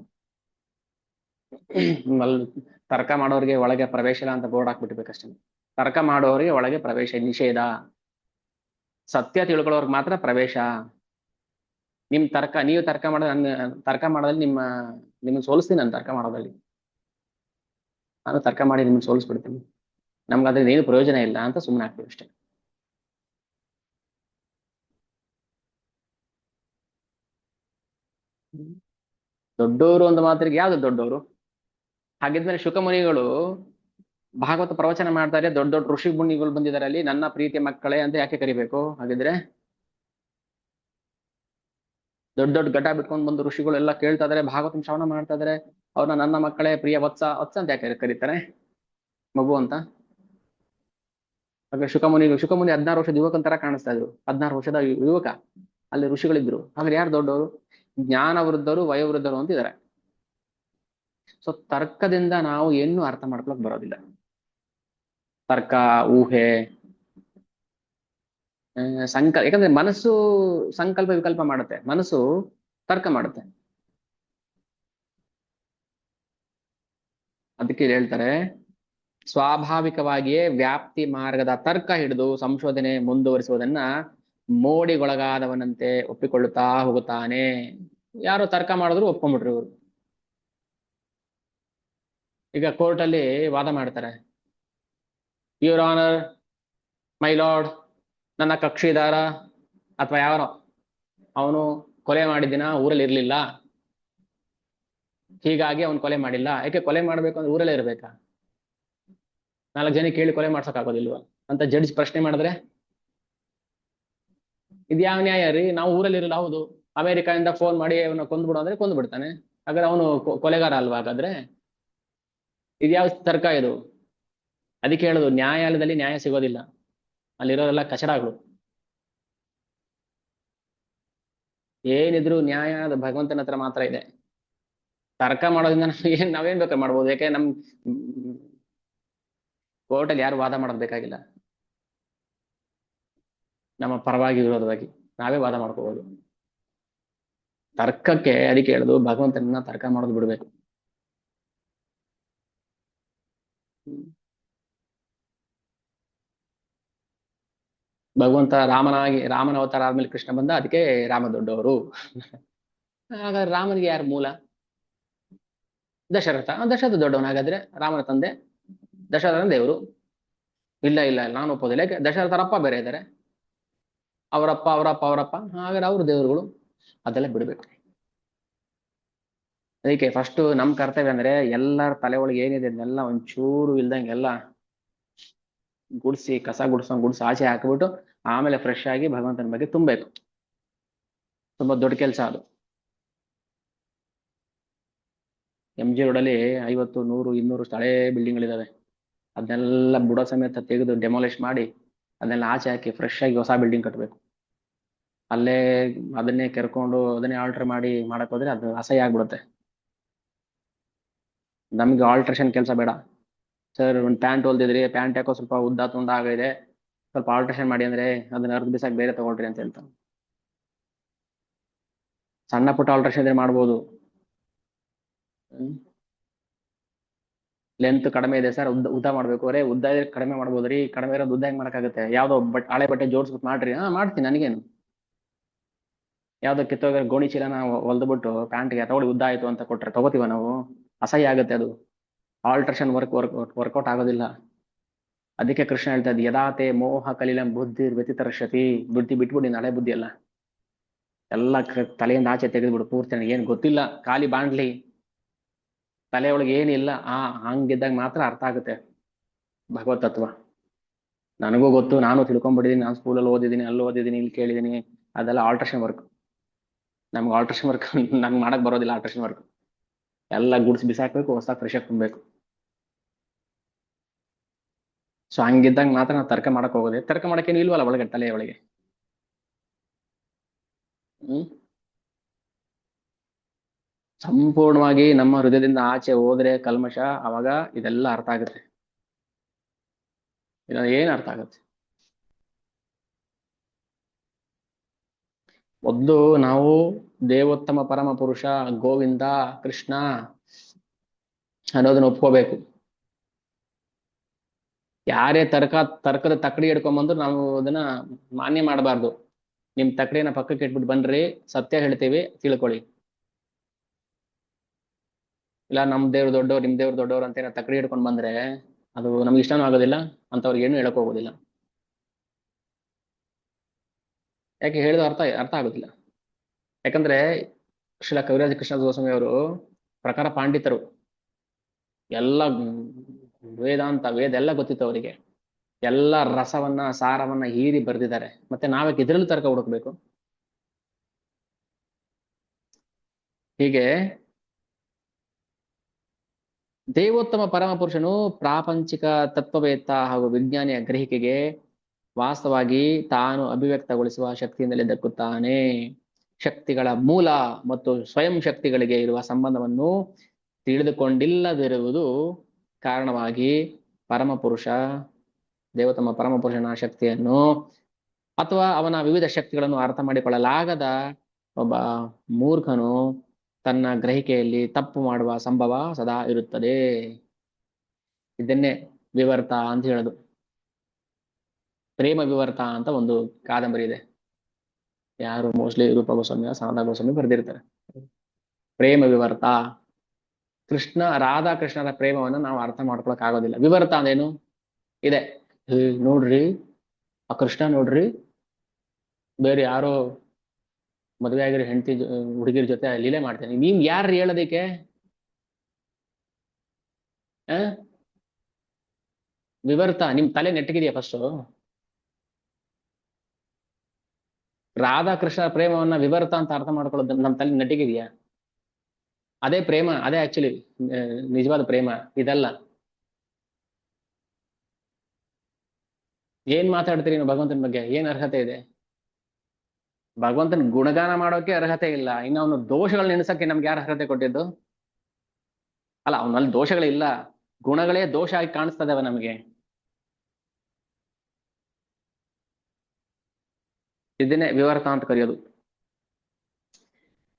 S1: ಅಲ್ಲಿ ತರ್ಕ ಮಾಡೋರಿಗೆ ಒಳಗೆ ಪ್ರವೇಶ ಇಲ್ಲ ಅಂತ ಬೋರ್ಡ್ ಹಾಕ್ಬಿಟ್ಬೇಕಷ್ಟೇ. ತರ್ಕ ಮಾಡೋರಿಗೆ ಒಳಗೆ ಪ್ರವೇಶ ನಿಷೇಧ, ಸತ್ಯ ತಿಳ್ಕೊಳ್ಳೋರ್ಗೆ ಮಾತ್ರ ಪ್ರವೇಶ. ನೀವು ತರ್ಕ ಮಾಡೋದು, ತರ್ಕ ಮಾಡೋದ್ರಲ್ಲಿ ನಿಮ್ಮನ್ನ ಸೋಲಿಸ್ತೀನಿ. ನಾನು ತರ್ಕ ಮಾಡೋದ್ರಲ್ಲಿ ನಾನು ತರ್ಕ ಮಾಡಿ ನಿಮ್ಮನ್ನ ಸೋಲಿಸ್ಬಿಡ್ತೀನಿ. ನಮ್ಗೆ ಅದ್ರಿಂದ ಏನು ಪ್ರಯೋಜನ ಇಲ್ಲ ಅಂತ ಸುಮ್ಮನೆ ಆಗ್ತೀವಿ ಅಷ್ಟೇ. ದೊಡ್ಡವರು ಒಂದು ಮಾತ್ರಿಗೆ ಯಾವ್ದು ದೊಡ್ಡವರು? ಹಾಗಿದ್ಮೇಲೆ ಶುಕಮುನಿಗಳು ಭಾಗವತ ಪ್ರವಚನ ಮಾಡ್ತಾರೆ, ದೊಡ್ಡ ದೊಡ್ಡ ಋಷಿ ಮುನಿಗಳು ಬಂದಿದ್ದಾರೆ ಅಲ್ಲಿ, ನನ್ನ ಪ್ರೀತಿ ಮಕ್ಕಳೇ ಅಂತ ಯಾಕೆ ಕರಿಬೇಕು? ಹಾಗಿದ್ರೆ ದೊಡ್ಡ ದೊಡ್ಡ ಘಟ ಬಿಟ್ಕೊಂಡು ಬಂದು ಋಷಿಗಳು ಎಲ್ಲ ಕೇಳ್ತಾ ಇದಾರೆ, ಭಾಗವತ ಶ್ರವಣ ಮಾಡ್ತಾ ಇದಾರೆ, ಅವ್ರನ್ನ ನನ್ನ ಮಕ್ಕಳೇ, ಪ್ರಿಯ ವತ್ಸ ಅಂತ ಯಾಕೆ ಕರೀತಾರೆ? ಮಗು ಅಂತ. ಹಾಗೆ ಶುಕಮುನಿ 16 ವರ್ಷದ ಯುವಕನ ತರ ಕಾಣಿಸ್ತಾ ಇದ್ರು, 16 ವರ್ಷದ ಯುವಕ. ಅಲ್ಲಿ ಋಷಿಗಳಿದ್ರು. ಹಾಗಾದ್ರೆ ಯಾರು ದೊಡ್ಡವರು? ಜ್ಞಾನ ವೃದ್ಧರು, ವಯೋವೃದ್ಧರು ಅಂತ ಇದಾರೆ. ಸೊ ತರ್ಕದಿಂದ ನಾವು ಏನು ಅರ್ಥ ಮಾಡ್ಕೊಳಕ್ ಬರೋದಿಲ್ಲ. ತರ್ಕ, ಊಹೆ, ಯಾಕಂದ್ರೆ ಮನಸ್ಸು ಸಂಕಲ್ಪ ವಿಕಲ್ಪ ಮಾಡುತ್ತೆ, ಮನಸ್ಸು ತರ್ಕ ಮಾಡುತ್ತೆ. ಅದಕ್ಕೆ ಹೇಳ್ತಾರೆ, ಸ್ವಾಭಾವಿಕವಾಗಿಯೇ ವ್ಯಾಪ್ತಿ ಮಾರ್ಗದ ತರ್ಕ ಹಿಡಿದು ಸಂಶೋಧನೆ ಮುಂದುವರಿಸುವುದನ್ನ ಮೋಡಿಗೊಳಗಾದವನಂತೆ ಒಪ್ಪಿಕೊಳ್ಳುತ್ತಾ ಹೋಗುತ್ತಾನೆ. ಯಾರು ತರ್ಕ ಮಾಡಿದ್ರು ಒಪ್ಕೊಂಡ್ಬಿಟ್ರು ಇವರು. ಈಗ ಕೋರ್ಟಲ್ಲಿ ವಾದ ಮಾಡ್ತಾರೆ, ಯುವರ್ ಆನರ್, ಮೈ ಲಾರ್ಡ್, ನನ್ನ ಕಕ್ಷಿದಾರ ಅಥವಾ ಯಾವನೋ ಅವನು ಕೊಲೆ ಮಾಡಿದಿನ ಊರಲ್ಲಿ ಇರ್ಲಿಲ್ಲ, ಹೀಗಾಗಿ ಅವನು ಕೊಲೆ ಮಾಡಿಲ್ಲ. ಯಾಕೆ ಕೊಲೆ ಮಾಡ್ಬೇಕು ಅಂದ್ರೆ ಊರಲ್ಲೇ ಇರ್ಬೇಕಾ? 4 ಜನ ಕೇಳಿ ಕೊಲೆ ಮಾಡ್ಸಕ್ ಆಗೋದಿಲ್ವಾ ಅಂತ ಜಡ್ಜ್ ಪ್ರಶ್ನೆ ಮಾಡಿದ್ರೆ ಇದ್ಯಾವ ನ್ಯಾಯ ರೀ? ನಾವು ಊರಲ್ಲಿ ಇರಲ್ಲ, ಹೌದು, ಅಮೆರಿಕಾದಿಂದ ಫೋನ್ ಮಾಡಿ ಅವನ ಕೊಂದ್ಬಿಡು ಅಂದ್ರೆ ಕೊಂದು ಬಿಡ್ತಾನೆ, ಹಾಗಾದ್ರೆ ಅವನು ಕೊಲೆಗಾರ ಅಲ್ವಾ? ಹಾಗಾದ್ರೆ ಇದ್ಯಾವ ತರ್ಕ ಇದು? ಅದಕ್ಕೆ ಹೇಳುದು, ನ್ಯಾಯಾಲಯದಲ್ಲಿ ನ್ಯಾಯ ಸಿಗೋದಿಲ್ಲ, ಅಲ್ಲಿರೋರೆಲ್ಲ ಕಚಡಗಳು. ಏನಿದ್ರು ನ್ಯಾಯ ಭಗವಂತನ ಹತ್ರ ಮಾತ್ರ ಇದೆ. ತರ್ಕ ಮಾಡೋದ್ರಿಂದ ನಾವೇನ್ ಬೇಕಾದ್ರೆ ಮಾಡ್ಬೋದು. ಯಾಕೆ ನಮ್ ಕೋರ್ಟಲ್ಲಿ ಯಾರು ವಾದ ಮಾಡೋದ್ ಬೇಕಾಗಿಲ್ಲ, ನಮ್ಮ ಪರವಾಗಿ ವಿರೋಧವಾಗಿ ನಾವೇ ವಾದ ಮಾಡ್ಕೋಬಹುದು. ತರ್ಕಕ್ಕೆ ಅದಕ್ಕೆ ಹೇಳುದು, ಭಗವಂತನ ತರ್ಕ ಮಾಡೋದು ಬಿಡ್ಬೇಕು. ಭಗವಂತ ರಾಮನ ಅವತಾರ ಆದ್ಮೇಲೆ ಕೃಷ್ಣ ಬಂದ, ಅದಕ್ಕೆ ರಾಮ ದೊಡ್ಡವರು. ಹಾಗಾದ್ರೆ ರಾಮನಿಗೆ ಯಾರು ಮೂಲ? ದಶರಥ ದೊಡ್ಡವನ. ಹಾಗಾದ್ರೆ ರಾಮನ ತಂದೆ ದಶರಥನ ದೇವರು? ಇಲ್ಲ ಇಲ್ಲ, ನಾನು ಒಪ್ಪೋದಿಲ್ಲ. ಯಾಕೆ? ದಶರಥರಪ್ಪ ಬೇರೆ ಇದ್ದಾರೆ, ಅವರಪ್ಪ ಅವರಪ್ಪ ಅವರಪ್ಪ, ಹಾಗಾದ್ರೆ ಅವ್ರ ದೇವರುಗಳು. ಅದೆಲ್ಲ ಬಿಡ್ಬೇಕು. ಅದಕ್ಕೆ ಫಸ್ಟ್ ನಮ್ ಕರ್ತವ್ಯ ಅಂದ್ರೆ ಎಲ್ಲರ ತಲೆ ಒಳಗೆ ಏನಿದೆ ಅದನ್ನೆಲ್ಲ ಒಂಚೂರು ಇಲ್ದಂಗೆಲ್ಲ ಗುಡ್ಸಿ, ಕಸ ಗುಡ್ಸಿ ಆಚೆ ಹಾಕ್ಬಿಟ್ಟು ಆಮೇಲೆ ಫ್ರೆಶ್ ಆಗಿ ಭಗವಂತನ ಬಗ್ಗೆ ತುಂಬಬೇಕು. ತುಂಬಾ ದೊಡ್ಡ ಕೆಲಸ ಅದು. MG ರೋಡಲ್ಲಿ 50, 100, 200 ಹಳೆ ಬಿಲ್ಡಿಂಗ್ಗಳಿದಾವೆ. ಅದನ್ನೆಲ್ಲ ಬುಡ ಸಮೇತ ತೆಗೆದು ಡೆಮಾಲಿಷ್ ಮಾಡಿ ಅದನ್ನೆಲ್ಲ ಆಚೆ ಹಾಕಿ ಫ್ರೆಶ್ ಆಗಿ ಹೊಸ ಬಿಲ್ಡಿಂಗ್ ಕಟ್ಟಬೇಕು. ಅಲ್ಲೇ ಅದನ್ನೇ ಕೆರ್ಕೊಂಡು ಅದನ್ನೇ ಆಲ್ಟರ್ ಮಾಡಕ್ ಹೋದ್ರೆ ಅದು ಅಸಹ್ಯ ಆಗ್ಬಿಡುತ್ತೆ. ನಮ್ಗೆ ಆಲ್ಟ್ರೇಷನ್ ಕೆಲಸ ಬೇಡ. ಸರ್ ಒಂದು ಪ್ಯಾಂಟ್ ಹೊಲ್ದಿದ್ರಿ, ಪ್ಯಾಂಟ್ ಯಾಕೋ ಸ್ವಲ್ಪ ಉದ್ದ ತುಂಡ ಆಗಿದೆ, ಸ್ವಲ್ಪ ಆಲ್ಟ್ರೇಷನ್ ಮಾಡಿ ಅಂದ್ರೆ ಅದನ್ನ ಅರ್ಧ ಬಿಸಾಕ್ ಬೇರೆ ತಗೊಳ್ರಿ ಅಂತ ಹೇಳ್ತಾನೆ. ಸಣ್ಣ ಪುಟ್ಟ ಆಲ್ಟ್ರೇಷನ್ ಇದ್ರೆ ಮಾಡ್ಬೋದು. ಲೆಂತ್ ಕಡಿಮೆ ಇದೆ ಸರ್, ಉದ್ದ ಮಾಡ್ಬೇಕು, ಅರೆ ಉದ್ದ ಇದ್ರೆ ಕಡಿಮೆ ಮಾಡ್ಬೋದ್ರಿ, ಕಡಿಮೆ ಇರೋದು ಉದ್ದ ಹೆಂಗ್ ಮಾಡಕ್ಕಾಗತ್ತೆ, ಯಾವ್ದೋ ಹಳೆ ಬಟ್ಟೆ ಜೋಡಿಸ್ಬಿಟ್ಟು ಮಾಡ್ರಿ, ಮಾಡ್ತೀನಿ, ನನಗೇನು. ಯಾವ್ದೋ ಕಿತ್ತೋಗಿರೋ ಗೋಣಿ ಚೀಲನ ಹೊಲ್ದ್ಬಿಟ್ಟು ಪ್ಯಾಂಟ್ಗೆ ತಗೊಳ್ಳಿ ಉದ್ದ ಆಯ್ತು ಅಂತ ಕೊಟ್ರೆ ತಗೋತೀವ ನಾವು? ಅಸಹ್ಯ ಆಗುತ್ತೆ ಅದು. ಆಲ್ಟ್ರೇಷನ್ ವರ್ಕೌಟ್ ಆಗೋದಿಲ್ಲ. ಅದಕ್ಕೆ ಕೃಷ್ಣ ಹೇಳ್ತಾ ಇದ್ದ, ಯದಾತೆ ಮೋಹ ಕಲಿಲಂ ಬುದ್ಧಿ ವ್ಯತಿತರಶತಿ. ಬುದ್ಧಿ ಬಿಟ್ಬಿಡಿ, ಹಳೆ ಬುದ್ಧಿ ಎಲ್ಲ ತಲೆಯಿಂದ ಆಚೆ ತೆಗೆದ್ಬಿಡು ಪೂರ್ತಿ. ಏನ್ ಗೊತ್ತಿಲ್ಲ, ಖಾಲಿ ಬಾಂಡ್ಲಿ, ತಲೆಯೊಳಗೆ ಏನಿಲ್ಲ, ಹಂಗಿದ್ದಾಗ ಮಾತ್ರ ಅರ್ಥ ಆಗುತ್ತೆ ಭಗವತ್ ತತ್ವ. ನನಗೂ ಗೊತ್ತು, ನಾನು ತಿಳ್ಕೊಂಡ್ಬಿಟ್ಟಿದ್ದೀನಿ, ನಾನು ಸ್ಕೂಲಲ್ಲಿ ಓದಿದ್ದೀನಿ, ಅಲ್ಲಿ ಓದಿದ್ದೀನಿ, ಇಲ್ಲಿ ಕೇಳಿದ್ದೀನಿ, ಅದೆಲ್ಲ ಆಲ್ಟ್ರೇಷನ್ ವರ್ಕ್. ನಮ್ಗೆ ಆಲ್ಟ್ರೇಷನ್ ವರ್ಕ್ ನನ್ಗೆ ಮಾಡಕ್ ಬರೋದಿಲ್ಲ. ಆಲ್ಟ್ರೇಷನ್ ವರ್ಕ್ ಎಲ್ಲ ಗುಡ್ಸ್ ಬಿಸಾಕ್ಬೇಕು, ಹೊಸ ಫ್ರೆಶ್ ಆಗಿ ತುಂಬಬೇಕು. ಸೊ ಹಂಗಿದ್ದಂಗೆ ಮಾತ್ರ ನಾವು ತರ್ಕ ಮಾಡಕ್ ಹೋಗೋದೆ. ತರ್ಕ ಮಾಡಕ್ಕೇನು ಇಲ್ವಲ್ಲ ಒಳಗೆ, ತಲೆಯ ಒಳಗೆ. ಹ್ಮ್ ಸಂಪೂರ್ಣವಾಗಿ ನಮ್ಮ ಹೃದಯದಿಂದ ಆಚೆ ಹೋದ್ರೆ ಕಲ್ಮಶ, ಅವಾಗ ಇದೆಲ್ಲ ಅರ್ಥ ಆಗುತ್ತೆ. ಏನ್ ಅರ್ಥ ಆಗುತ್ತೆ? ಮೊದ್ಲು ನಾವು ದೇವೋತ್ತಮ ಪರಮ ಪುರುಷ ಗೋವಿಂದ ಕೃಷ್ಣ ಅನ್ನೋದನ್ನ ಒಪ್ಕೋಬೇಕು. ಯಾರೇ ತರ್ಕದ ತಕ್ಕಡಿ ಹಿಡ್ಕೊಂಬಂದ್ರು ನಾವು ಅದನ್ನ ಮಾನ್ಯ ಮಾಡಬಾರ್ದು. ನಿಮ್ ತಕ್ಕಡಿನ ಪಕ್ಕಕ್ಕೆ ಇಟ್ಬಿಟ್ಟು ಬನ್ರಿ, ಸತ್ಯ ಹೇಳ್ತೀವಿ ತಿಳ್ಕೊಳ್ಳಿ. ಇಲ್ಲ ನಮ್ ದೇವ್ರು ದೊಡ್ಡವ್ರು, ನಿಮ್ ದೇವ್ರು ದೊಡ್ಡವ್ರು ಅಂತ ಏನೋ ತಕ್ಕಡಿ ಹಿಡ್ಕೊಂಡು ಬಂದ್ರೆ ಅದು ನಮ್ಗೆ ಇಷ್ಟನೂ ಆಗೋದಿಲ್ಲ, ಅಂತವ್ರಿಗೆ ಏನು ಹೇಳಕ್ ಹೋಗೋದಿಲ್ಲ. ಯಾಕೆ ಹೇಳಿದ ಅರ್ಥ ಅರ್ಥ ಆಗೋದಿಲ್ಲ. ಯಾಕಂದ್ರೆ ಶ್ರೀಲ ಕವಿರಾಜ ಕೃಷ್ಣ ಗೋಸ್ವಾಮಿ ಅವರು ಪ್ರಕಾರ ಪಾಂಡಿತರು, ಎಲ್ಲ ವೇದ ಎಲ್ಲ ಗೊತ್ತಿತ್ತು ಅವರಿಗೆ, ಎಲ್ಲ ರಸವನ್ನ ಸಾರವನ್ನ ಹೀರಿ ಬರೆದಿದ್ದಾರೆ. ಮತ್ತೆ ನಾವಕ್ಕೆ ಇದ್ರಲ್ಲಿ ತರ್ಕ ಹುಡುಕ್ಬೇಕು? ಹೀಗೆ ದೇವೋತ್ತಮ ಪರಮ ಪುರುಷನು ಪ್ರಾಪಂಚಿಕ ತತ್ವವೇತ್ತ ಹಾಗೂ ವಿಜ್ಞಾನಿಯ ಗ್ರಹಿಕೆಗೆ ವಾಸ್ತವವಾಗಿ ತಾನು ಅಭಿವ್ಯಕ್ತಗೊಳಿಸುವ ಶಕ್ತಿಯಿಂದಲೇ ದಕ್ಕುತ್ತಾನೆ. ಶಕ್ತಿಗಳ ಮೂಲ ಮತ್ತು ಸ್ವಯಂ ಶಕ್ತಿಗಳಿಗೆ ಇರುವ ಸಂಬಂಧವನ್ನು ತಿಳಿದುಕೊಂಡಿಲ್ಲದಿರುವುದು ಕಾರಣವಾಗಿ ಪರಮಪುರುಷ, ದೇವೋತ್ತಮ ಪರಮಪುರುಷನ ಶಕ್ತಿಯನ್ನು ಅಥವಾ ಅವನ ವಿವಿಧ ಶಕ್ತಿಗಳನ್ನು ಅರ್ಥ ಮಾಡಿಕೊಳ್ಳಲಾಗದ ಒಬ್ಬ ಮೂರ್ಖನು ತನ್ನ ಗ್ರಹಿಕೆಯಲ್ಲಿ ತಪ್ಪು ಮಾಡುವ ಸಂಭವ ಸದಾ ಇರುತ್ತದೆ. ಇದನ್ನೇ ವಿವರ್ತ ಅಂತ ಹೇಳೋದು. ಪ್ರೇಮ ವಿವರ್ತ ಅಂತ ಒಂದು ಕಾದಂಬರಿ ಇದೆ. ಯಾರು ಮೋಸ್ಟ್ಲಿ ರೂಪ ಗೋಸ್ವಾಮಿ ಸನದ ಗೋಸ್ವಾಮಿ ಬರೆದಿರ್ತಾರೆ. ಪ್ರೇಮ ವಿವರ್ತ. ರಾಧಾಕೃಷ್ಣರ ಪ್ರೇಮವನ್ನು ನಾವು ಅರ್ಥ ಮಾಡ್ಕೊಳಕ್ ಆಗೋದಿಲ್ಲ. ವಿವರ್ತ ಅಂದೇನು ಇದೆ, ನೋಡ್ರಿ ಆ ಕೃಷ್ಣ ನೋಡ್ರಿ ಬೇರೆ ಯಾರೋ ಮದುವೆ ಆಗಿರೋ ಹೆಂಡತಿ ಹುಡುಗಿರ ಜೊತೆ ಲೀಲೆ ಮಾಡ್ತೇನೆ, ನೀವ್ ಯಾರು ಹೇಳೋದಕ್ಕೆ? ವಿವರ್ತ. ನಿಮ್ ತಲೆ ನೆಟ್ಟಗಿದೆಯಾ ಫಸ್ಟ್? ರಾಧಾಕೃಷ್ಣ ಪ್ರೇಮವನ್ನ ವಿವರ್ತ ಅಂತ ಅರ್ಥ ಮಾಡ್ಕೊಳ್ಳೋದು ನಮ್ ತಲೆ ನೆಟ್ಟಿಗಿದೆಯಾ? ಅದೇ ಪ್ರೇಮ, ಅದೇ ಆಕ್ಚುಲಿ ನಿಜವಾದ ಪ್ರೇಮ, ಇದಲ್ಲ. ಏನ್ ಮಾತಾಡ್ತೀರಿ ನೀವು ಭಗವಂತನ ಬಗ್ಗೆ? ಏನ್ ಅರ್ಹತೆ ಇದೆ? ಭಗವಂತನ ಗುಣಗಾನ ಮಾಡೋಕೆ ಅರ್ಹತೆ ಇಲ್ಲ, ಇನ್ನು ಅವನು ದೋಷಗಳನ್ನ ನೆನೆಸಕ್ಕೆ ನಮ್ಗೆ ಯಾರು ಅರ್ಹತೆ ಕೊಟ್ಟಿದ್ದು? ಅಲ್ಲ, ಅವನಲ್ಲಿ ದೋಷಗಳಿಲ್ಲ, ಗುಣಗಳೇ ದೋಷ ಆಗಿ ಕಾಣಿಸ್ತದವ ನಮಗೆ. ಇದನ್ನೇ ವಿವರ್ತ ಅಂತ ಕರೆಯೋದು.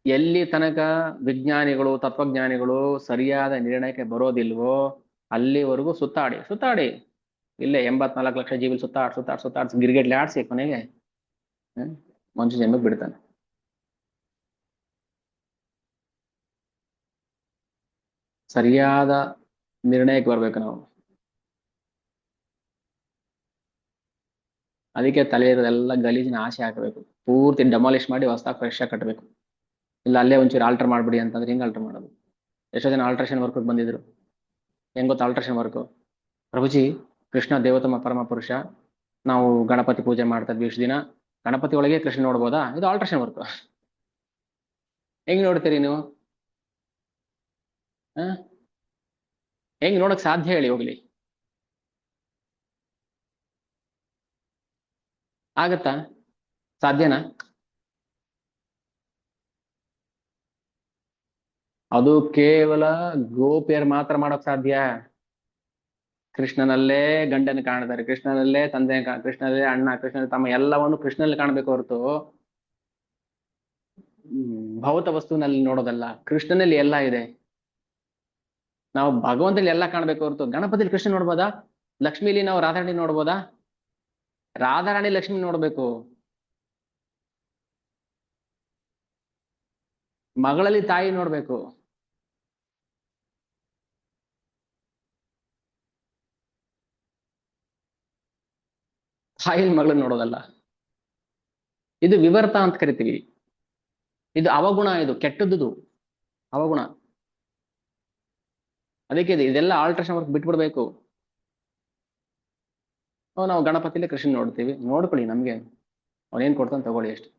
S1: ಎಲ್ಲಿ ತನಕ ವಿಜ್ಞಾನಿಗಳು ತತ್ವಜ್ಞಾನಿಗಳು ಸರಿಯಾದ ನಿರ್ಣಯಕ್ಕೆ ಬರೋದಿಲ್ವೋ ಅಲ್ಲಿವರೆಗೂ ಸುತ್ತಾಡಿ ಇಲ್ಲೇ 84 ಲಕ್ಷ ಜೀವಿಲ್ ಸುತ್ತಾಡ್ಸಿ ಗಿರಿಗೆಟ್ಲೆ ಆಡ್ಸಿ ಕೊನೆಗೆ ಮನುಷ್ಯ ಜನ್ಮಕ್ಕೆ ಬಿಡ್ತಾನೆ. ಸರಿಯಾದ ನಿರ್ಣಯಕ್ಕೆ ಬರ್ಬೇಕು ನಾವು. ಅದಕ್ಕೆ ತಲೆ ಇರೋದೆಲ್ಲ ಗಲೀಜಿನ ಆಸೆ ಹಾಕಬೇಕು, ಪೂರ್ತಿ ಡೆಮಾಲಿಷ್ ಮಾಡಿ ಹೊಸದಾಗಿ ಫ್ರೆಶ್ ಆಗಿ ಕಟ್ಟಬೇಕು. ಇಲ್ಲ ಅಲ್ಲೇ ಒಂಚೂರು ಆಲ್ಟರ್ ಮಾಡ್ಬಿಡಿ ಅಂತಂದ್ರೆ ಹಿಂಗೆ ಆಲ್ಟರ್ ಮಾಡೋದು? ಎಷ್ಟೋ ಜನ ಆಲ್ಟ್ರೇಷನ್ ವರ್ಕ್ ಬಂದಿದ್ರು. ಹೆಂಗ್ ಗೊತ್ತಾ ಆಲ್ಟ್ರೇಷನ್ ವರ್ಕ್? ಪ್ರಭುಜಿ, ಕೃಷ್ಣ ದೇವೋತ್ತಮ ಪರಮ ಪುರುಷ, ನಾವು ಗಣಪತಿ ಪೂಜೆ ಮಾಡ್ತಾ ಇದ್ವಿ ಇಷ್ಟು ದಿನ, ಗಣಪತಿ ಒಳಗೆ ಕೃಷ್ಣ ನೋಡ್ಬೋದಾ? ಇದು ಆಲ್ಟ್ರೇಷನ್ ವರ್ಕ್. ಹೆಂಗ್ ನೋಡ್ತೀರಿ ನೀವು? ಹೆಂಗ್ ನೋಡಕ್ ಸಾಧ್ಯ ಹೇಳಿ ಹೋಗ್ಲಿ? ಆಗತ್ತಾ? ಸಾಧ್ಯನಾ? ಅದು ಕೇವಲ ಗೋಪಿಯರು ಮಾತ್ರ ಮಾಡೋಕ್ ಸಾಧ್ಯ. ಕೃಷ್ಣನಲ್ಲೇ ಗಂಡನ ಕಾಣ್ತಾರೆ, ಕೃಷ್ಣನಲ್ಲೇ ತಂದೆ, ಕೃಷ್ಣನಲ್ಲೇ ಅಣ್ಣ, ಕೃಷ್ಣನಲ್ಲಿ ತಮ್ಮ, ಎಲ್ಲವನ್ನು ಕೃಷ್ಣನಲ್ಲಿ ಕಾಣ್ಬೇಕು ಹೊರತು ಭೌತ ವಸ್ತುವಿನಲ್ಲಿ ನೋಡೋದಲ್ಲ. ಕೃಷ್ಣನಲ್ಲಿ ಎಲ್ಲ ಇದೆ. ನಾವು ಭಗವಂತನಲ್ಲಿ ಎಲ್ಲ ಕಾಣ್ಬೇಕು ಹೊರತು ಗಣಪತಿಲಿ ಕೃಷ್ಣ ನೋಡ್ಬೋದಾ? ಲಕ್ಷ್ಮೀಲಿ ನಾವು ರಾಧಾರಾಣಿ ನೋಡ್ಬೋದಾ? ರಾಧಾರಾಣಿ ಲಕ್ಷ್ಮಿ ನೋಡ್ಬೇಕು. ಮಗಳಲ್ಲಿ ತಾಯಿ ನೋಡ್ಬೇಕು. ತಾಯಿಲ್ ಮಗಳನ್ನ ನೋಡೋದಲ್ಲ. ಇದು ವಿವರ್ತ ಅಂತ ಕರಿತೀವಿ. ಇದು ಅವಗುಣ, ಇದು ಕೆಟ್ಟದ್ದು, ಅವಗುಣ. ಅದಕ್ಕೆ ಇದೆಲ್ಲ ಆಲ್ಟ್ರೇಷನ್ ವರ್ಕ್ ಬಿಟ್ಬಿಡ್ಬೇಕು. ನಾವು ಗಣಪತಿಲಿ ಕೃಷ್ಣ ನೋಡ್ತೀವಿ, ನೋಡ್ಕೊಳ್ಳಿ, ನಮ್ಗೆ ಅವನೇನ್ ಕೊಡ್ತಾನೆ ತಗೊಳ್ಳಿ ಅಷ್ಟು.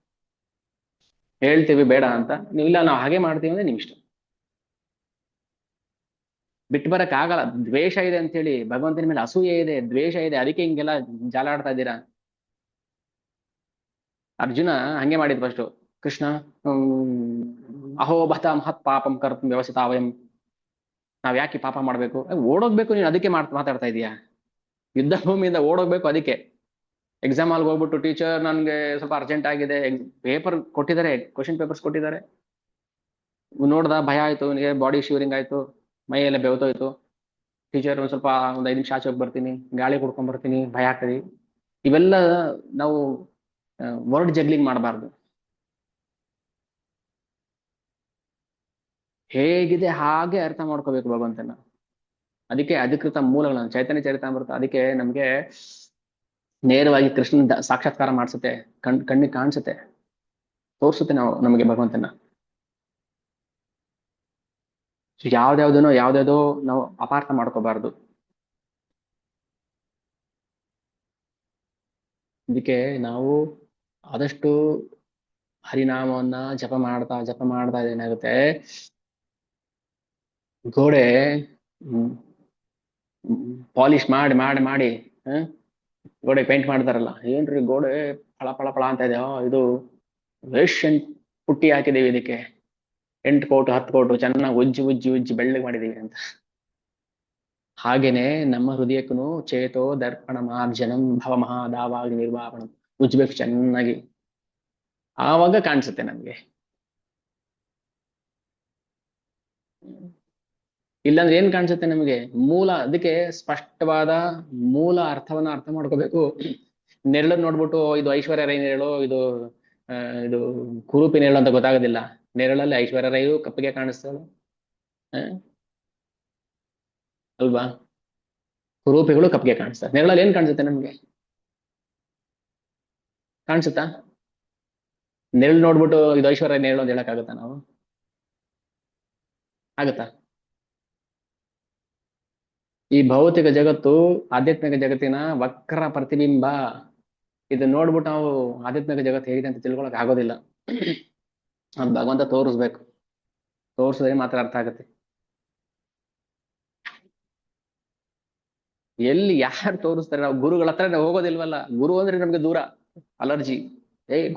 S1: ಹೇಳ್ತೀವಿ ಬೇಡ ಅಂತ, ನೀವು ಇಲ್ಲ ನಾವು ಹಾಗೆ ಮಾಡ್ತೀವಿ ಅಂದ್ರೆ ನಿಮ್ ಇಷ್ಟ. ಬಿಟ್ಟು ಬರಕ್ ಆಗಲ್ಲ. ದ್ವೇಷ ಇದೆ ಅಂತ ಹೇಳಿ, ಭಗವಂತನ ಮೇಲೆ ಅಸೂಯೆ ಇದೆ, ದ್ವೇಷ ಇದೆ, ಅದಕ್ಕೆ ಹಿಂಗೆಲ್ಲ ಜಾಲಾಡ್ತಾ ಇದ್ದೀರಾ. ಅರ್ಜುನ ಹಂಗೆ ಮಾಡಿದ್ ಫಸ್ಟು. ಕೃಷ್ಣ ಅಹೋಬತ ಮಹತ್ ಪಾಪಂ ಕರ್ತ ವ್ಯವಸ್ಥಿತ ವಯಂ. ನಾವ್ ಯಾಕೆ ಪಾಪ ಮಾಡ್ಬೇಕು? ಓಡೋಗ್ಬೇಕು ನೀನು, ಅದಕ್ಕೆ ಮಾತಾಡ್ತಾ ಇದೀಯಾ? ಯುದ್ಧ ಭೂಮಿಯಿಂದ ಓಡೋಗ್ಬೇಕು. ಅದಕ್ಕೆ ಎಕ್ಸಾಮ್ ಹಾಲ್ಗೆ ಹೋಗ್ಬಿಟ್ಟು ಟೀಚರ್ ನನ್ಗೆ ಸ್ವಲ್ಪ ಅರ್ಜೆಂಟ್ ಆಗಿದೆ, ಪೇಪರ್ ಕೊಟ್ಟಿದ್ದಾರೆ, ಕ್ವಶನ್ ಪೇಪರ್ಸ್ ಕೊಟ್ಟಿದ್ದಾರೆ, ನೋಡ್ದ ಭಯ ಆಯ್ತು, ನಿನಗೆ ಬಾಡಿ ಶಿವರಿಂಗ್ ಆಯ್ತು, ಮೈ ಎಲ್ಲ ಬೆವತೋಯ್ತು. ಟೀಚರ್ ಸ್ವಲ್ಪ ಒಂದ್ 5 ನಿಮಿಷ ಆಚೆ ಹೋಗಿ ಬರ್ತೀನಿ, ಗಾಳಿ ಕುಡ್ಕೊಂಡ್ ಬರ್ತೀನಿ, ಭಯ ಆಗ್ತದೆ. ಇವೆಲ್ಲ ನಾವು ವರ್ಡ್ ಜಗ್ಲಿಂಗ್ ಮಾಡಬಾರ್ದು. ಹೇಗಿದೆ ಹಾಗೆ ಅರ್ಥ ಮಾಡ್ಕೋಬೇಕು ಭಗವಂತನ. ಅದಕ್ಕೆ ಅಧಿಕೃತ ಮೂಲಗಳನ್ನು ಚೈತನ್ಯ ಚರಿತಾಮೃತ ಅದಕ್ಕೆ ನಮ್ಗೆ ನೇರವಾಗಿ ಕೃಷ್ಣನ ಸಾಕ್ಷಾತ್ಕಾರ ಮಾಡಿಸುತ್ತೆ, ಕಣ್ಣಿಗೆ ಕಾಣಿಸುತ್ತೆ, ತೋರಿಸುತ್ತೆ ನಾವು ನಮಗೆ ಭಗವಂತನ. ಯಾವ್ದಾವ್ದೋ ನಾವು ಅಪಾರ್ಥ ಮಾಡ್ಕೋಬಾರ್ದು. ಇದಕ್ಕೆ ನಾವು ಆದಷ್ಟು ಹರಿನಾಮವನ್ನ ಜಪ ಮಾಡ್ತಾ ಏನಾಗುತ್ತೆ, ಗೋಡೆ ಪಾಲಿಶ್ ಮಾಡಿ ಮಾಡಿ ಮಾಡಿ ಗೋಡೆ ಪೇಂಟ್ ಮಾಡ್ತಾರಲ್ಲ, ಏನ್ರಿ ಗೋಡೆ ಫಳ ಫಳ ಫಳ ಅಂತ ಇದೆ, ಇದು ಏಷ್ಯನ್ ಪುಟ್ಟಿ ಹಾಕಿದೀವಿ ಇದಕ್ಕೆ, 8 ಕೋಟು 10 ಕೋಟು ಚೆನ್ನಾಗಿ ಉಜ್ಜಿ ಉಜ್ಜಿ ಉಜ್ಜಿ ಬೆಳ್ಳಗೆ ಮಾಡಿದೀವಿ ಅಂತ. ಹಾಗೇನೆ ನಮ್ಮ ಹೃದಯಕ್ಕೂ ಚೇತೋ ದರ್ಪಣ ಮಾರ್ಜನಂ ಭವ ಮಹಾದಾವಾಗಿ ನಿರ್ವಾಪಣಂ ಉಜ್ಬೇಕು ಚೆನ್ನಾಗಿ, ಆವಾಗ ಕಾಣಿಸುತ್ತೆ ನಮ್ಗೆ. ಇಲ್ಲಾಂದ್ರೆ ಏನ್ ಕಾಣಿಸುತ್ತೆ ನಮಗೆ? ಮೂಲ. ಅದಕ್ಕೆ ಸ್ಪಷ್ಟವಾದ ಮೂಲ ಅರ್ಥವನ್ನ ಅರ್ಥ ಮಾಡ್ಕೋಬೇಕು. ನೆರಳನ್ನ ನೋಡ್ಬಿಟ್ಟು ಇದು ಐಶ್ವರ್ಯ ರೈ ನೆರಳು, ಇದು ಕುರೂಪಿ ನೆರಳು ಅಂತ ಗೊತ್ತಾಗೋದಿಲ್ಲ. ನೆರಳಲ್ಲಿ ಐಶ್ವರ್ಯ ರೈಯು ಕಪ್ಪಿಗೆ ಕಾಣಿಸ್ತಾಳು ಅಲ್ವಾ? ಕುರೂಪಿಗಳು ಕಪ್ಪಿಗೆ ಕಾಣಿಸ್ತಾರೆ. ನೆರಳಲ್ಲಿ ಏನ್ ಕಾಣಿಸುತ್ತೆ ನಮ್ಗೆ? ಕಾಣಿಸುತ್ತಾ? ನೆರಳು ನೋಡ್ಬಿಟ್ಟು ಇದು ಐಶ್ವರ್ಯ ನೆರಳು ಅಂತ ಹೇಳಕ್ಕಾಗತ್ತಾ ನಾವು? ಆಗತ್ತಾ? ಈ ಭೌತಿಕ ಜಗತ್ತು ಆಧ್ಯಾತ್ಮಿಕ ಜಗತ್ತಿನ ವಕ್ರ ಪ್ರತಿಬಿಂಬ. ಇದನ್ನ ನೋಡ್ಬಿಟ್ಟು ನಾವು ಆಧ್ಯಾತ್ಮಿಕ ಜಗತ್ತು ಹೇಗಿದೆ ಅಂತ ತಿಳ್ಕೊಳಕ್ ಆಗೋದಿಲ್ಲ. ಅದು ಭಗವಂತ ತೋರಿಸ್ಬೇಕು, ತೋರಿಸಿದ್ರೆ ಮಾತ್ರ ಅರ್ಥ ಆಗುತ್ತೆ. ಎಲ್ಲಿ ಯಾರು ತೋರಿಸ್ತಾರೆ? ನಾವು ಗುರುಗಳ ಹತ್ರ ನಾವು ಹೋಗೋದಿಲ್ವಲ್ಲ. ಗುರು ಅಂದ್ರೆ ನಮ್ಗೆ ದೂರ, ಅಲರ್ಜಿ.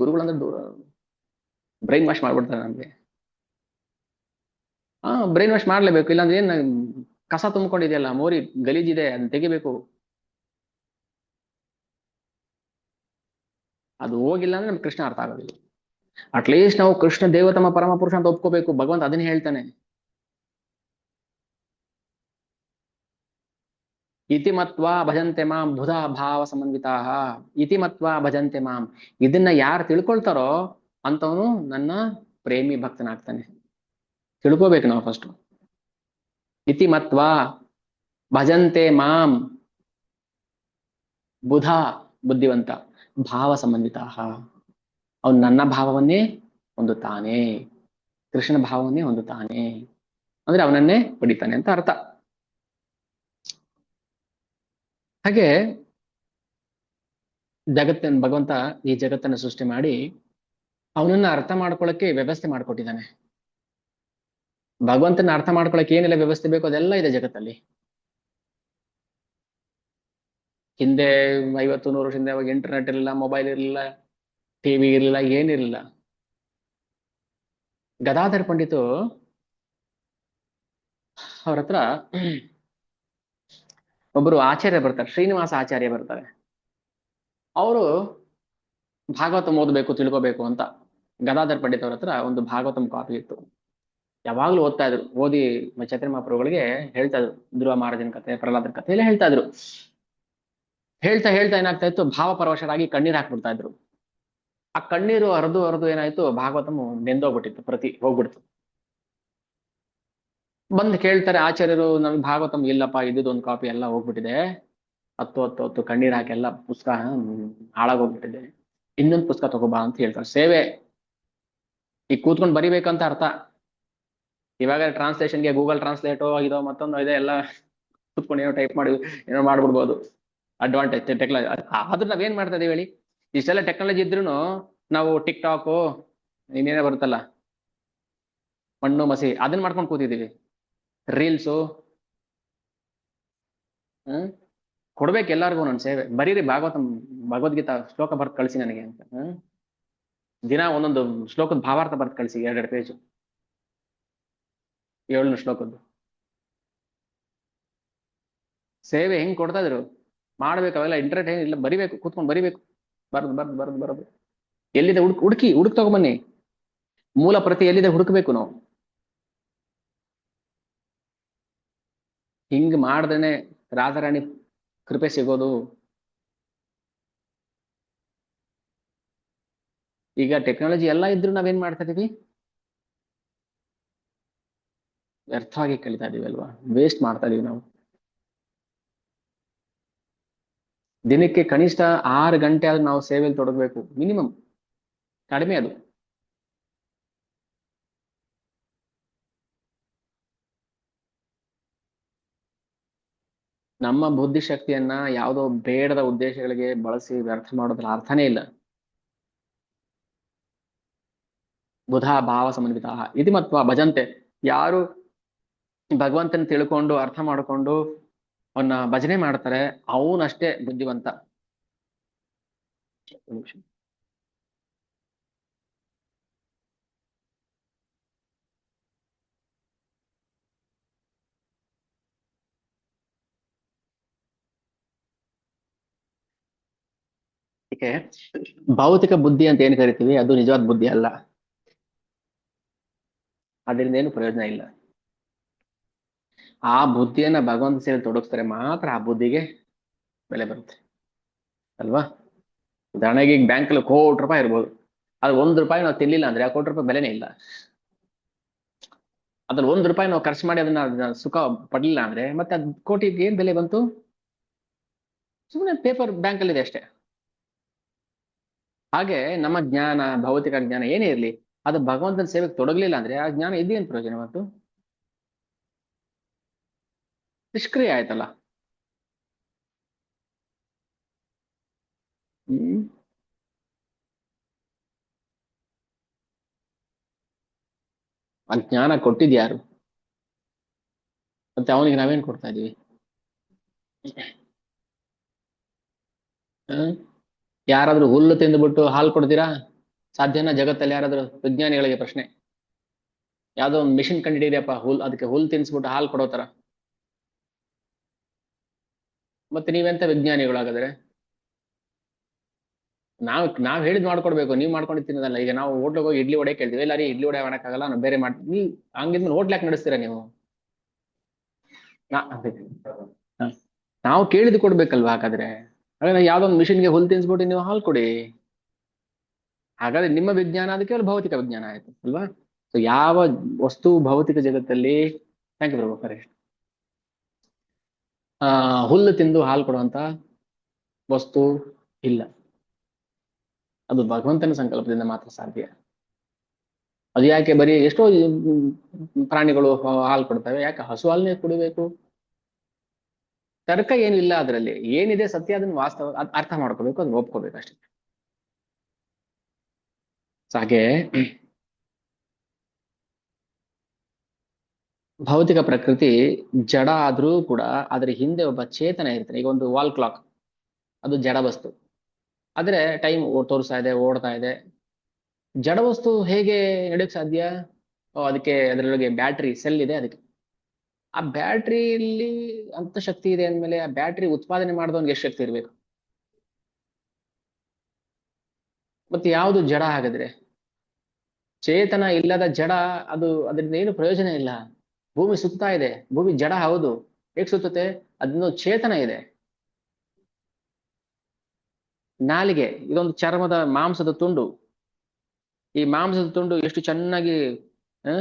S1: ಗುರುಗಳಂದ್ರೆ ದೂರ, ಬ್ರೈನ್ ವಾಶ್ ಮಾಡ್ಬಿಡ್ತಾರೆ ನಮ್ಗೆ. ಬ್ರೈನ್ ವಾಶ್ ಮಾಡ್ಲೇಬೇಕು, ಇಲ್ಲಾಂದ್ರೆ ಏನ್ ಕಸ ತುಂಬಿಕೊಂಡಿದೆಯಲ್ಲ, ಮೋರಿ ಗಲೀಜಿದೆ, ಅದನ್ನ ತೆಗಿಬೇಕು. ಅದು ಹೋಗಿಲ್ಲ ಅಂದ್ರೆ ನಮ್ಗೆ ಕೃಷ್ಣ ಅರ್ಥ ಆಗೋದಿಲ್ಲ. ಅಟ್ಲೀಸ್ಟ್ ನಾವು ಕೃಷ್ಣ ದೇವತಮ ಪರಮ ಪುರುಷ ಅಂತ ಒಪ್ಕೋಬೇಕು. ಭಗವಂತ ಅದನ್ನೇ ಹೇಳ್ತಾನೆ. ಇತಿ ಮತ್ವಾ ಭಜಂತೆ ಮಾಂ ಬುಧಾ ಭಾವ ಸಮನ್ವಿತಾ. ಇತಿ ಮತ್ವಾ ಭಜಂತೆ ಮಾಂ. ಇದನ್ನ ಯಾರು ತಿಳ್ಕೊಳ್ತಾರೋ ಅಂತವನು ನನ್ನ ಪ್ರೇಮಿ ಭಕ್ತನಾಗ್ತಾನೆ. ತಿಳ್ಕೋಬೇಕು ನಾವು ಫಸ್ಟ್. ಇತಿ ಮತ್ವಾ ಭಜಂತೆ ಮಾಂ ಬುಧ, ಬುದ್ಧಿವಂತ, ಭಾವ ಸಮನ್ವಿತಾ. ಅವನು ನನ್ನ ಭಾವವನ್ನೇ ಹೊಂದುತ್ತಾನೆ, ಕೃಷ್ಣನ ಭಾವವನ್ನೇ ಹೊಂದುತ್ತಾನೆ ಅಂದ್ರೆ ಅವನನ್ನೇ ಪಡಿತಾನೆ ಅಂತ ಅರ್ಥ. ಹಾಗೆ ಜಗತ್ತನ್ನು ಭಗವಂತ ಈ ಜಗತ್ತನ್ನು ಸೃಷ್ಟಿ ಮಾಡಿ ಅವನನ್ನ ಅರ್ಥ ಮಾಡ್ಕೊಳ್ಳಕ್ಕೆ ವ್ಯವಸ್ಥೆ ಮಾಡ್ಕೊಟ್ಟಿದ್ದಾನೆ. ಭಗವಂತನ ಅರ್ಥ ಮಾಡ್ಕೊಳಕ್ಕೆ ಏನೆಲ್ಲ ವ್ಯವಸ್ಥೆ ಬೇಕು ಅದೆಲ್ಲ ಇದೆ ಜಗತ್ತಲ್ಲಿ. ಹಿಂದೆ 50-100 ವರ್ಷದಿಂದ ಅವಾಗ ಇಂಟರ್ನೆಟ್ ಇರಲಿಲ್ಲ, ಮೊಬೈಲ್ ಇರಲಿಲ್ಲ, ಟಿವಿ ಇರಲಿಲ್ಲ, ಏನಿರಲಿಲ್ಲ. ಗದಾಧರ್ ಪಂಡಿತು ಅವ್ರ ಹತ್ರ ಒಬ್ಬರು ಆಚಾರ್ಯ ಬರ್ತಾರೆ, ಶ್ರೀನಿವಾಸ ಆಚಾರ್ಯ ಬರ್ತಾರೆ. ಅವರು ಭಾಗವತ ಓದಬೇಕು, ತಿಳ್ಕೋಬೇಕು ಅಂತ ಗದಾಧರ್ ಪಂಡಿತ್ ಅವ್ರ ಹತ್ರ ಒಂದು ಭಾಗವತಂ ಕಾಪಿ ಇತ್ತು. ಯಾವಾಗ್ಲೂ ಓದ್ತಾ ಇದ್ರು. ಓದಿ ಚೈತನ್ಯ ಮಹಾಪ್ರಭುಗಳಿಗೆ ಹೇಳ್ತಾ ಇದ್ರು. ಧ್ರುವ ಮಹಾರಾಜನ ಕತೆ, ಪ್ರಹ್ಲಾದನ ಕತೆ ಎಲ್ಲ ಹೇಳ್ತಾ ಇದ್ರು. ಹೇಳ್ತಾ ಹೇಳ್ತಾ ಏನಾಗ್ತಾ ಇತ್ತು, ಭಾವಪರವಶರಾಗಿ ಕಣ್ಣೀರ್ ಹಾಕ್ಬಿಡ್ತಾ ಇದ್ರು. ಆ ಕಣ್ಣೀರು ಹರಿದು ಹರಿದು ಏನಾಯ್ತು, ಭಾಗವತಂ ನೆಂದೋಗ್ಬಿಟ್ಟಿತ್ತು, ಪ್ರತಿ ಹೋಗ್ಬಿಡ್ತು. ಬಂದ್ ಕೇಳ್ತಾರೆ ಆಚಾರ್ಯರು, ನಮ್ಗೆ ಭಾಗವತಂ ಇಲ್ಲಪ್ಪ, ಇದ್ದೊಂದು ಕಾಪಿ ಎಲ್ಲ ಹೋಗ್ಬಿಟ್ಟಿದೆ, ಹತ್ತು ಕಣ್ಣೀರ್ ಹಾಕಿ ಎಲ್ಲ ಪುಸ್ತಕ ಹಾಳಾಗೋಗ್ಬಿಟ್ಟಿದೆ, ಇನ್ನೊಂದು ಪುಸ್ತಕ ತಗೋಬಾ ಅಂತ ಹೇಳ್ತಾರೆ. ಸೇವೆ ಈಗ ಕೂತ್ಕೊಂಡು ಬರಿಬೇಕಂತ ಅರ್ಥ. ಇವಾಗ ಟ್ರಾನ್ಸ್ಲೇಷನ್ಗೆ ಗೂಗಲ್ ಟ್ರಾನ್ಸ್ಲೇಟೋ ಇದೋ ಮತ್ತೊಂದು ಇದೆ, ಎಲ್ಲ ಕೂತ್ಕೊಂಡು ಏನೋ ಟೈಪ್ ಮಾಡಿ ಏನೋ ಮಾಡ್ಬಿಡ್ಬೋದು. Advantage technology. ಆದ್ರೂ ನಾವೇನ್ ಮಾಡ್ತಾ ಇದೀವಿ ಹೇಳಿ, ಇಷ್ಟೆಲ್ಲ ಟೆಕ್ನಾಲಜಿ ಇದ್ರೂ ನಾವು ಟಿಕ್ ಟಾಕು ಇನ್ನೇನೇ ಬರುತ್ತಲ್ಲ, ಮಣ್ಣು ಮಸಿ, ಅದನ್ನ ಮಾಡ್ಕೊಂಡು ಕೂತಿದೀವಿ. ರೀಲ್ಸು. ಕೊಡ್ಬೇಕು ಎಲ್ಲಾರ್ಗು ನನ್ನ ಸೇವೆ. ಬರೀರಿ ಭಾಗವತಂ, ಭಗವದ್ಗೀತಾ ಶ್ಲೋಕ ಬರ್ತ್ ಕಳಿಸಿ ನನಗೆ ಅಂತ. ದಿನ ಒಂದೊಂದು ಶ್ಲೋಕದ ಭಾವಾರ್ಥ ಬರ್ತ್ ಕಳಿಸಿ, 2 ಪೇಜ್, 7 ಶ್ಲೋಕದ್ದು ಸೇವೆ ಹೆಂಗ್ ಕೊಡ್ತಾ ಇದ್ರು. ಮಾಡ್ಬೇಕು ಅವೆಲ್ಲ, ಎಂಟರ್ಟೈನ್ ಇಲ್ಲ, ಬರಿಬೇಕು, ಕೂತ್ಕೊಂಡು ಬರಿಬೇಕು, ಬರದು ಎಲ್ಲಿದೆ ಹುಡುಕ್ ತಗೊಂಬನ್ನಿ. ಮೂಲ ಪ್ರತಿ ಎಲ್ಲಿದೆ ಹುಡುಕ್ಬೇಕು ನಾವು. ಹಿಂಗ್ ಮಾಡ್ದೇನೆ ರಾಧಾರಾಣಿ ಕೃಪೆ ಸಿಗೋದು. ಈಗ ಟೆಕ್ನಾಲಜಿ ಎಲ್ಲ ಇದ್ರು ನಾವೇನ್ ಮಾಡ್ತಾ ಇದೀವಿ, ವ್ಯರ್ಥವಾಗಿ ಕಲಿತಾ ಇದೀವಿ ಅಲ್ವಾ, ವೇಸ್ಟ್ ಮಾಡ್ತಾ ಇದೀವಿ ನಾವು. ದಿನಕ್ಕೆ ಕನಿಷ್ಠ 6 ಗಂಟೆ ಆದ್ರೂ ನಾವು ಸೇವೆಯಲ್ಲಿ ತೊಡಗಬೇಕು, ಮಿನಿಮಮ್. ಕಡಿಮೆ ಅದು. ನಮ್ಮ ಬುದ್ಧಿಶಕ್ತಿಯನ್ನ ಯಾವುದೋ ಬೇಡದ ಉದ್ದೇಶಗಳಿಗೆ ಬಳಸಿ ವ್ಯರ್ಥ ಮಾಡೋದ್ರ ಅರ್ಥನೇ ಇಲ್ಲ. ಬುಧಾ ಭಾವ ಸಮನ್ವಿತ ಇತಿ ಮತ್ವ ಭಜಂತೆ. ಯಾರು ಭಗವಂತನ ತಿಳ್ಕೊಂಡು ಅರ್ಥ ಮಾಡಿಕೊಂಡು ಅವನ್ನ ಭಜನೆ ಮಾಡ್ತಾರೆ, ಅವನಷ್ಟೇ ಬುದ್ಧಿವಂತ. ಏಕೆ ಭೌತಿಕ ಬುದ್ಧಿ ಅಂತ ಏನ್ ಕರಿತೀವಿ, ಅದು ನಿಜವಾದ ಬುದ್ಧಿ ಅಲ್ಲ. ಅದರಿಂದ ಏನು ಪ್ರಯೋಜನ ಇಲ್ಲ. ಆ ಬುದ್ಧಿಯನ್ನ ಭಗವಂತ ಸೇರಿ ತೊಡಗಿಸ್ತಾರೆ ಮಾತ್ರ ಆ ಬುದ್ಧಿಗೆ ಬೆಲೆ ಬರುತ್ತೆ ಅಲ್ವಾ. ಉದಾಹರಣೆಗೆ ಈಗ ಬ್ಯಾಂಕಲ್ಲಿ ₹1,00,00,000 ಇರ್ಬೋದು, ಅದು ₹1 ನಾವು ತಿನ್ಲಿಲ್ಲ ಅಂದ್ರೆ ಆ ₹1,00,00,000 ಬೆಲೆನೇ ಇಲ್ಲ. ಅದ್ರಲ್ಲಿ ₹1 ನಾವು ಖರ್ಚು ಮಾಡಿ ಅದನ್ನ ಸುಖ ಪಡ್ಲಿಲ್ಲ ಅಂದ್ರೆ ಮತ್ತೆ ಅದ್ ಕೋಟಿಗೆ ಏನ್ ಬೆಲೆ ಬಂತು? ಸುಮ್ಮನೆ ಪೇಪರ್ ಬ್ಯಾಂಕಲ್ಲಿ ಇದೆ ಅಷ್ಟೇ. ಹಾಗೆ ನಮ್ಮ ಜ್ಞಾನ, ಭೌತಿಕ ಜ್ಞಾನ ಏನೇ ಇರ್ಲಿ, ಅದು ಭಗವಂತನ ಸೇವೆಗೆ ತೊಡಗಲಿಲ್ಲ ಅಂದ್ರೆ ಆ ಜ್ಞಾನ ಇದೇನ್ ಪ್ರಯೋಜನ ಬಂತು? ನಿಷ್ಕ್ರಿಯ ಆಯ್ತಲ್ಲ. ಹ್ಮ್ ಆ ಜ್ಞಾನ ಕೊಟ್ಟಿದ್ಯಾರು? ಮತ್ತೆ ಅವನಿಗೆ ನಾವೇನ್ ಕೊಡ್ತಾ ಇದೀವಿ? ಯಾರಾದ್ರೂ ಹುಲ್ಲು ತಿಂದ್ಬಿಟ್ಟು ಹಾಲು ಕೊಡ್ತೀರಾ? ಸಾಧ್ಯನಾ ಜಗತ್ತಲ್ಲಿ ಯಾರಾದ್ರೂ? ವಿಜ್ಞಾನಿಗಳಿಗೆ ಪ್ರಶ್ನೆ. ಯಾವ್ದೋ ಒಂದು ಮಿಷಿನ್ ಕಂಡಿಡಿಯಪ್ಪ, ಅದಕ್ಕೆ ಹುಲ್ ತಿನ್ಸ್ಬಿಟ್ಟು ಹಾಲು ಕೊಡೋ ತರ. ಮತ್ತೆ ನೀವೆಂತ ವಿಜ್ಞಾನಿಗಳಾಗಾದ್ರೆ? ನಾವ್ ಹೇಳಿದ್ ಮಾಡ್ಕೊಡ್ಬೇಕು, ನೀವ್ ಮಾಡ್ಕೊಂಡು ತಿನ್ನೋದಲ್ಲ. ಈಗ ನಾವು ಹೋಟ್ಲಿಗೆ ಹೋಗಿ ಇಡ್ಲಿ ವಡೆ ಕೇಳ್ತೀವಿ, ಇಲ್ಲ ರೀ ಇಡ್ಲಿ ವಡೆ ಮಾಡಕ್ಕಾಗಲ್ಲ, ನಾವು ಬೇರೆ ಮಾಡ್ತೀವಿ. ನೀವ್ ಹಂಗಿದ್ಮೇಲೆ ಹೋಟ್ಲ್ ಯಾಕೆ ನಡೆಸ್ತೀರಾ ನೀವು? ನಾವು ಕೇಳಿದ್ ಕೊಡ್ಬೇಕಲ್ವಾ ಹಾಗಾದ್ರೆ. ಹಾಗಾದ್ರೆ ಯಾವ್ದೋ ಒಂದು ಮಿಷಿನ್ಗೆ ಹುಲ್ ತಿನ್ಸ್ಬಿಟ್ಟು ನೀವು ಹಾಲು ಕೊಡಿ. ಹಾಗಾದ್ರೆ ನಿಮ್ಮ ವಿಜ್ಞಾನ ಅದು ಕೇವಲ ಭೌತಿಕ ವಿಜ್ಞಾನ ಆಯ್ತು ಅಲ್ವಾ. ಸೊ ಯಾವ ವಸ್ತು ಭೌತಿಕ ಜಗತ್ತಲ್ಲಿ, ಥ್ಯಾಂಕ್ ಯು ಪ್ರಭು ಪರೇಶ್, ಹುಲ್ಲು ತಿಂದು ಹಾಲು ಕೊಡುವಂತ ವಸ್ತು ಇಲ್ಲ. ಅದು ಭಗವಂತನ ಸಂಕಲ್ಪದಿಂದ ಮಾತ್ರ ಸಾಧ್ಯ. ಅದು ಯಾಕೆ ಬರೀ ಎಷ್ಟೋ ಪ್ರಾಣಿಗಳು ಹಾಲು ಕೊಡ್ತವೆ, ಯಾಕೆ ಹಸು ಹಾಲನ್ನೇ ಕುಡಿಬೇಕು? ತರ್ಕ ಏನು ಇಲ್ಲ ಅದರಲ್ಲಿ. ಏನಿದೆ ಸತ್ಯ, ಅದನ್ನ ವಾಸ್ತವ ಅರ್ಥ ಮಾಡ್ಕೋಬೇಕು, ಅದನ್ನ ಒಪ್ಕೋಬೇಕು ಅಷ್ಟೇ. ಹಾಗೆ ಭೌತಿಕ ಪ್ರಕೃತಿ ಜಡ ಆದ್ರೂ ಕೂಡ ಅದ್ರ ಹಿಂದೆ ಒಬ್ಬ ಚೇತನ ಇರ್ತಾನೆ. ಈಗ ಒಂದು ವಾಲ್ ಕ್ಲಾಕ್, ಅದು ಜಡ ವಸ್ತು, ಆದ್ರೆ ಟೈಮ್ ತೋರಿಸ್ತಾ ಇದೆ, ಓಡ್ತಾ ಇದೆ. ಜಡ ವಸ್ತು ಹೇಗೆ ನಡೆಯಕ್ ಸಾಧ್ಯ? ಅದಕ್ಕೆ ಅದರೊಳಗೆ ಬ್ಯಾಟ್ರಿ ಸೆಲ್ ಇದೆ ಅದಕ್ಕೆ. ಆ ಬ್ಯಾಟ್ರಿಯಲ್ಲಿ ಅಂತ ಶಕ್ತಿ ಇದೆ ಅಂದ್ಮೇಲೆ ಆ ಬ್ಯಾಟ್ರಿ ಉತ್ಪಾದನೆ ಮಾಡಿದವನ್ಗೆ ಎಷ್ಟು ಶಕ್ತಿ ಇರ್ಬೇಕು? ಮತ್ತೆ ಯಾವುದು ಜಡ ಹಾಗಾದ್ರೆ? ಚೇತನ ಇಲ್ಲದ ಜಡ, ಅದು ಅದರಿಂದ ಏನು ಪ್ರಯೋಜನ ಇಲ್ಲ. ಭೂಮಿ ಸುತ್ತಾ ಇದೆ, ಭೂಮಿ ಜಡ ಹೌದು, ಹೇಗ್ ಸುತ್ತುತ್ತೆ? ಅದನ್ನು ಚೇತನ ಇದೆ. ನಾಲಿಗೆ ಇದೊಂದು ಚರ್ಮದ ಮಾಂಸದ ತುಂಡು. ಈ ಮಾಂಸದ ತುಂಡು ಎಷ್ಟು ಚೆನ್ನಾಗಿ ಆ,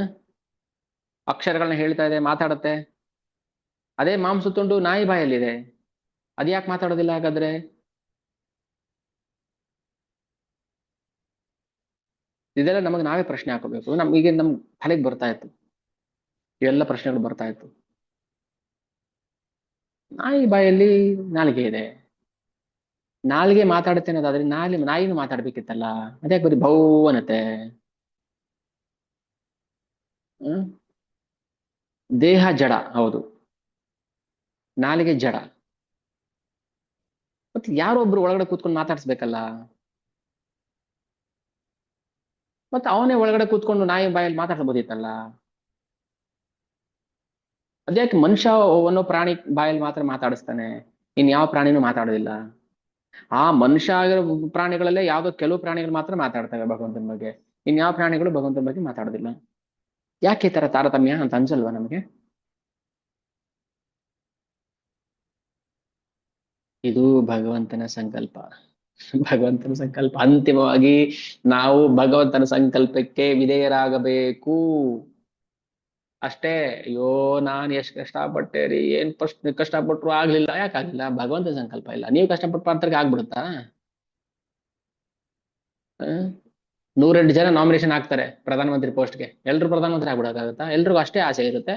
S1: ಅಕ್ಷರಗಳನ್ನ ಹೇಳ್ತಾ ಇದೆ, ಮಾತಾಡುತ್ತೆ. ಅದೇ ಮಾಂಸದ ತುಂಡು ನಾಯಿ ಬಾಯಲ್ಲಿದೆ, ಅದ್ಯಾಕೆ ಮಾತಾಡೋದಿಲ್ಲ ಹಾಗಾದ್ರೆ? ಇದೆಲ್ಲ ನಮಗೆ ನಾವೇ ಪ್ರಶ್ನೆ ಹಾಕೋಬೇಕು. ಈಗ ನಮ್ ತಲೆಗೆ ಬರ್ತಾ ಇತ್ತು, ಇವೆಲ್ಲ ಪ್ರಶ್ನೆಗಳು ಬರ್ತಾ ಇತ್ತು. ನಾಯಿ ಬಾಯಲ್ಲಿ ನಾಲಿಗೆ ಇದೆ, ನಾಲಿಗೆ ಮಾತಾಡುತ್ತೆ ಅನ್ನೋದಾದ್ರೆ ನಾಯಿನೂ ಮಾತಾಡ್ಬೇಕಿತ್ತಲ್ಲ, ಅದ್ಯಾಕೆ ಬರೀ ಭೌ ಅನ್ನತ್ತೆ? ಹ್ಮ್ ದೇಹ ಜಡ ಹೌದು, ನಾಲಿಗೆ ಜಡ. ಮತ್ತೆ ಯಾರೊಬ್ರು ಒಳಗಡೆ ಕೂತ್ಕೊಂಡು ಮಾತಾಡ್ಸ್ಬೇಕಲ್ಲ. ಮತ್ತೆ ಅವನೇ ಒಳಗಡೆ ಕೂತ್ಕೊಂಡು ನಾಯಿ ಬಾಯಲ್ಲಿ ಮಾತಾಡ್ಬೋದಿತ್ತಲ್ಲ. ಅದ್ಯಾಕೆ ಮನುಷ್ಯ ಅನ್ನೋ ಪ್ರಾಣಿ ಬಾಯಲ್ಲಿ ಮಾತ್ರ ಮಾತಾಡಿಸ್ತಾನೆ, ಇನ್ ಯಾವ ಪ್ರಾಣಿನೂ ಮಾತಾಡೋದಿಲ್ಲ? ಆ ಮನುಷ್ಯ ಆಗಿರೋ ಪ್ರಾಣಿಗಳಲ್ಲೇ ಯಾವ್ದೋ ಕೆಲವು ಪ್ರಾಣಿಗಳು ಮಾತ್ರ ಮಾತಾಡ್ತವೆ ಭಗವಂತನ ಬಗ್ಗೆ, ಇನ್ಯಾವ ಪ್ರಾಣಿಗಳು ಭಗವಂತನ ಬಗ್ಗೆ ಮಾತಾಡೋದಿಲ್ಲ. ಯಾಕೆ ಈ ತರ ತಾರತಮ್ಯ ಅಂತ ಅನ್ಸಲ್ವಾ ನಮಗೆ? ಇದು ಭಗವಂತನ ಸಂಕಲ್ಪ. ಭಗವಂತನ ಸಂಕಲ್ಪ ಅಂತಿಮವಾಗಿ ನಾವು ಭಗವಂತನ ಸಂಕಲ್ಪಕ್ಕೆ ವಿಧೇಯರಾಗಬೇಕು ಅಷ್ಟೇ. ಅಯ್ಯೋ, ನಾನ್ ಎಷ್ಟ್ ಕಷ್ಟಪಟ್ಟೆ ರೀ, ಏನ್ ಕಷ್ಟಪಟ್ರು ಆಗ್ಲಿಲ್ಲ. ಯಾಕಾಗ್ಲಿಲ್ಲ? ಭಗವಂತನ ಸಂಕಲ್ಪ ಇಲ್ಲ. ನೀವು ಕಷ್ಟಪಟ್ಟು ಪಾತ್ರಕ್ಕೆ ಆಗ್ಬಿಡುತ್ತಾ? ಆ? 108 ಜನ ನಾಮಿನೇಷನ್ ಆಗ್ತಾರೆ ಪ್ರಧಾನಮಂತ್ರಿ ಪೋಸ್ಟ್ಗೆ, ಎಲ್ರು ಪ್ರಧಾನಮಂತ್ರಿ ಆಗ್ಬಿಡಕ್ಕಾಗತ್ತಾ? ಎಲ್ರಿಗೂ ಅಷ್ಟೇ ಆಸೆ ಇರುತ್ತೆ.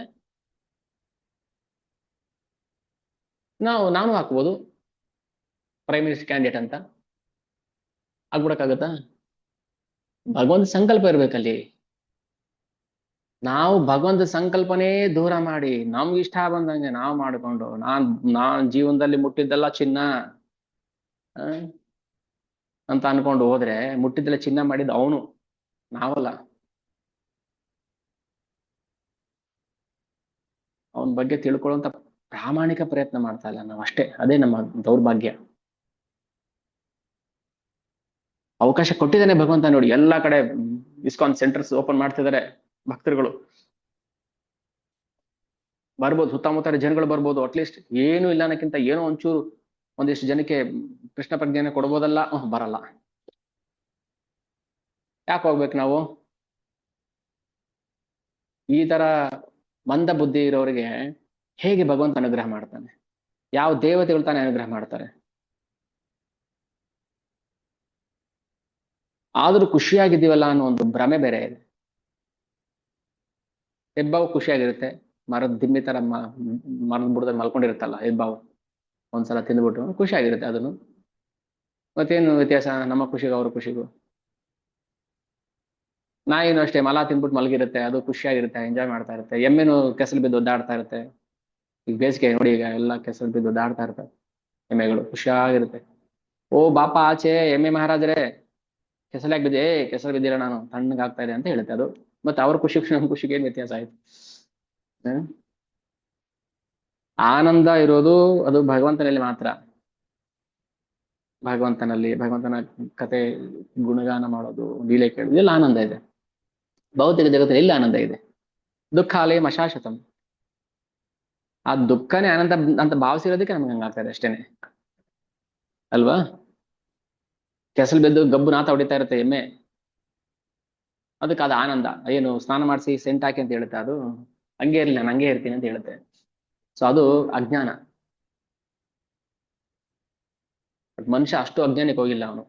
S1: ನಾನು ಹಾಕ್ಬೋದು ಪ್ರೈಮ್ ಮಿನಿಸ್ಟರ್ ಕ್ಯಾಂಡಿಡೇಟ್ ಅಂತ, ಆಗ್ಬಿಡಕ್ಕಾಗತ್ತಾ? ಭಗವಂತ ಸಂಕಲ್ಪ ಇರ್ಬೇಕಲ್ಲಿ. ನಾವು ಭಗವಂತ ಸಂಕಲ್ಪನೇ ದೂರ ಮಾಡಿ ನಮ್ಗೆ ಇಷ್ಟ ಬಂದಂಗೆ ನಾವು ಮಾಡಿಕೊಂಡು ನಾನ್ ಜೀವನದಲ್ಲಿ ಮುಟ್ಟಿದ್ದೆಲ್ಲ ಚಿನ್ನ ಆ, ಅಂತ ಅನ್ಕೊಂಡು ಹೋದ್ರೆ ಮುಟ್ಟಿದ್ದೆಲ್ಲ ಚಿನ್ನ ಮಾಡಿದ್ದು ಅವನು, ನಾವಲ್ಲ. ಅವನ ಬಗ್ಗೆ ತಿಳ್ಕೊಳ್ಳುವಂತ ಪ್ರಾಮಾಣಿಕ ಪ್ರಯತ್ನ ಮಾಡ್ತಾ ಇಲ್ಲ ನಾವು ಅಷ್ಟೇ. ಅದೇ ನಮ್ಮ ದೌರ್ಭಾಗ್ಯ. ಅವಕಾಶ ಕೊಟ್ಟಿದ್ದಾನೆ ಭಗವಂತ ನೋಡಿ, ಎಲ್ಲಾ ಕಡೆ ಇಸ್ಕಾನ್ ಸೆಂಟರ್ಸ್ ಓಪನ್ ಮಾಡ್ತಿದ್ದಾರೆ. ಭಕ್ತರುಗಳು ಬರ್ಬೋದು, ಸುತ್ತಮುತ್ತ ಜನಗಳು ಬರ್ಬೋದು. ಅಟ್ಲೀಸ್ಟ್ ಏನು ಇಲ್ಲ ಅನ್ನಕ್ಕಿಂತ ಏನೋ ಒಂಚೂರು ಒಂದಿಷ್ಟು ಜನಕ್ಕೆ ಕೃಷ್ಣ ಪ್ರಜ್ಞೆನ ಕೊಡ್ಬೋದಲ್ಲ. ಬರಲ್ಲ. ಯಾಕೆ ಹೋಗ್ಬೇಕು ನಾವು? ಈ ತರ ಮಂದ ಬುದ್ಧಿ ಇರೋರಿಗೆ ಹೇಗೆ ಭಗವಂತ ಅನುಗ್ರಹ ಮಾಡ್ತಾನೆ? ಯಾವ ದೇವತೆಗಳು ತಾನೇ ಅನುಗ್ರಹ ಮಾಡ್ತಾರೆ? ಆದ್ರೂ ಖುಷಿಯಾಗಿದ್ದೀವಲ್ಲ ಅನ್ನೋ ಒಂದು ಭ್ರಮೆ ಬೇರೆ ಇದೆ. ಹೆಬ್ಬಾವು ಖುಷಿಯಾಗಿರುತ್ತೆ, ಮರದ ದಿಮ್ಮಿ ತರ ಮರದ ಬುಡದಲ್ಲಿ ಮಲ್ಕೊಂಡಿರುತ್ತಲ್ಲ ಹೆಬ್ಬಾವು, ಒಂದ್ಸಲ ತಿಂದ್ಬಿಟ್ಟು ಖುಷಿಯಾಗಿರುತ್ತೆ ಅದನ್ನು. ಮತ್ತೇನು ವ್ಯತ್ಯಾಸ ನಮ್ಮ ಖುಷಿಗೂ ಅವ್ರ ಖುಷಿಗೂ? ನಾಯಿನೂ ಅಷ್ಟೇ, ಮಲ ತಿಂದ್ಬಿಟ್ಟು ಮಲಗಿರುತ್ತೆ, ಅದು ಖುಷಿಯಾಗಿರುತ್ತೆ, ಎಂಜಾಯ್ ಮಾಡ್ತಾ ಇರುತ್ತೆ. ಎಮ್ಮೆನು ಕೆಸಲು ಬಿದ್ದು ಒದ್ದಾಡ್ತಾ ಇರುತ್ತೆ. ಈಗ ಬೇಸಿಗೆ ನೋಡಿ, ಈಗ ಎಲ್ಲ ಕೆಸಲು ಬಿದ್ದು ಒದ್ದಾಡ್ತಾ ಇರ್ತವೆ ಎಮ್ಮೆಗಳು, ಖುಷಿಯಾಗಿರುತ್ತೆ. ಓ ಬಾಪ ಆಚೆ ಎಮ್ಮೆ ಮಹಾರಾಜರೇ, ಕೆಸಲಾಗಿ ಬಿದ್ದೆ, ಕೆಸರು ಬಿದ್ದಿರ, ನಾನು ತಣ್ಣಗಾಗ್ತಾ ಇದೆ ಅಂತ ಹೇಳುತ್ತೆ ಅದು. ಮತ್ತೆ ಅವ್ರ ಖುಷಿ ನಮ್ಮ ಖುಷಿಗೆ ಏನ್ ವ್ಯತ್ಯಾಸ ಆಯ್ತು? ಹ್ಮ್? ಆನಂದ ಇರೋದು ಅದು ಭಗವಂತನಲ್ಲಿ ಮಾತ್ರ. ಭಗವಂತನ ಕತೆ ಗುಣಗಾನ ಮಾಡೋದು, ಲೀಲೆ ಕೇಳೋದು, ಎಲ್ಲ ಆನಂದ ಇದೆ. ಭೌತಿಕ ಜಗತ್ತಲ್ಲಿ ಎಲ್ಲಿ ಆನಂದ ಇದೆ? ದುಃಖಾಲಯ ಮಶಾಶತಂ. ಆ ದುಃಖನೇ ಆನಂದ ಅಂತ ಭಾವಿಸಿರೋದಕ್ಕೆ ನಮ್ಗೆ ಹಂಗಾಗ್ತದೆ ಅಷ್ಟೇನೆ, ಅಲ್ವಾ? ಕೆಸಲು ಬಿದ್ದು ಗಬ್ಬು ನಾತ ಹೊಡಿತಾ ಇರುತ್ತೆ ಎಮ್ಮೆ, ಅದಕ್ಕೆ ಅದು ಆನಂದ. ಏನು ಸ್ನಾನ ಮಾಡಿಸಿ ಸೆಂಟ್ ಹಾಕಿ ಅಂತ ಹೇಳುತ್ತೆ ಅದು, ಹಂಗೆ ಇರ್ಲಿ ನಾನು ಹಂಗೆ ಇರ್ತೀನಿ ಅಂತ ಹೇಳುತ್ತೆ. ಸೊ ಅದು ಅಜ್ಞಾನ. ಬಟ್ ಮನುಷ್ಯ ಅಷ್ಟು ಅಜ್ಞಾನಕ್ಕೆ ಹೋಗಿಲ್ಲ ಅವನು.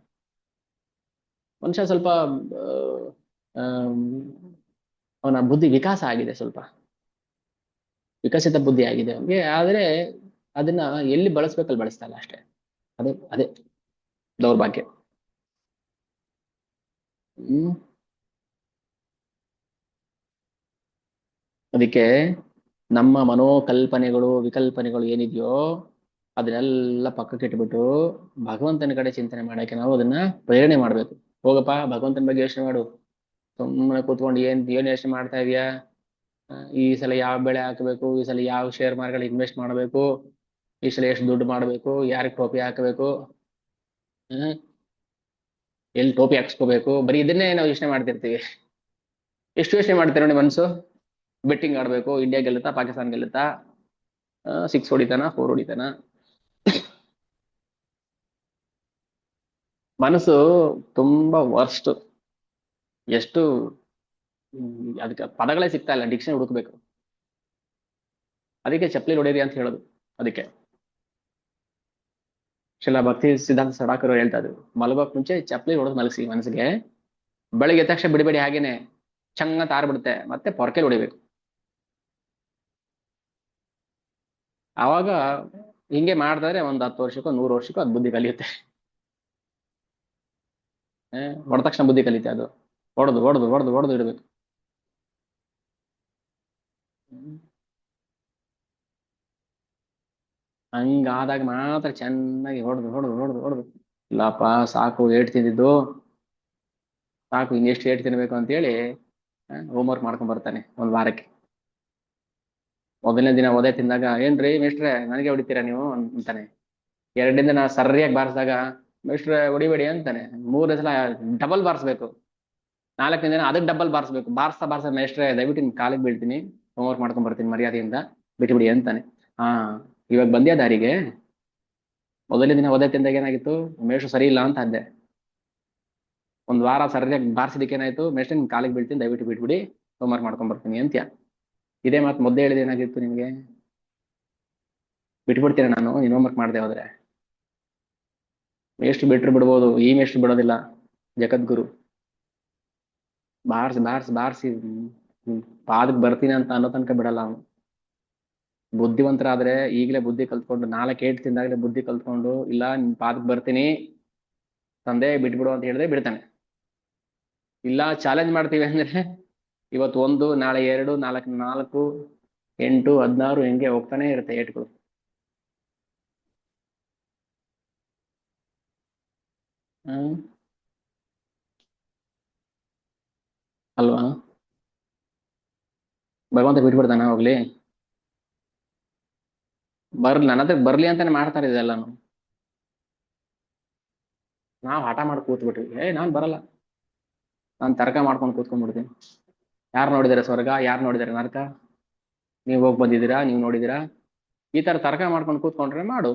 S1: ಮನುಷ್ಯ ಸ್ವಲ್ಪ ಅವನ ಬುದ್ಧಿ ವಿಕಾಸ ಆಗಿದೆ, ಸ್ವಲ್ಪ ವಿಕಸಿತ ಬುದ್ಧಿ ಆಗಿದೆ ಅವನಿಗೆ. ಆದ್ರೆ ಅದನ್ನ ಎಲ್ಲಿ ಬಳಸ್ಬೇಕಲ್ಲಿ ಬಳಸ್ತಾ ಇಲ್ಲ ಅಷ್ಟೇ. ಅದೇ ಅದೇ ದೌರ್ಭಾಗ್ಯ. ಹ್ಮ್ ಅದಕ್ಕೆ ನಮ್ಮ ಮನೋಕಲ್ಪನೆಗಳು ವಿಕಲ್ಪನೆಗಳು ಏನಿದೆಯೋ ಅದನ್ನೆಲ್ಲ ಪಕ್ಕಕ್ಕೆ ಇಟ್ಬಿಟ್ಟು ಭಗವಂತನ ಕಡೆ ಚಿಂತನೆ ಮಾಡಕ್ಕೆ ನಾವು ಅದನ್ನ ಪ್ರೇರಣೆ ಮಾಡ್ಬೇಕು. ಹೋಗಪ್ಪ ಭಗವಂತನ ಬಗ್ಗೆ ಯೋಚನೆ ಮಾಡು, ಸುಮ್ಮನೆ ಕೂತ್ಕೊಂಡು ಏನ್ ಯೋಚನೆ ಮಾಡ್ತಾ ಇದೀಯಾ? ಈ ಸಲ ಯಾವ ಬೆಳೆ ಹಾಕಬೇಕು, ಈ ಸಲ ಯಾವ ಶೇರ್ ಮಾರ್ಕೆಟ್ ಇನ್ವೆಸ್ಟ್ ಮಾಡಬೇಕು, ಈ ಸಲ ಎಷ್ಟು ದುಡ್ಡು ಮಾಡಬೇಕು, ಯಾರಿಗೆ ಟೋಪಿ ಹಾಕಬೇಕು, ಎಲ್ಲಿ ಟೋಪಿ ಹಾಕ್ಸ್ಕೋಬೇಕು, ಬರೀ ಇದನ್ನೇ ನಾವು ಯೋಚನೆ ಮಾಡ್ತಿರ್ತೀವಿ. ಎಷ್ಟು ಯೋಚನೆ ಮಾಡ್ತೀರ ನೋಡಿ ಮನ್ಸು. ಬೆಟ್ಟಿಂಗ್ ಆಡ್ಬೇಕು, ಇಂಡಿಯಾ ಗೆಲ್ಲುತ್ತಾ ಪಾಕಿಸ್ತಾನ ಗೆಲ್ಲುತ್ತಾ, 6 ಹೊಡಿತಾನ 4 ಹೊಡಿತಾನ. ಮನಸ್ಸು ತುಂಬಾ ವರ್ಸ್ಟ್. ಎಷ್ಟು ಅದಕ್ಕೆ ಪದಗಳೇ ಸಿಗ್ತಾ ಇಲ್ಲ, ಡಿಕ್ಷನರಿ ಹುಡುಕ್ಬೇಕು. ಅದಕ್ಕೆ ಚಪ್ಪಲಿ ಹೊಡೀರಿ ಅಂತ ಹೇಳೋದು. ಅದಕ್ಕೆ ಶಿಲಾ ಭಕ್ತಿ ಸಿದ್ಧಾಂತ ಸಡಾಕರು ಹೇಳ್ತಾ ಇದ್ರು, ಮಲಗೋಕ್ ಮುಂಚೆ ಚಪ್ಪಲಿ ಹೊಡೆದು ಮಲಗಿಸಿ ಮನಸ್ಸಿಗೆ, ಬೆಳಿಗ್ಗೆ ಎದ್ದ ತಕ್ಷಣ ಬಿಡಬೇಡಿ, ಹಾಗೇನೆ ಚಂಗ ತಾರ್ಬಿಡುತ್ತೆ, ಮತ್ತೆ ಪೊರ್ಕೆಲ್ ಹೊಡಿಬೇಕು. ಆವಾಗ ಹಿಂಗೆ ಮಾಡ್ತಾರೆ, ಒಂದ್ 10 ವರ್ಷಕ್ಕೋ 100 ವರ್ಷಕ್ಕೋ ಅದು ಬುದ್ಧಿ ಕಲಿಯುತ್ತೆ. ಹೊಡೆದ ತಕ್ಷಣ ಬುದ್ಧಿ ಕಲಿತೆ ಅದು. ಹೊಡೆದು ಹೊಡೆದು ಹೊಡೆದು ಹೊಡೆದು ಇಡಬೇಕು. ಹಂಗಾದಾಗ ಮಾತ್ರ ಚೆನ್ನಾಗಿ ಹೊಡೆದು ಹೊಡೆದು ಹೊಡೆದು ಹೊಡೆದು, ಇಲ್ಲಪ್ಪ ಸಾಕು ಏಟ್ ತಿಂದಿದ್ದು ಸಾಕು, ಇನ್ನೆಷ್ಟು ಏಟ್ ತಿನ್ಬೇಕು ಅಂತೇಳಿ ಹೋಮ್ವರ್ಕ್ ಮಾಡ್ಕೊಂಡ್ ಬರ್ತಾನೆ ಒಂದ್ ವಾರಕ್ಕೆ. ಮೊದಲನೇ ದಿನ ಒದೆ ತಿಂದಾಗ, ಏನ್ರಿ ಮೇಷ್ಟ್ರೆ ನನಗೆ ಹೊಡಿತೀರಾ ನೀವು ಅಂತಾನೆ. 2ನೇ ದಿನ ಸರಿಯಾಗಿ ಬಾರಿಸಿದಾಗ, ಮೇಷ್ಟ್ರೆ ಹೊಡಿಬೇಡಿ ಅಂತಾನೆ. 3ನೇ ಸಲ ಡಬಲ್ ಬಾರಿಸ್ಬೇಕು. 4ನೇ ದಿನ ಅದಕ್ಕೆ ಡಬಲ್ ಬಾರಿಸ್ಬೇಕು. ಬಾರ್ಸ್ತಾ ಬಾರ್ಸ, ಮೇಷ್ಟ್ರೆ ದಯವಿಟ್ಟು ನಿಮ್ ಕಾಲಿಗೆ ಬೀಳ್ತೀನಿ, ಹೋಮ್ವರ್ಕ್ ಮಾಡ್ಕೊಂಡ್ ಬರ್ತೀನಿ ಮರ್ಯಾದೆಯಿಂದ, ಬಿಟ್ಬಿಡಿ ಅಂತಾನೆ. ಹಾ, ಇವಾಗ ಬಂದ್ಯಾ ದಾರಿಗೆ. ಮೊದಲನೇ ದಿನ ಒದೆ ತಿಂದಾಗ ಏನಾಗಿತ್ತು, ಮೇಷ್ಟ್ರು ಸರಿ ಇಲ್ಲ ಅಂತ ಅಂದೆ. ಒಂದ್ ವಾರ ಸರಿಯಾಗಿ ಬಾರಿಸಿದಕ್ಕೆ ಏನಾಯ್ತು, ಮೇಷ್ಟ್ರೆ ನಿಮ್ ಕಾಲಿಗೆ ಬೀಳ್ತೀನಿ ದಯವಿಟ್ಟು ಬಿಟ್ಬಿಡಿ, ಹೋಮ್ವರ್ಕ್ ಮಾಡ್ಕೊಂಡ್ ಬರ್ತೀನಿ ಅಂತ್ಯ. ಇದೇ ಮಾತು ಮೊದ್ಲೇ ಹೇಳಿದ ಏನಾಗಿತ್ತು ನಿಮ್ಗೆ, ಬಿಟ್ಬಿಡ್ತೀನಿ ನಾನು ನೀನ್ ಹೋಮ್ವರ್ಕ್ ಮಾಡದೆ ಹೋದ್ರೆ. ಮೇಷ್ಟ್ರು ಬಿಟ್ರು ಬಿಡ್ಬೋದು, ಈ ಮೇಷ್ಟ್ರು ಬಿಡೋದಿಲ್ಲ, ಜಗದ್ಗುರು. ಬಾರ್ಸಿ ಬಾರ್ಸಿ ಬಾರ್ಸಿ ಪಾದಕ್ ಬರ್ತೀನಿ ಅಂತ ಅನ್ನೋ ತನಕ ಬಿಡಲ್ಲ ಅವನು. ಬುದ್ಧಿವಂತರಾದ್ರೆ ಈಗಲೇ ಬುದ್ಧಿ ಕಲ್ತ್ಕೊಂಡು, 4 ಏಟ್ ತಿಂದಾಗಲೇ ಬುದ್ಧಿ ಕಲ್ತ್ಕೊಂಡು, ಇಲ್ಲ ನಿನ್ ಪಾದಕ್ ಬರ್ತೀನಿ ತಂದೆ ಬಿಟ್ಬಿಡು ಅಂತ ಹೇಳಿದ್ರೆ ಬಿಡ್ತಾನೆ. ಇಲ್ಲ ಚಾಲೆಂಜ್ ಮಾಡ್ತೀವಿ ಅಂದ್ರೆ, ಇವತ್ತು 1, ನಾಳೆ 2, 4, 8, 16 ಹೆಂಗೆ ಹೋಗ್ತಾನೆ ಇರುತ್ತೆ ಏಟ್ಗಳು. ಹ್ಮ್, ಅಲ್ವಾ. ಭಗವಂತ ಬಿಟ್ಬಿಡ್ತಾನ ಹೋಗ್ಲಿ, ಬರ್ಲಿ ನನ್ನ ಹತ್ರ ಬರ್ಲಿ ಅಂತಾನೆ ಮಾಡ್ತಾರೆ ಇದೆಲ್ಲಾನು. ನಾವ್ ಹಠ ಮಾಡಿ ಕೂತ್ಬಿಟ್ವಿ, ನಾನ್ ಬರಲ್ಲ, ನಾನ್ ತರ್ಕ ಮಾಡ್ಕೊಂಡು ಕೂತ್ಕೊಂಡ್ಬಿಡ್ತೀನಿ. ಯಾರು ನೋಡಿದಾರೆ ಸ್ವರ್ಗ, ಯಾರು ನೋಡಿದಾರೆ ನರಕ, ನೀವ್ ಹೋಗಿ ಬಂದಿದ್ದೀರಾ, ನೀವ್ ನೋಡಿದಿರಾ, ಈ ತರ ತರ್ಕ ಮಾಡ್ಕೊಂಡು ಕೂತ್ಕೊಂಡ್ರೆ ಮಾಡು.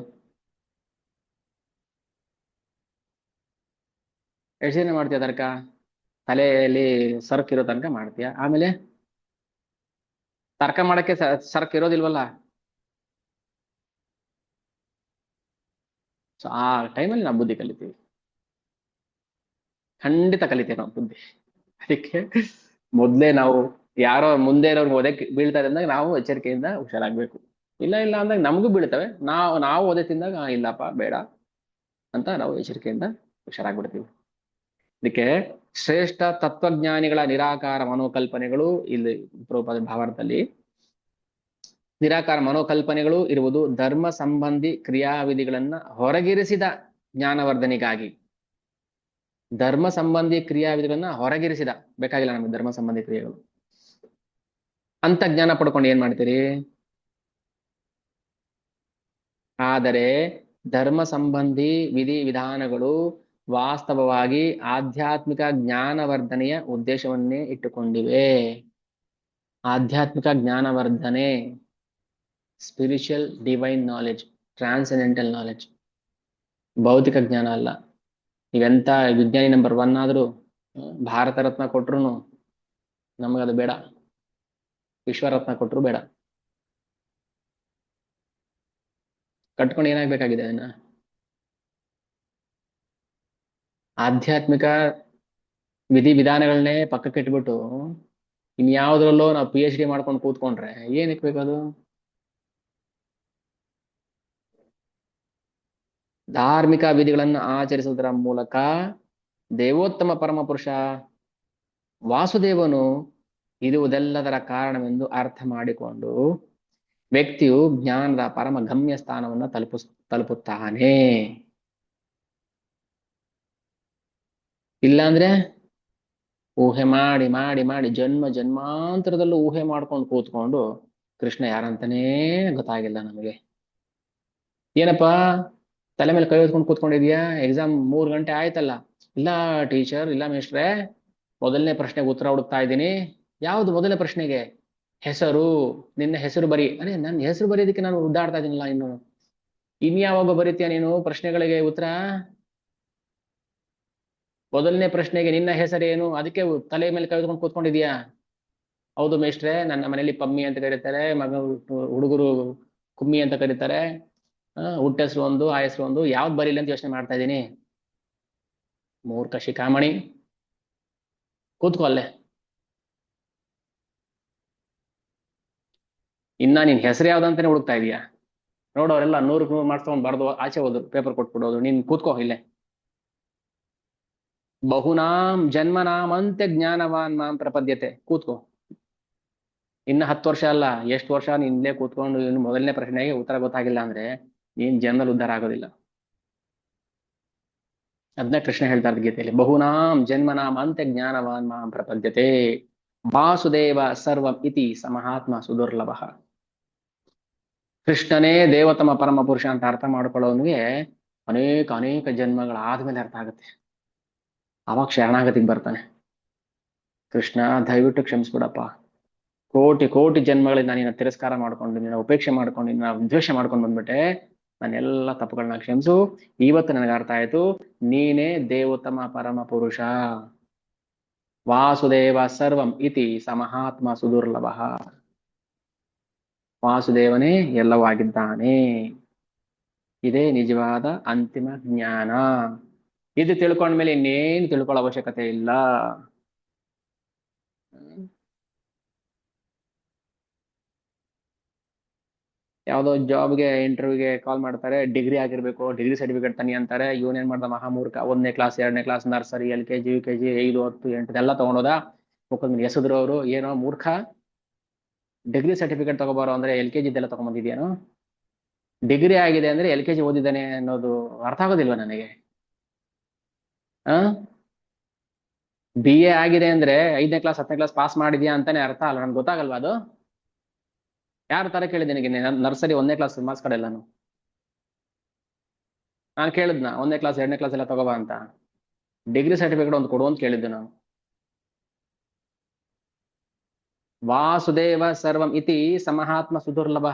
S1: ಎಷ್ಟು ದಿನ ಮಾಡ್ತೀಯ ತರ್ಕ, ತಲೆಯಲ್ಲಿ ಸರ್ಕ್ ಇರೋ ತನಕ ಮಾಡ್ತೀಯ, ಆಮೇಲೆ ತರ್ಕ ಮಾಡಕ್ಕೆ ಸರ್ಕ್ ಇರೋದಿಲ್ವಲ್ಲ. ಸೊ ಆ ಟೈಮಲ್ಲಿ ನಾವು ಬುದ್ಧಿ ಕಲಿತೀವಿ, ಖಂಡಿತ ಕಲಿತೀವಿ ನಾವು ಬುದ್ಧಿ. ಅದಕ್ಕೆ ಮೊದ್ಲೇ ನಾವು ಯಾರೋ ಮುಂದೆ ಇರೋರ್ಗೆ ಒದಕ್ಕೆ ಬೀಳ್ತಾರೆ ಅಂದಾಗ ನಾವು ಎಚ್ಚರಿಕೆಯಿಂದ ಹುಷಾರಾಗ್ಬೇಕು. ಇಲ್ಲ ಇಲ್ಲ ಅಂದಾಗ ನಮಗೂ ಬೀಳ್ತವೆ, ನಾವು ಒದೆ ತಿಂದಾಗ ಇಲ್ಲಪ್ಪ ಬೇಡ ಅಂತ ನಾವು ಎಚ್ಚರಿಕೆಯಿಂದ ಹುಷಾರಾಗ್ಬಿಡ್ತೀವಿ. ಅದಕ್ಕೆ ಶ್ರೇಷ್ಠ ತತ್ವಜ್ಞಾನಿಗಳ ನಿರಾಕಾರ ಮನೋಕಲ್ಪನೆಗಳು, ಇಲ್ಲಿ ಪ್ರಭುಪಾದ ಭಾವಾರ್ಥದಲ್ಲಿ ನಿರಾಕಾರ ಮನೋಕಲ್ಪನೆಗಳು ಇರುವುದು ಧರ್ಮ ಸಂಬಂಧಿ ಕ್ರಿಯಾವಿಧಿಗಳನ್ನ ಹೊರಗಿರಿಸಿದ ಜ್ಞಾನವರ್ಧನೆಗಾಗಿ. ಧರ್ಮ ಸಂಬಂಧಿ ಕ್ರಿಯಾವಿಧಿಗಳನ್ನ ಹೊರಗಿರಿಸಿದ, ಬೇಕಾಗಿಲ್ಲ ನಮಗೆ ಧರ್ಮ ಸಂಬಂಧಿ ಕ್ರಿಯೆಗಳು ಅಂತ ಜ್ಞಾನ ಪಡ್ಕೊಂಡು ಏನ್ ಮಾಡ್ತೀರಿ. ಆದರೆ ಧರ್ಮ ಸಂಬಂಧಿ ವಿಧಿ ವಿಧಾನಗಳು ವಾಸ್ತವವಾಗಿ ಆಧ್ಯಾತ್ಮಿಕ ಜ್ಞಾನವರ್ಧನೆಯ ಉದ್ದೇಶವನ್ನೇ ಇಟ್ಟುಕೊಂಡಿವೆ. ಆಧ್ಯಾತ್ಮಿಕ ಜ್ಞಾನವರ್ಧನೆ, spiritual divine knowledge, transcendental knowledge, ಭೌತಿಕ ಜ್ಞಾನ ಅಲ್ಲ. ನೀವೆಂತ ವಿಜ್ಞಾನಿ ನಂಬರ್ 1 ಆದ್ರೂ, ಭಾರತ ರತ್ನ ಕೊಟ್ರು ನಮಗದು ಬೇಡ, ವಿಶ್ವರತ್ನ ಕೊಟ್ರು ಬೇಡ. ಕಟ್ಕೊಂಡು ಏನಾಗ್ಬೇಕಾಗಿದೆ ಅದನ್ನ. ಆಧ್ಯಾತ್ಮಿಕ ವಿಧಿ ವಿಧಾನಗಳನ್ನೇ ಪಕ್ಕಕ್ಕೆ ಇಟ್ಬಿಟ್ಟು ಇನ್ಯಾವುದ್ರಲ್ಲೋ ನಾವು PhD ಮಾಡ್ಕೊಂಡು ಕೂತ್ಕೊಂಡ್ರೆ ಏನಕ್ಕೆ ಬೇಕದು. ಧಾರ್ಮಿಕ ವಿಧಿಗಳನ್ನು ಆಚರಿಸುವುದರ ಮೂಲಕ ದೇವೋತ್ತಮ ಪರಮಪುರುಷ ವಾಸುದೇವನು ಇರುವುದೆಲ್ಲದರ ಕಾರಣವೆಂದು ಅರ್ಥ ಮಾಡಿಕೊಂಡು ವ್ಯಕ್ತಿಯು ಜ್ಞಾನದ ಪರಮ ಗಮ್ಯ ಸ್ಥಾನವನ್ನು ತಲುಪುತ್ತಾನೆ. ಇಲ್ಲಾಂದ್ರೆ ಊಹೆ ಮಾಡಿ ಮಾಡಿ ಮಾಡಿ ಜನ್ಮ ಜನ್ಮಾಂತರದಲ್ಲೂ ಊಹೆ ಮಾಡ್ಕೊಂಡು ಕೂತ್ಕೊಂಡು ಕೃಷ್ಣ ಯಾರಂತಾನೇ ಗೊತ್ತಾಗಿಲ್ಲ ನಮಗೆ. ಏನಪ್ಪಾ ತಲೆ ಮೇಲೆ ಕೈ ಹೊತ್ಕೊಂಡು ಕೂತ್ಕೊಂಡಿದ್ಯಾ, ಎಕ್ಸಾಮ್ 3 ಗಂಟೆ ಆಯ್ತಲ್ಲ. ಇಲ್ಲ ಟೀಚರ್, ಇಲ್ಲ ಮಿಸ್ಟ್ರೆ, ಮೊದಲನೇ ಪ್ರಶ್ನೆಗೆ ಉತ್ತರ ಹುಡುಕ್ತಾ ಇದ್ದೀನಿ. ಯಾವ್ದು ಮೊದಲನೇ ಪ್ರಶ್ನೆಗೆ? ಹೆಸರು, ನಿನ್ನ ಹೆಸರು ಬರಿ. ಅರೆ ನನ್ನ ಹೆಸರು ಬರೀದಕ್ಕೆ ನಾನು ಉದ್ದಾಡ್ತಾ ಇದೀನಲ್ಲ, ಇನ್ನು ಇನ್ಯಾವಾಗ ಬರೀತೀಯ ನೀನು ಪ್ರಶ್ನೆಗಳಿಗೆ ಉತ್ತರ? ಮೊದಲನೇ ಪ್ರಶ್ನೆಗೆ ನಿನ್ನ ಹೆಸರೇನು, ಅದಕ್ಕೆ ತಲೆ ಮೇಲೆ ಕೈ ಹೊತ್ಕೊಂಡು ಕೂತ್ಕೊಂಡಿದ್ಯಾ? ಹೌದು ಮೇಷ್ಟ್ರೆ, ನನ್ನ ಮನೇಲಿ ಪಮ್ಮಿ ಅಂತ ಕರೀತಾರೆ, ಮಗ ಹುಡುಗರು ಕುಮ್ಮಿ ಅಂತ ಕರೀತಾರೆ. ಹುಟ್ಟ ಹೆಸರು ಒಂದು, ಆ ಹೆಸರು ಒಂದು, ಯಾವ್ದು ಬರೀಲಿ ಅಂತ ಯೋಚನೆ ಮಾಡ್ತಾ ಇದ್ದೀನಿ. ಮೂರ್ಖ ಶಿಖಾಮಣಿ, ಕೂತ್ಕೋ ಅಲ್ಲೇ. ಇನ್ನ ನಿನ್ ಹೆಸರು ಯಾವ್ದಂತಾನೆ ಹುಡುಕ್ತಾ ಇದೀಯಾ? ನೋಡೋರೆಲ್ಲ 100ಕ್ಕೆ 100 ಮಾರ್ಕ್ಸ್ ತಗೊಂಡ್ ಬರ್ದು ಆಚೆ ಹೋದ್ರು, ಪೇಪರ್ ಕೊಟ್ಬಿಡೋದು. ನೀನ್ ಕೂತ್ಕೋ ಇಲ್ಲೇ. ಬಹುನಾಂ ಜನ್ಮನಾಂ ಅಂತ್ಯ ಜ್ಞಾನವಾನ್ ಮಾಂ ಪ್ರಪದ್ಯತೆ. ಕೂತ್ಕೋ. ಇನ್ನ 10 ವರ್ಷ ಅಲ್ಲ, ಎಷ್ಟು ವರ್ಷ ನೀನ್ ಇಲ್ಲೇ ಕೂತ್ಕೊಂಡು ಇನ್ನು ಮೊದಲನೇ ಪ್ರಶ್ನೆಗೆ ಉತ್ತರ ಗೊತ್ತಾಗಿಲ್ಲ ಅಂದ್ರೆ ನೀನ್ ಜನ್ಮದಲ್ಲಿ ಉದ್ಧಾರ ಆಗೋದಿಲ್ಲ. ಅದನ್ನ ಕೃಷ್ಣ ಹೇಳ್ತಾ ಇದ್ದ ಗೀತೆಯಲ್ಲಿ, ಬಹುನಾಂ ಜನ್ಮನಾಂ ಅಂತ್ಯ ಜ್ಞಾನವಾನ್ ಮಾಂ ಪ್ರಪದ್ಯತೆ ವಾಸುದೇವ ಸರ್ವಂ ಇತಿ ಸಮಹಾತ್ಮ ಸುದುರ್ಲಭ. ಕೃಷ್ಣನೇ ದೇವತಮ ಪರಮ ಪುರುಷ ಅಂತ ಅರ್ಥ ಮಾಡ್ಕೊಳ್ಳೋನ್ಗೆ ಅನೇಕ ಅನೇಕ ಜನ್ಮಗಳಾದ್ಮೇಲೆ ಅರ್ಥ ಆಗುತ್ತೆ. ಅವಾಗ ಶರಣಾಗತಿಗೆ ಬರ್ತಾನೆ. ಕೃಷ್ಣ ದಯವಿಟ್ಟು ಕ್ಷಮಿಸ್ಬಿಡಪ್ಪ, ಕೋಟಿ ಕೋಟಿ ಜನ್ಮಗಳಲ್ಲಿ ನಾನು ನಿನ್ನ ತಿರಸ್ಕಾರ ಮಾಡ್ಕೊಂಡು, ನಿನ್ನ ಉಪೇಕ್ಷೆ ಮಾಡ್ಕೊಂಡು, ನಿನ್ನ ದ್ವೇಷ ಮಾಡ್ಕೊಂಡು ಬಂದ್ಬಿಟ್ಟೆ. ನಾನೆಲ್ಲ ತಪ್ಪುಗಳನ್ನ ಕ್ಷಮಿಸು. ಇವತ್ತು ನನಗೆ ಅರ್ಥ ಆಯ್ತು, ನೀನೇ ದೇವೋತ್ತಮ ಪರಮ ಪುರುಷ. ವಾಸುದೇವ ಸರ್ವಂ ಇತಿ ಸಮಹಾತ್ಮ ಸುದುರ್ಲಭ. ವಾಸುದೇವನೇ ಎಲ್ಲವಾಗಿದ್ದಾನೆ. ಇದೇ ನಿಜವಾದ ಅಂತಿಮ ಜ್ಞಾನ. ಇದು ತಿಳ್ಕೊಂಡ್ಮೇಲೆ ಇನ್ನೇನು ತಿಳ್ಕೊಳ್ಳೋ ಅವಶ್ಯಕತೆ ಇಲ್ಲ. ಯಾವ್ದೋ ಜಾಬ್ಗೆ ಇಂಟರ್ವ್ಯೂಗೆ ಕಾಲ್ ಮಾಡ್ತಾರೆ, ಡಿಗ್ರಿ ಆಗಿರ್ಬೇಕು, ಡಿಗ್ರಿ ಸರ್ಟಿಫಿಕೇಟ್ ತನಿ ಅಂತಾರೆ. ಇವನೇನ್ ಮಾಡ್ದ ಮಹಾಮೂರ್ಖ, 1ನೇ ಕ್ಲಾಸ್ 2ನೇ ಕ್ಲಾಸ್ ನರ್ಸರಿ LKG UKG 5 10 8 ಎಲ್ಲ ತಗೊಂಡೋದ. ಮುಖದ ಮೇಲೆ ಎಸದ್ರು ಅವರು. ಏನೋ ಮೂರ್ಖ, ಡಿಗ್ರಿ ಸರ್ಟಿಫಿಕೇಟ್ ತಗೋಬಾರೋ ಅಂದ್ರೆ LKG ಇದೆಲ್ಲ ತಗೊಂಡ್ಬಂದಿದ್ಯಾನೋ? ಡಿಗ್ರಿ ಆಗಿದೆ ಅಂದ್ರೆ LKG ಓದಿದ್ದಾನೆ ಅನ್ನೋದು ಅರ್ಥ ಆಗೋದಿಲ್ವಾ ನನಗೆ? BA ಆಗಿದೆ ಅಂದ್ರೆ 5ನೇ ಕ್ಲಾಸ್ 10ನೇ ಕ್ಲಾಸ್ ಪಾಸ್ ಮಾಡಿದ್ಯಾ ಅಂತಾನೆ ಅರ್ಥ ಅಲ್ಲ? ನನ್ಗೆ ಗೊತ್ತಾಗಲ್ವಾ ಅದು? ಯಾರ ತರ ಕೇಳಿದೆ ನಿನಗೆ? ನರ್ಸರಿ 1ನೇ ಕ್ಲಾಸ್ ಮಾರ್ಕ್ಸ್ ಕಾರ್ಡ್ ಎಲ್ಲಾನು ನಾನು ಕೇಳಿದ್ನ? 1ನೇ ಕ್ಲಾಸ್ 2ನೇ ಕ್ಲಾಸ್ ಎಲ್ಲ ತಗೋಬಾ ಅಂತ? ಡಿಗ್ರಿ ಸರ್ಟಿಫಿಕೇಟ್ ಒಂದು ಕೊಡು ಅಂತ ಕೇಳಿದ್ದು ನಾನು. ವಾಸುದೇವ ಸರ್ವಂ ಇತಿ ಸಮಹಾತ್ಮ ಸುದುರ್ಲಭ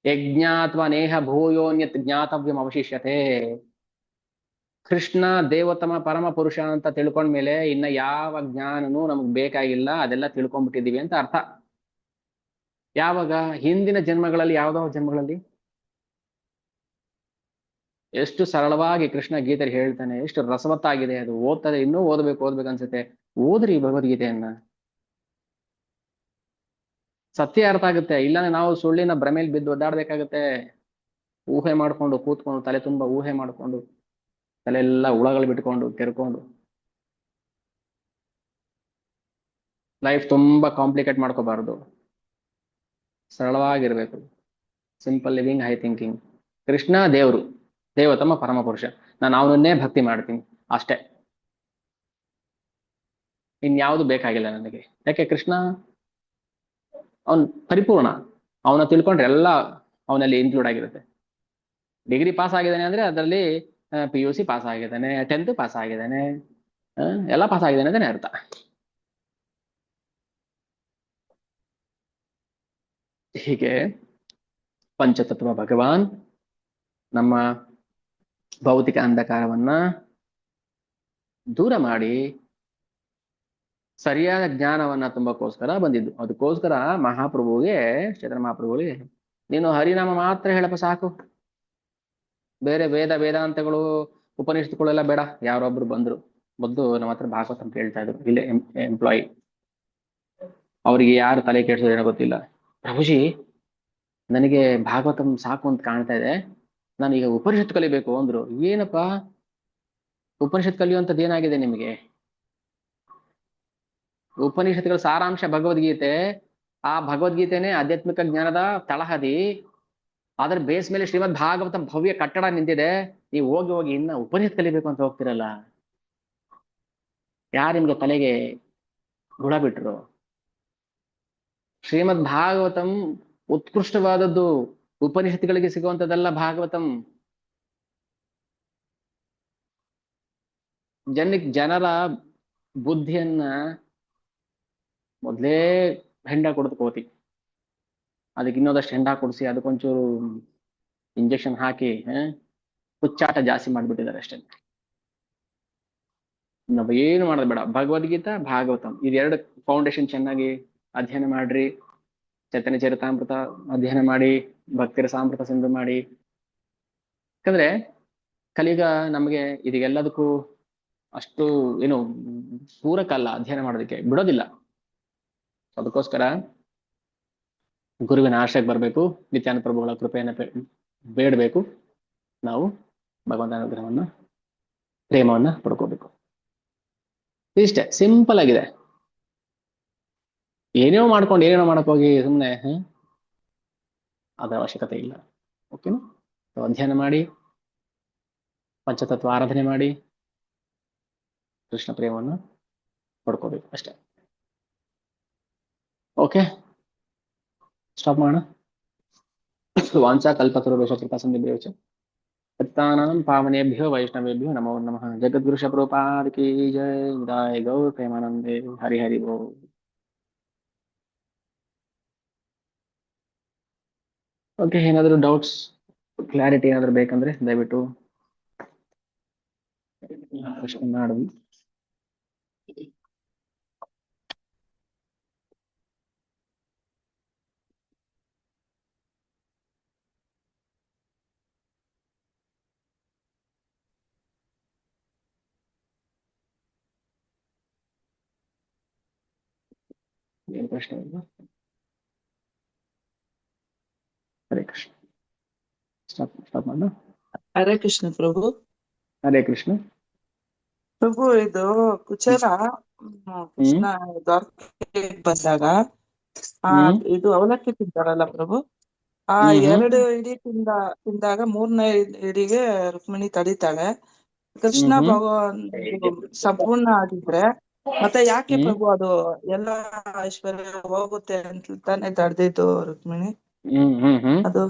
S1: ಯಜ್ಞಾತ್ವ ನೇಹ ಭೂಯೋನ್ಯತ್ ಜ್ಞಾತವ್ಯಂ ಅವಶಿಷ್ಯತೆ. ಕೃಷ್ಣ ದೇವೋತ್ತಮ ಪರಮ ಪುರುಷ ಅಂತ ತಿಳ್ಕೊಂಡ್ಮೇಲೆ ಇನ್ನ ಯಾವ ಜ್ಞಾನನೂ ನಮಗ್ ಬೇಕಾಗಿಲ್ಲ, ಅದೆಲ್ಲ ತಿಳ್ಕೊಂಡ್ಬಿಟ್ಟಿದೀವಿ ಅಂತ ಅರ್ಥ. ಯಾವಾಗ? ಹಿಂದಿನ ಜನ್ಮಗಳಲ್ಲಿ, ಯಾವ್ದೋ ಜನ್ಮಗಳಲ್ಲಿ ಎಷ್ಟು ಸರಳವಾಗಿ ಕೃಷ್ಣ ಗೀತೆಯಲ್ಲಿ ಹೇಳ್ತಾನೆ, ಎಷ್ಟು ರಸವತ್ತಾಗಿದೆ ಅದು. ಓದ್ತದೆ, ಇನ್ನೂ ಓದ್ಬೇಕು ಅನ್ಸುತ್ತೆ. ಓದ್ರಿ ಭಗವದ್ಗೀತೆಯನ್ನ, ಸತ್ಯ ಅರ್ಥ ಆಗುತ್ತೆ. ಇಲ್ಲಾಂದ್ರೆ ನಾವು ಸುಳ್ಳಿನ ಭ್ರಮೇಲಿ ಬಿದ್ದು ಒದ್ದಾಡ್ಬೇಕಾಗತ್ತೆ. ಊಹೆ ಮಾಡ್ಕೊಂಡು ಕೂತ್ಕೊಂಡು, ತಲೆ ತುಂಬಾ ಊಹೆ ಮಾಡ್ಕೊಂಡು, ತಲೆಯೆಲ್ಲ ಹುಳಗಳು ಬಿಟ್ಕೊಂಡು ಕೆರ್ಕೊಂಡು ಲೈಫ್ ತುಂಬಾ ಕಾಂಪ್ಲಿಕೇಟ್ ಮಾಡ್ಕೋಬಾರ್ದು. ಸರಳವಾಗಿರ್ಬೇಕು. Simple living, high thinking. Krishna ದೇವ್ರು, ದೇವತಮ ಪರಮ ಪುರುಷ. ನಾನು ಅವನನ್ನೇ ಭಕ್ತಿ ಮಾಡ್ತೀನಿ ಅಷ್ಟೇ, ಇನ್ಯಾವುದು ಬೇಕಾಗಿಲ್ಲ ನನಗೆ. ಯಾಕೆ? ಕೃಷ್ಣ ಅವನ್ ಪರಿಪೂರ್ಣ. ಅವನ ತಿಳ್ಕೊಂಡ್ರೆ ಎಲ್ಲ ಅವನಲ್ಲಿ ಇನ್ಕ್ಲೂಡ್ ಆಗಿರುತ್ತೆ. ಡಿಗ್ರಿ ಪಾಸ್ ಆಗಿದ್ದಾನೆ ಅಂದ್ರೆ ಅದರಲ್ಲಿ PUC ಪಾಸ್ ಆಗಿದ್ದಾನೆ, 10th ಪಾಸ್ ಆಗಿದ್ದಾನೆ, ಎಲ್ಲ ಪಾಸ್ ಆಗಿದ್ದಾನೆ ಅಂತಾನೆ ಅರ್ಥ. ಹೀಗೆ ಪಂಚತತ್ವ ಭಗವಾನ್ ನಮ್ಮ ಭೌತಿಕ ಅಂಧಕಾರವನ್ನ ದೂರ ಮಾಡಿ ಸರಿಯಾದ ಜ್ಞಾನವನ್ನ ತುಂಬಕ್ಕೋಸ್ಕರ ಬಂದಿದ್ದು. ಅದಕ್ಕೋಸ್ಕರ ಮಹಾಪ್ರಭುವಿಗೆ, ಚೈತನ್ಯ ಮಹಾಪ್ರಭುವಿಗೆ, ನೀನು ಹರಿನಾಮ ಮಾತ್ರ ಹೇಳಪ್ಪ ಸಾಕು, ಬೇರೆ ವೇದಾಂತಗಳು ಉಪನಿಷತ್ತುಗಳೆಲ್ಲ ಬೇಡ. ಯಾರೊಬ್ರು ಬಂದ್ರು, ಮೊದ್ಲು ನಮ್ಮ ಹತ್ರ ಭಾಗವತ ಅಂತ ಹೇಳ್ತಾ ಇದ್ರು, ಇಲ್ಲೇ ಎಂಪ್ಲಾಯಿ. ಅವರಿಗೆ ಯಾರು ತಲೆ ಕೆಡ್ಸೋದು ಏನೋ ಗೊತ್ತಿಲ್ಲ. ಪ್ರಭುಜಿ, ನನಗೆ ಭಾಗವತಂ ಸಾಕು ಅಂತ ಕಾಣ್ತಾ ಇದೆ, ನಾನು ಈಗ ಉಪನಿಷತ್ ಕಲಿಬೇಕು ಅಂದ್ರು. ಏನಪ್ಪಾ ಉಪನಿಷತ್ ಕಲಿಯುವಂಥದ್ದು ಏನಾಗಿದೆ ನಿಮಗೆ? ಉಪನಿಷತ್ಗಳ ಸಾರಾಂಶ ಭಗವದ್ಗೀತೆ. ಆ ಭಗವದ್ಗೀತೆನೇ ಆಧ್ಯಾತ್ಮಿಕ ಜ್ಞಾನದ ತಳಹದಿ. ಅದ್ರ ಬೇಸ್ ಮೇಲೆ ಶ್ರೀಮದ್ ಭಾಗವತ ಭವ್ಯ ಕಟ್ಟಡ ನಿಂತಿದೆ. ನೀವು ಹೋಗಿ ಹೋಗಿ ಇನ್ನ ಉಪನಿಷತ್ ಕಲಿಬೇಕು ಅಂತ ಹೋಗ್ತಿರಲ್ಲ. ಯಾರು ನಿಮ್ಗೆ ತಲೆಗೆ ಗುಣ ಬಿಟ್ರು? ಶ್ರೀಮದ್ ಭಾಗವತಂ ಉತ್ಕೃಷ್ಟವಾದದ್ದು, ಉಪನಿಷತ್ತುಗಳಿಗೆ ಸಿಗುವಂತದ್ದಲ್ಲ ಭಾಗವತಂ. ಜನರ ಬುದ್ಧಿಯನ್ನ ಮೊದಲೇ ಹೆಂಡ ಕೊಡ್ತು ಕೋತಿ, ಅದಕ್ಕೆ ಇನ್ನೊಂದಷ್ಟು ಹೆಂಡ ಕೊಡಿಸಿ ಅದಕ್ಕೊಂಚೂರು ಇಂಜೆಕ್ಷನ್ ಹಾಕಿ ಹುಚ್ಚಾಟ ಜಾಸ್ತಿ ಮಾಡ್ಬಿಟ್ಟಿದ್ದಾರೆ ಅಷ್ಟೇ. ನಾವು ಏನು ಮಾಡೋದು ಬೇಡ, ಭಗವದ್ಗೀತಾ ಭಾಗವತಂ ಇದೆರಡು ಫೌಂಡೇಶನ್ ಚೆನ್ನಾಗಿ ಅಧ್ಯಯನ ಮಾಡ್ರಿ. ಚೈತನ್ಯ ಚರಿತಾಮೃತ ಅಧ್ಯಯನ ಮಾಡಿ, ಭಕ್ತಿರ ಸಾಮೃತ ಸಿಂಧು ಮಾಡಿ. ಯಾಕಂದ್ರೆ ಕಲಿಗ ನಮಗೆ ಇದೆಲ್ಲದಕ್ಕೂ ಅಷ್ಟು ಏನು ಪೂರಕ ಅಲ್ಲ, ಅಧ್ಯಯನ ಮಾಡೋದಕ್ಕೆ ಬಿಡೋದಿಲ್ಲ. ಅದಕ್ಕೋಸ್ಕರ ಗುರುವಿನ ಆಶ್ರಯಕ್ಕೆ ಬರಬೇಕು, ನಿತ್ಯಾನಂದ ಪ್ರಭುಗಳ ಕೃಪೆಯನ್ನು ಬೇಡಬೇಕು, ನಾವು ಭಗವಂತನ ಅನುಗ್ರಹವನ್ನ ಪ್ರೇಮವನ್ನ ಪಡ್ಕೋಬೇಕು. ಇಷ್ಟೇ, ಸಿಂಪಲ್ ಆಗಿದೆ. ಏನೇನೋ ಮಾಡ್ಕೊಂಡು ಏನೇನೋ ಮಾಡಕ್ ಹೋಗಿ ಸುಮ್ಮನೆ ಅದರ ಅವಶ್ಯಕತೆ ಇಲ್ಲ. ಓಕೆನಾ? ಅಧ್ಯಯನ ಮಾಡಿ, ಪಂಚತತ್ವ ಆರಾಧನೆ ಮಾಡಿ, ಕೃಷ್ಣ ಪ್ರೇಮವನ್ನು ಪಡ್ಕೋಬೇಕು ಅಷ್ಟೇ. ಓಕೆ, ಸ್ಟಾಪ್ ಮಾಡೋಣ. ವಾಂಚಾ ಕಲ್ಪತರುಭ್ಯಶ್ಚ ಕೃಪಾಸಿಂಧುಭ್ಯಶ್ಚ ಪತಿತಾನಾಂ ಪಾವನೇಭ್ಯೋ ವೈಷ್ಣವೇಭ್ಯೋ ನಮೋ ನಮಃ. ಜಗದ್ಗುರು ಪ್ರಭುಪಾದ ಕೀ ಜೈ. ನಿತಾಯ ಗೌರ ಪ್ರೇಮಾನಂದೇ. ಹರಿ ಹರಿ ಬೋ. ಓಕೆ, ಏನಾದರೂ ಡೌಟ್ಸ್, ಕ್ಲಾರಿಟಿ ಏನಾದರೂ ಬೇಕಂದ್ರೆ ದಯವಿಟ್ಟು ಪ್ರಶ್ನೆ ಮಾಡಿ. ಏನು ಪ್ರಶ್ನೆ ಇಲ್ಲ? ಹರೇ ಕೃಷ್ಣ. ಸ್ಟಾಪ್ ಮಾಡ.
S2: ಹರೇ ಕೃಷ್ಣ ಪ್ರಭು.
S1: ಹರೇ ಕೃಷ್ಣ
S2: ಪ್ರಭು, ಇದು ಕುಚೇಲ ಕೃಷ್ಣ ದ್ವಾರಕೆಗೆ ಬಂದಾಗ ಇದು ಅವಲಕ್ಕಿ ತಿಂತಾರಲ್ಲ ಪ್ರಭು, ಆ 2 ಇಡಿ ತಿಂದಾಗ 3ನೇ ಇಡಿಗೆ ರುಕ್ಮಿಣಿ ತಡಿತಾಳೆ. ಕೃಷ್ಣ ಭಗವಾನ್ ಸಂಪೂರ್ಣ ಆಗಿದ್ರೆ ಮತ್ತೆ ಯಾಕೆ ಪ್ರಭು ಅದು ಎಲ್ಲ ಐಶ್ವರ್ಯ ಹೋಗುತ್ತೆ ಅಂತ ತಾನೇ ತಡೆದಿದ್ದು ರುಕ್ಮಿಣಿ? ಅದು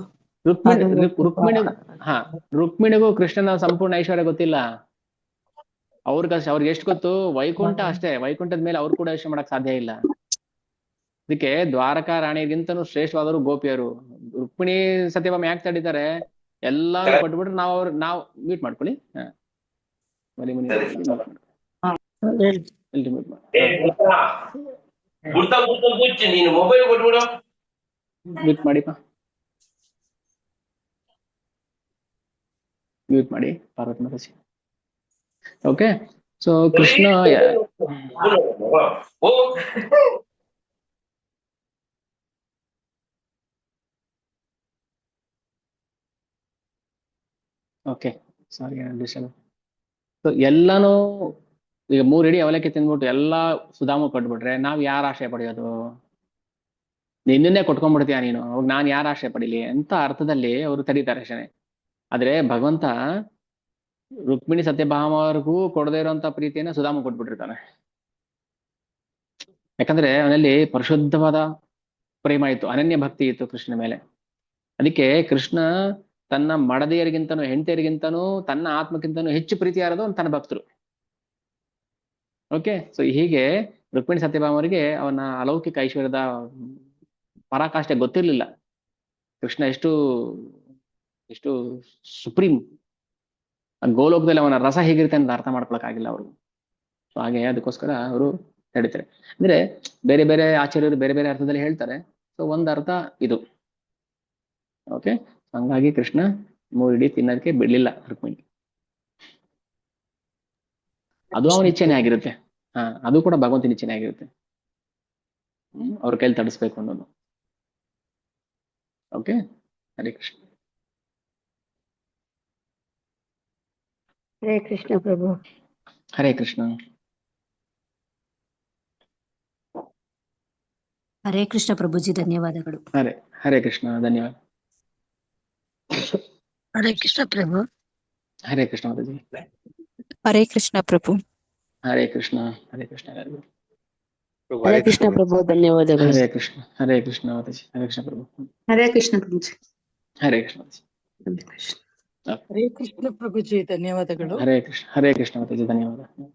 S1: ರುಕ್ಮಿಣಿಗೂ ಕೃಷ್ಣನ ಸಂಪೂರ್ಣ ಐಶ್ವರ್ಯ ಗೊತ್ತಿಲ್ಲ. ಅವ್ರಿಗೆ ಎಷ್ಟು ಗೊತ್ತು? ವೈಕುಂಠ ಅಷ್ಟೇ. ವೈಕುಂಠದ ಮೇಲೆ ಅವ್ರು ಕೂಡ ಐಶ್ವರ್ಯ ಮಾಡಕ್ ಸಾಧ್ಯ ಇಲ್ಲ. ಅದಕ್ಕೆ ದ್ವಾರಕಾ ರಾಣಿಗಿಂತನೂ ಶ್ರೇಷ್ಠವಾದರು ಗೋಪಿಯರು. ರುಕ್ಮಿಣಿ ಸತ್ಯಭಾಮ ಯಾಕೆ ತಡೀತಾರೆ? ಎಲ್ಲಾರು ಕೊಟ್ಬಿಟ್ರೆ ನಾವು ಮ್ಯೂಟ್ ಮಾಡ್ಕೊಳ್ಳಿ. ಮ್ಯೂಟ್ ಮಾಡಿಪ್ಪ, ಮ್ಯೂಟ್ ಮಾಡಿ Parvati Mataji. Okay, so Krishna okay sorry disturb. So ಎಲ್ಲಾನು ಈಗ 3 ಇಡಿ ಅವಲಕ್ಕಿ ತಿಂದ್ಬಿಟ್ಟು ಎಲ್ಲಾ ಸುಧಾಮ ಕೊಟ್ಬಿಟ್ರೆ ನಾವ್ ಯಾರ ಆಶ್ರಯ ಪಡೆಯೋದು? ನಿನ್ನೇ ಕೊಟ್ಕೊಂಡ್ಬಿಡ್ತೀಯ ನೀನು, ಅವಾಗ ನಾನ್ ಯಾರ ಆಶ್ರಯ ಪಡೀಲಿ ಅಂತ ಅರ್ಥದಲ್ಲಿ ಅವರು ತಡೀತಾರೆ ಅಷ್ಟೇ. ಆದ್ರೆ ಭಗವಂತ ರುಕ್ಮಿಣಿ ಸತ್ಯಭಾಮವರೆಗೂ ಕೊಡದೇ ಇರುವಂತ ಪ್ರೀತಿಯನ್ನ ಸುಧಾಮ ಕೊಟ್ಬಿಟ್ಟಿರ್ತಾನೆ. ಯಾಕಂದ್ರೆ ಅವನಲ್ಲಿ ಪರಿಶುದ್ಧವಾದ ಪ್ರೇಮ ಇತ್ತು, ಅನನ್ಯ ಭಕ್ತಿ ಇತ್ತು ಕೃಷ್ಣನ ಮೇಲೆ. ಅದಕ್ಕೆ ಕೃಷ್ಣ ತನ್ನ ಮಡದಿಯರಿಗಿಂತನೂ ಹೆಂಡತಿಯರಿಗಿಂತನೂ ತನ್ನ ಆತ್ಮಕ್ಕಿಂತನೂ ಹೆಚ್ಚು ಪ್ರೀತಿ ಯಾರದು ತನ್ನ ಭಕ್ತರು. ಓಕೆ, ಸೊ ಹೀಗೆ ರುಕ್ಮಿಣಿ ಸತ್ಯಭಾಮವರಿಗೆ ಅವನ ಅಲೌಕಿಕ ಐಶ್ವರ್ಯದ ಪರಾಕಾಷ್ಠೆ ಗೊತ್ತಿರ್ಲಿಲ್ಲ. ಕೃಷ್ಣ ಎಷ್ಟು ಸುಪ್ರೀಂ, ಗೋಲೋಕದಲ್ಲಿ ಅವನ ರಸ ಹೇಗಿರುತ್ತೆ ಅಂತ ಅರ್ಥ ಮಾಡ್ಕೊಳಕ್ಕಾಗಿಲ್ಲ ಅವರು. ಸೊ ಹಾಗೆ ಅದಕ್ಕೋಸ್ಕರ ಅವರು ಹೇಳ್ತಾರೆ. ಅಂದ್ರೆ ಬೇರೆ ಬೇರೆ ಆಚಾರ್ಯರು ಬೇರೆ ಬೇರೆ ಅರ್ಥದಲ್ಲಿ ಹೇಳ್ತಾರೆ. ಸೊ ಒಂದ್ ಅರ್ಥ ಇದು. ಓಕೆ, ಹಂಗಾಗಿ ಕೃಷ್ಣ 3 ಇಡಿ ತಿನ್ನೋದಕ್ಕೆ ಬಿಡ್ಲಿಲ್ಲ ರುಕ್ಮಿಣಿ. ಅದು ಅವನ ಇಚ್ಛೆನೇ ಆಗಿರುತ್ತೆ. ಅದು ಕೂಡ ಭಗವಂತನ ಇಚ್ಛೆನೇ ಆಗಿರುತ್ತೆ. ಅವ್ರ ಕೈಲಿ ತಡಿಸ್ಬೇಕು ಅನ್ನೋದು. ಓಕೆ, ಹರೇ ಕೃಷ್ಣ.
S3: ಹರೇ ಕೃಷ್ಣ ಪ್ರಭು.
S1: ಹರೇ ಕೃಷ್ಣ.
S3: ಹರೇ ಕೃಷ್ಣ ಪ್ರಭುಜಿ, ಧನ್ಯವಾದಗಳು.
S1: ಹರೇ ಕೃಷ್ಣ, ಧನ್ಯವಾದ.
S3: ಹರೇ ಕೃಷ್ಣ ಪ್ರಭು.
S1: ಹರೇ ಕೃಷ್ಣ ಮಾತಾಜಿ.
S4: ಹರೇ ಕೃಷ್ಣ ಪ್ರಭು.
S1: ಹರೇ ಕೃಷ್ಣ ಹರೇ ಕೃಷ್ಣ ಎಲ್ಲರಿಗೂ.
S4: ಹರೇ ಕೃಷ್ಣ ಪ್ರಭು, ಧನ್ಯವಾದಗಳು.
S1: ಹರೇ ಕೃಷ್ಣ ಮಾತಾಜಿ, ಹರೇ ಕೃಷ್ಣ ಪ್ರಭು,
S3: ಹರೇ ಕೃಷ್ಣ ಪ್ರಭುಜಿ.
S1: ಹರೇ ಕೃಷ್ಣ ಮಾತಾಜಿ.
S3: ಹರೇ ಕೃಷ್ಣ.
S2: ಹರೇ ಕೃಷ್ಣ ಪ್ರಭುಜಿ, ಧನ್ಯವಾದಗಳು.
S1: ಹರೇ ಕೃಷ್ಣ ಮಾತಾಜಿ, ಧನ್ಯವಾದ.